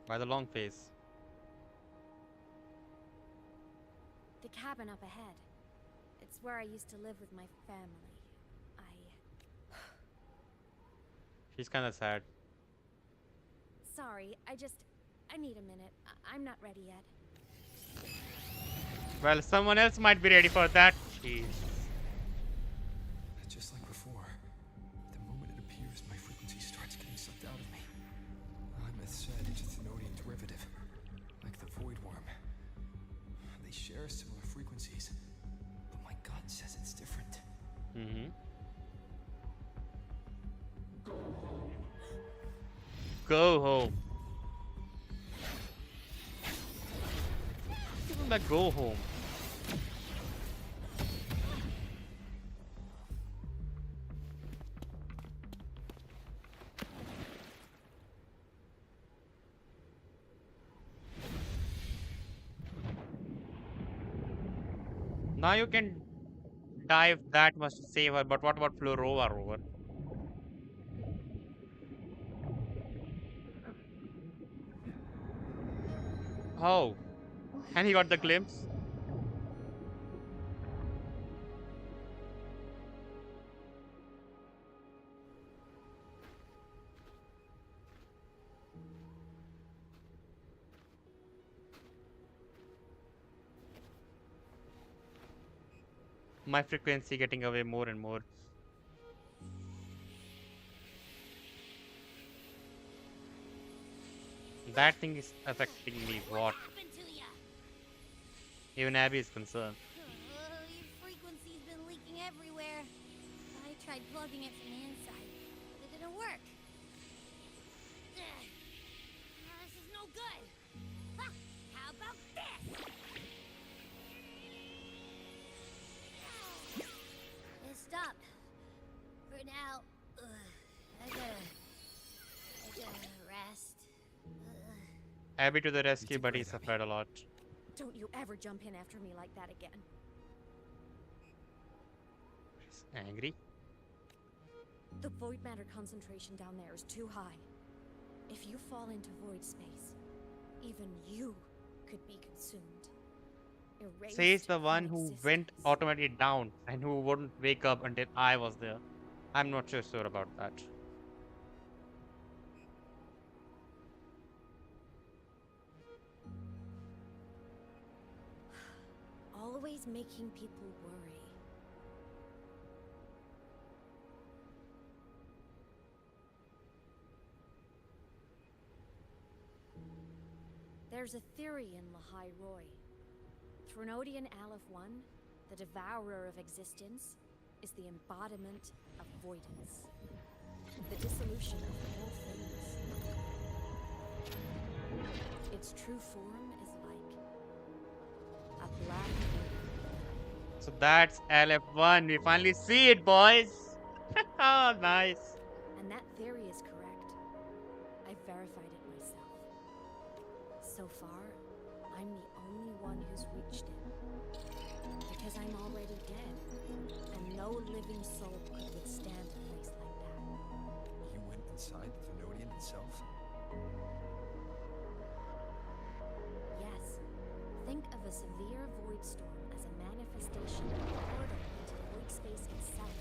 A: By the long face.
E: The cabin up ahead. It's where I used to live with my family.
A: She's kind of sad.
E: Sorry, I need a minute. I'm not ready yet.
A: Well, someone else might be ready for that. Jeez.
B: Just like before, the moment it appears, my frequency starts getting sucked out of me. Imith said it's a Thenodian derivative, like the Void Worm. They share similar frequencies, but my gut says it's different.
A: Mm-hmm. Go home. Give him that go home. Now you can dive that much to save her, but what about Florova rover? Oh, and he got the glimpse. My frequency getting away more and more. That thing is affecting me. What? Even Abby is concerned.
I: Your frequency's been leaking everywhere. I tried plugging it from the inside, but it didn't work. This is no good. Huh, how about this?
A: Abby to the rescue, but he suffered a lot.
E: Don't you ever jump in after me like that again.
A: He's angry.
E: The void matter concentration down there is too high. If you fall into void space, even you could be consumed. Erased
A: Says the
E: from
A: one who
E: existence.
A: went automatically down and who wouldn't wake up until I was there. I'm not sure about that.
E: Always making people worry. There's a theory in Lahai Roy. Threnodian Aleph 1, the devourer of existence, is the embodiment of voidance. The dissolution of all things. Its true form is like a black hole.
A: So that's LF1. We finally see it, boys. Oh, nice.
E: And that theory is correct. I've verified it myself. So far, I'm the only one who's reached it. Because I'm already dead, and no living soul could withstand a place like that.
B: You went inside the Thenodian itself?
E: Yes. Think of a severe void storm as a manifestation of a portal into void space itself.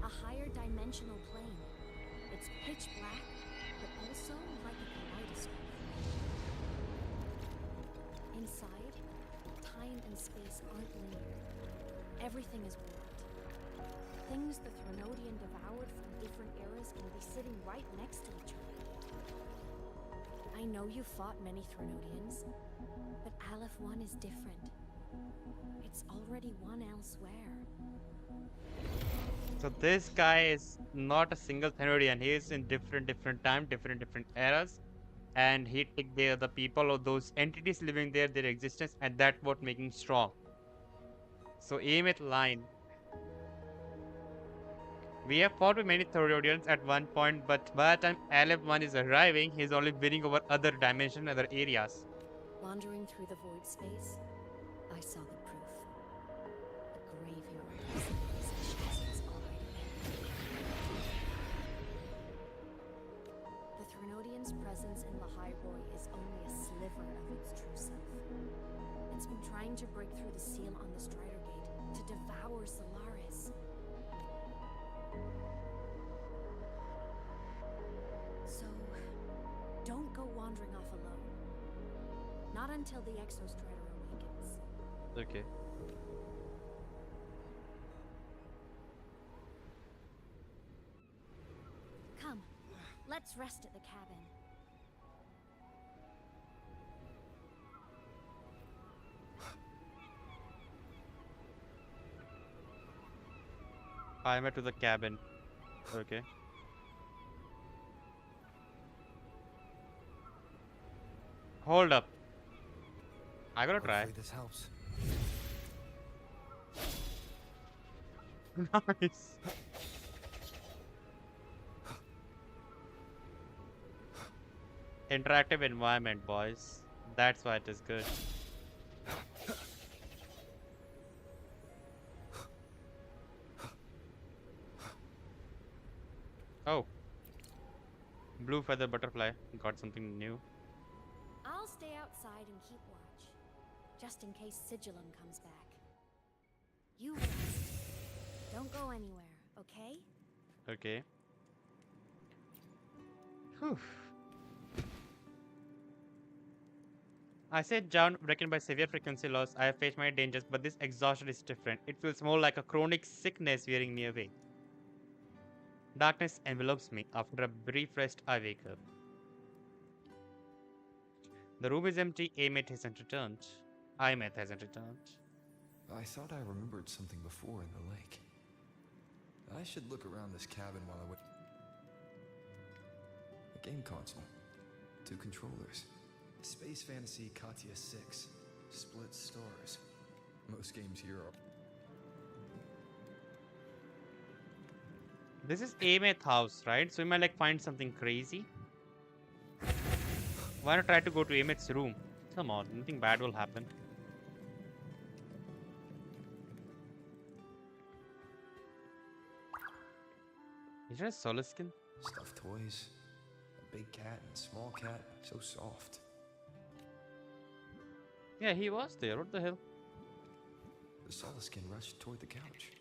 E: A higher dimensional plane. It's pitch black, but also like a kaleidoscope. Inside, time and space aren't linear. Everything is warped. Things the Threnodian devoured from different eras can be sitting right next to each other. I know you fought many Threnodians, but Aleph 1 is different. It's already won elsewhere.
A: So this guy is not a single Thenodian. He is in different time, different eras. And he took the people or those entities living there, their existence, and that's what making strong. So aim at line. We have fought with many Thenodians at one point, but by the time LF1 is arriving, he's only winning over other dimensions, other areas.
E: Wandering through the void space, I saw the proof. A graveyard of civilizations is already ended. The Threnodian's presence in Lahai Roy is only a sliver of its true self. It's been trying to break through the seal on the Strider Gate to devour Solaris. So, don't go wandering off alone. Not until the Exostrider awakens.
A: Okay.
E: Come, let's rest at the cabin.
A: I'm at to the cabin. Okay. Hold up. I gotta try.
B: Hopefully this helps.
A: Nice. Interactive environment, boys. That's why it is good. Oh. Blue feather butterfly. Got something new.
E: I'll stay outside and keep watch, just in case Sigillum comes back. You rest. Don't go anywhere, okay?
A: Okay. Whew. I said down, reckoned by severe frequency loss. I have faced many dangers, but this exhaustion is different. It feels more like a chronic sickness wearing me away. Darkness envelops me. After a brief rest, I wake up. The room is empty. Amit hasn't returned. Amit hasn't returned.
B: I thought I remembered something before in the lake. I should look around this cabin while I wait. A game console. 2 controllers. Space Fantasy Katya 6. Split stars. Most games here are...
A: This is Amet's house, right? So we might like find something crazy. Why not try to go to Emmett's room? Come on, nothing bad will happen. Is there a solo skin?
B: Stuffed toys. A big cat and a small cat. So soft.
A: Yeah, he was there. What the hell?
B: The Solaskin rushed toward the couch.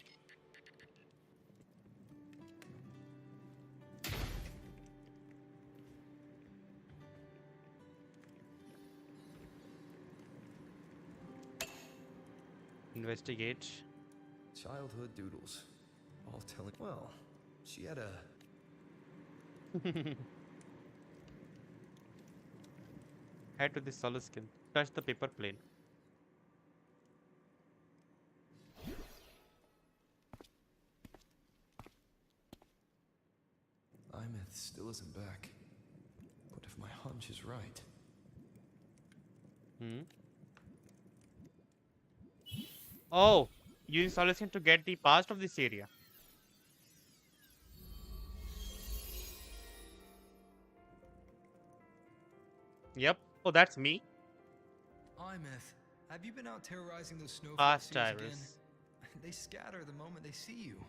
A: Investigate.
B: Childhood doodles. All telling. Well, she had a.
A: Head to the solo skin. Touch the paper plane.
B: Imeth still isn't back. But if my hunch is right.
A: Oh, using solution to get the past of this area. Yep. Oh, that's me.
B: Imeth, have you been out terrorizing those snowflake
A: Past
B: seers again?
A: Ivris.
B: They scatter the moment they see you.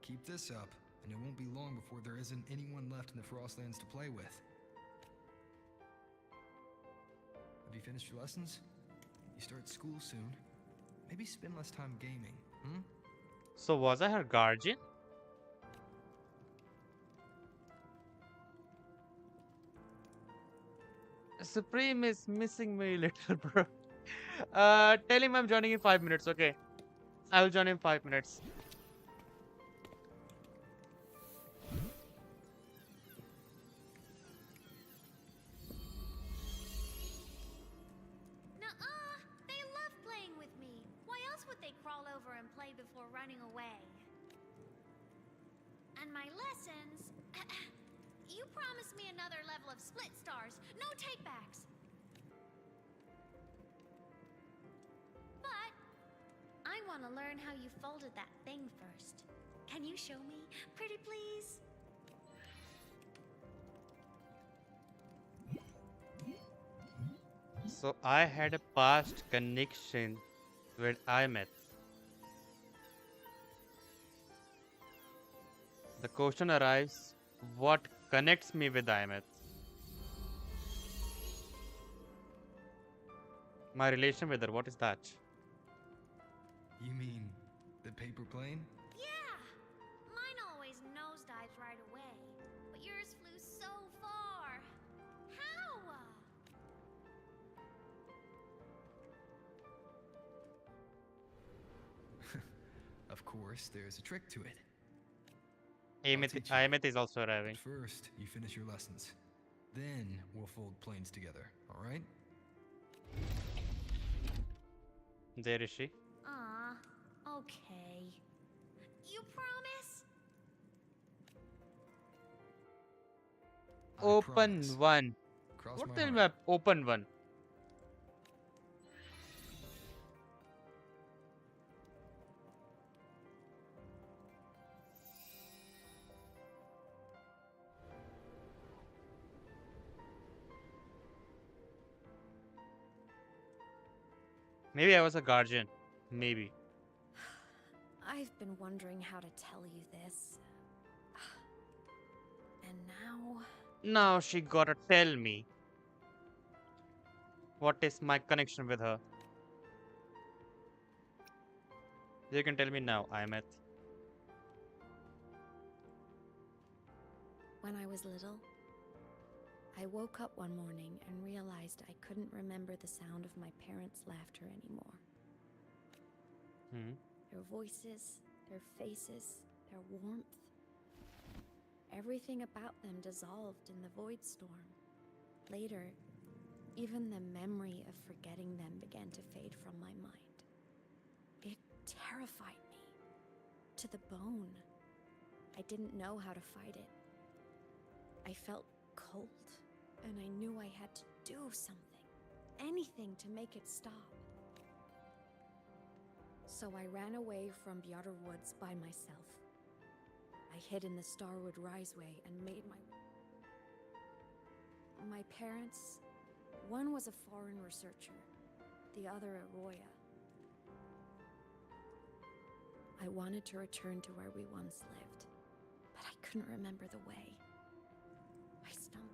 B: Keep this up, and it won't be long before there isn't anyone left in the Frostlands to play with. Have you finished your lessons? You start school soon. Maybe spend less time gaming,
A: So was I her guardian? Supreme is missing me, little bro. Tell him I'm joining in 5 minutes, okay? I will join in 5 minutes.
E: Nuh-uh! They love playing with me. Why else would they crawl over and play before running away? And my lessons... You promised me another level of split stars. No takebacks. But I want to learn how you folded that thing first. Can you show me? Pretty please?
A: So I had a past connection with Imeth. The question arrives, what connects me with Imeth? My relation with her, what is that?
B: You mean the paper plane?
E: Yeah! Mine always nosedives right away, but yours flew so far. How?
B: Of course, there's a trick to it.
A: Imeth is also arriving.
B: First, you finish your lessons. Then we'll fold planes together, alright?
A: There is she.
E: Aw, okay. You promise?
A: Open one.
B: Cross
A: What
B: my
A: the hell
B: heart.
A: map? Open one. Maybe I was a guardian. Maybe.
D: I've been wondering how to tell you this. And now...
A: Now she gotta tell me. What is my connection with her? You can tell me now, Imeth.
D: When I was little, I woke up one morning and realized I couldn't remember the sound of my parents' laughter anymore. Their voices, their faces, their warmth. Everything about them dissolved in the void storm. Later, even the memory of forgetting them began to fade from my mind. It terrified me to the bone. I didn't know how to fight it. I felt cold, and I knew I had to do something, anything to make it stop. So I ran away from Bjorder Woods by myself. I hid in the Starwood Riseway and made my parents. One was a foreign researcher, the other a Roya. I wanted to return to where we once lived, but I couldn't remember the way. I stumbled.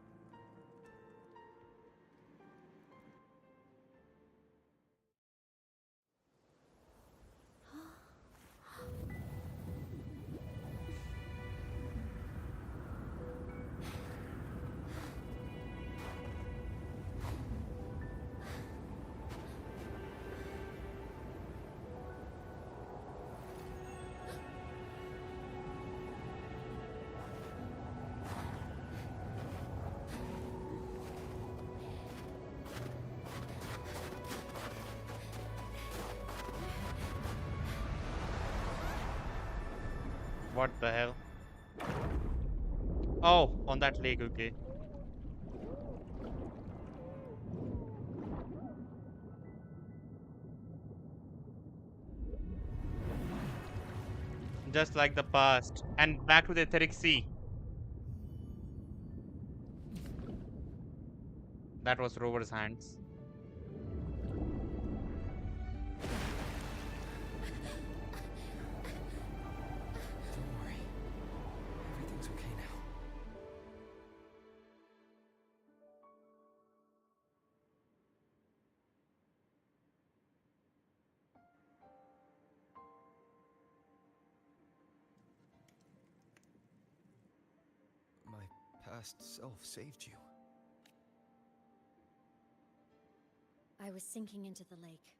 A: What the hell? Oh, on that lake, okay. Just like the past. And back to the etheric sea. That was Rover's hands.
B: Past self saved you.
D: I was sinking into the lake,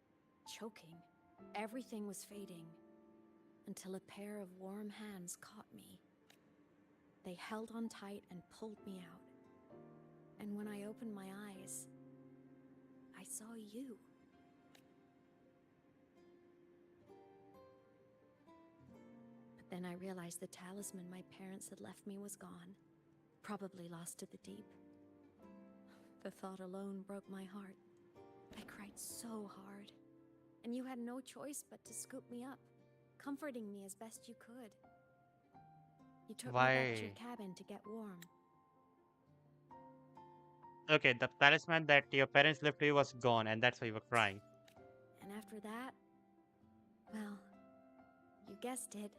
D: choking. Everything was fading, until a pair of warm hands caught me. They held on tight and pulled me out. And when I opened my eyes, I saw you. But then I realized the talisman my parents had left me was gone. Probably lost to the deep. The thought alone broke my heart. I cried so hard. And you had no choice but to scoop me up, comforting me as best you could. You took me back to your cabin to get warm.
A: Okay, the talisman that your parents left you was gone, and that's why you were crying.
D: And after that, well, you guessed it.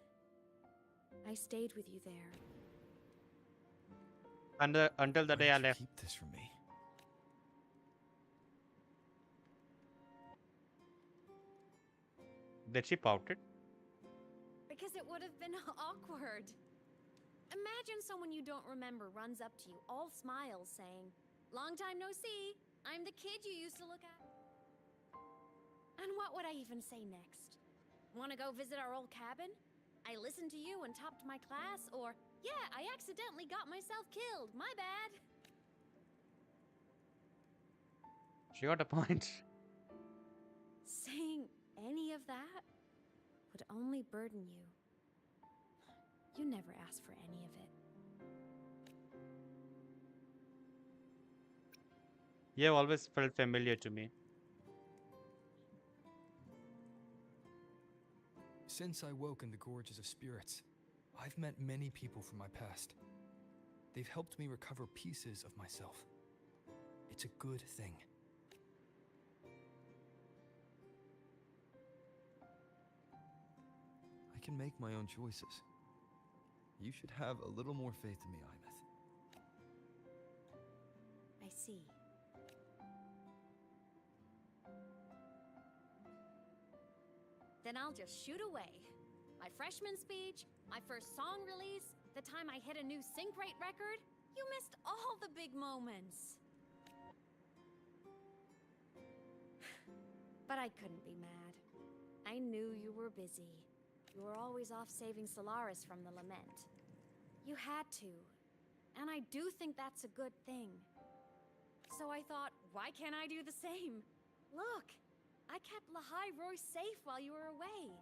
D: I stayed with you there.
A: Until the day I left.
B: Keep this from me.
A: Did she pout it?
D: Because it would have been awkward. Imagine someone you don't remember runs up to you, all smiles, saying, "Long time no see, I'm the kid you used to look at." And what would I even say next? Want to go visit our old cabin? I listened to you and topped my class, or, yeah, I accidentally got myself killed, my bad.
A: She got a point.
D: Saying any of that would only burden you. You never asked for any of it.
A: You have always felt familiar to me.
B: Since I woke in the Gorges of Spirits, I've met many people from my past. They've helped me recover pieces of myself. It's a good thing. I can make my own choices. You should have a little more faith in me, Ivris.
D: I see. Then I'll just shoot away. My freshman speech, my first song release, the time I hit a new sync rate record. You missed all the big moments. But I couldn't be mad. I knew you were busy. You were always off saving Solaris from the lament. You had to. And I do think that's a good thing. So I thought, why can't I do the same? Look, I kept Lahai Roy safe while you were away.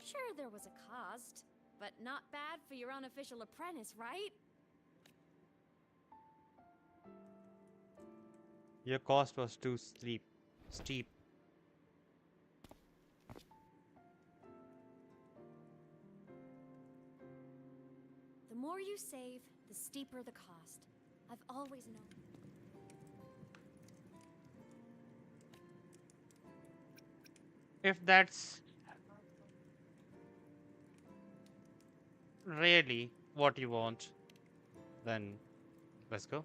D: Sure, there was a cost, but not bad for your unofficial apprentice, right?
A: Your cost was too steep.
D: The more you save, the steeper the cost. I've always known.
A: If that's really what you want, then let's go.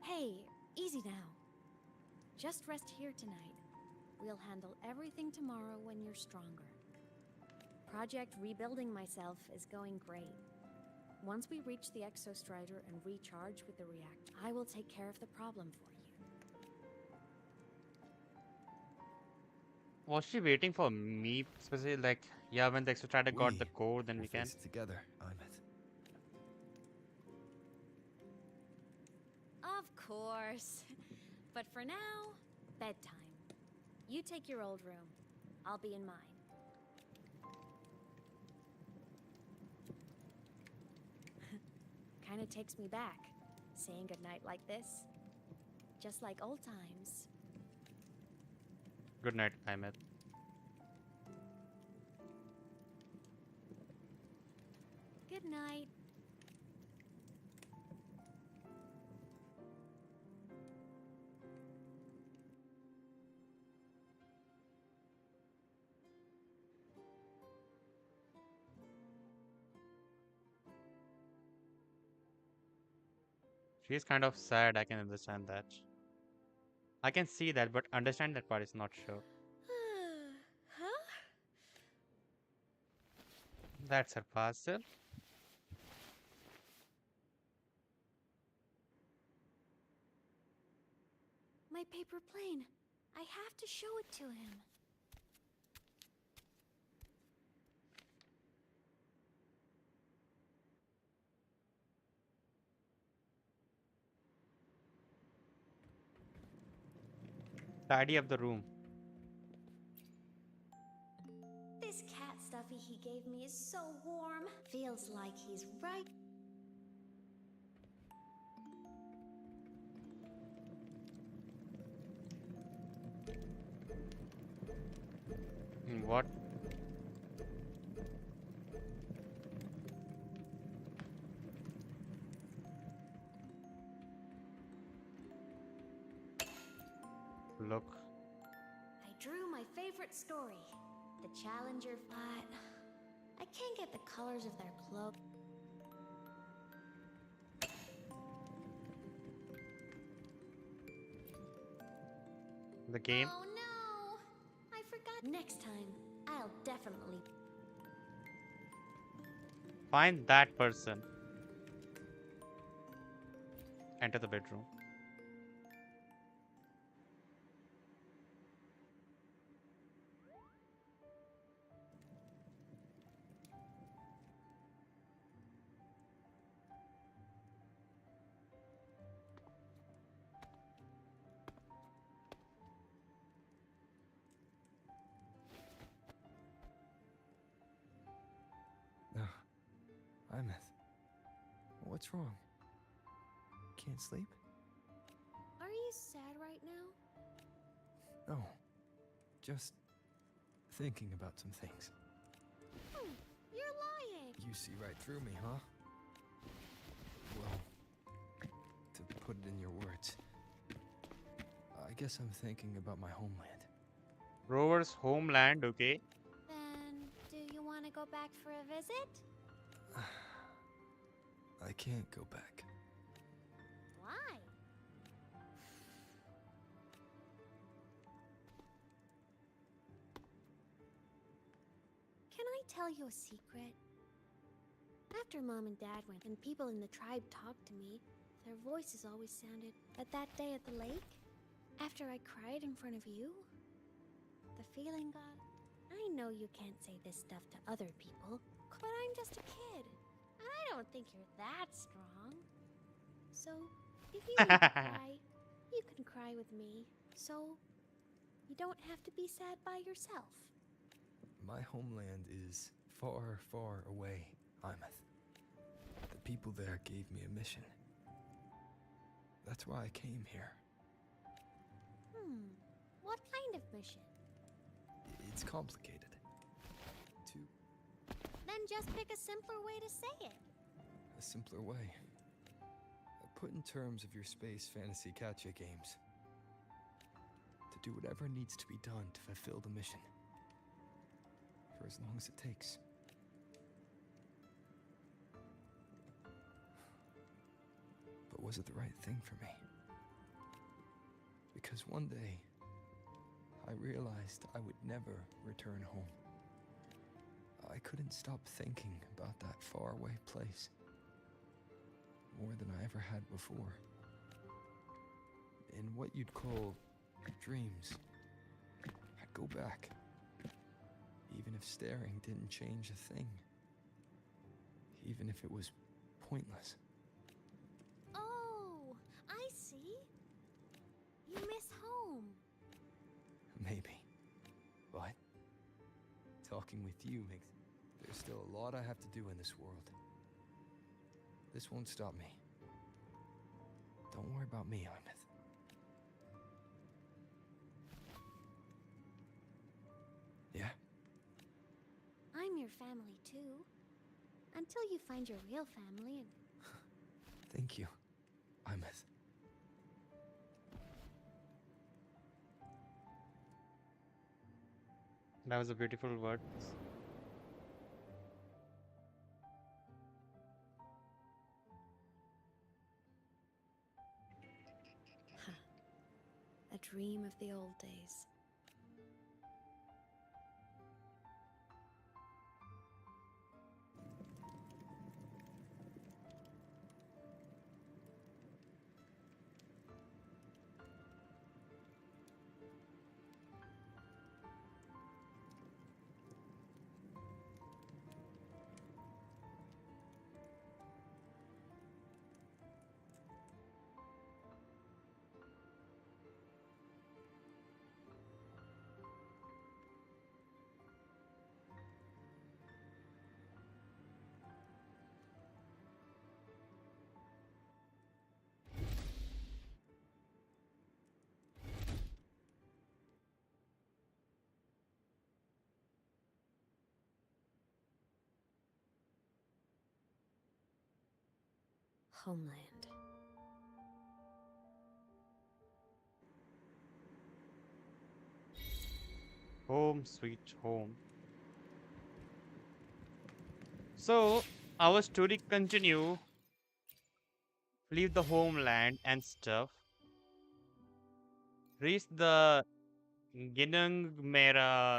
D: Hey, easy now. Just rest here tonight. We'll handle everything tomorrow when you're stronger. Project Rebuilding Myself is going great. Once we reach the Exostrider and recharge with the reactor, I will take care of the problem for you.
A: Was she waiting for me specifically? Like, yeah, when the Exostrider got the core, then we can.
B: Face it together, Imeth.
D: Of course. But for now, bedtime. You take your old room. I'll be in mine. Kinda takes me back, saying goodnight like this. Just like old times.
A: Good night, Imeth.
D: Good night.
A: She's kind of sad, I can understand that. I can see that, but understand that part is not sure.
D: Huh?
A: That's her parcel.
D: My paper plane. I have to show it to him.
A: Tidy up the room.
K: This cat stuffy he gave me is so warm. Feels like he's right.
A: What? Look.
K: I drew my favorite story, the Challenger, but I can't get the colors of their cloak.
A: The game.
K: Oh no! I forgot. Next time, I'll definitely.
A: Find that person. Enter the bedroom.
B: Imeth, what's wrong? Can't sleep?
D: Are you sad right now?
B: No, just thinking about some things.
D: You're lying!
B: You see right through me, huh? Well, to put it in your words, I guess I'm thinking about my homeland.
A: Rover's homeland, okay?
D: Then, do you want to go back for a visit?
B: I can't go back.
D: Why? Can I tell you a secret? After Mom and Dad went and people in the tribe talked to me, their voices always sounded. But that day at the lake, after I cried in front of you, the feeling got... I know you can't say this stuff to other people, but I'm just a kid. And I don't think you're that strong. So, if you need to cry, you can cry with me. So, you don't have to be sad by yourself.
B: My homeland is far, far away, Imeth. The people there gave me a mission. That's why I came here.
D: What kind of mission?
B: It's complicated.
I: Then just pick a simpler way to say it.
B: A simpler way. Put in terms of your space fantasy gacha games. To do whatever needs to be done to fulfill the mission. For as long as it takes. But was it the right thing for me? Because one day, I realized I would never return home. I couldn't stop thinking about that faraway place. More than I ever had before. In what you'd call dreams, I'd go back. Even if staring didn't change a thing. Even if it was pointless.
I: Oh, I see. You miss home.
B: Maybe. But talking with you makes... There's still a lot I have to do in this world. This won't stop me. Don't worry about me, Ivris. Yeah?
I: I'm your family too. Until you find your real family and...
B: Thank you, Ivris.
A: That was a beautiful word.
D: A dream of the old days. Homeland.
A: Home sweet home. So our story continue. Leave the homeland and stuff. Reach the Ginangamere.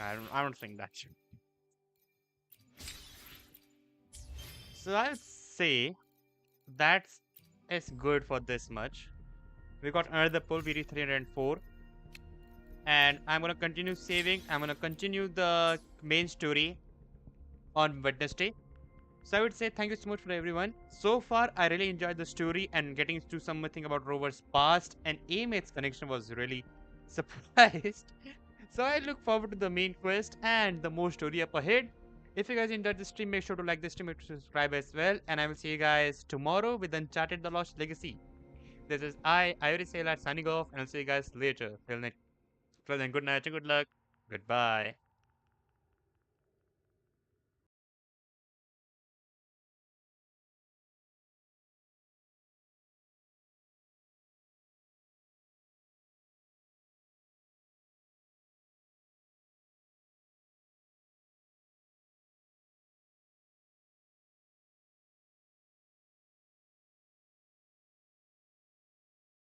A: I don't think that shit. So I'll say that is good for this much. We got another pull. We reached 304. And I'm gonna continue saving. I'm gonna continue the main story on Wednesday. So I would say thank you so much for everyone. So far, I really enjoyed the story and getting to something about Rover's past and Amate's connection was really surprised. So I look forward to the main quest and the more story up ahead. If you guys enjoyed the stream, make sure to like this stream, make sure to subscribe as well. And I will see you guys tomorrow with Uncharted The Lost Legacy. This is Ivris signing off, and I'll see you guys later. Till then, good night and good luck. Goodbye.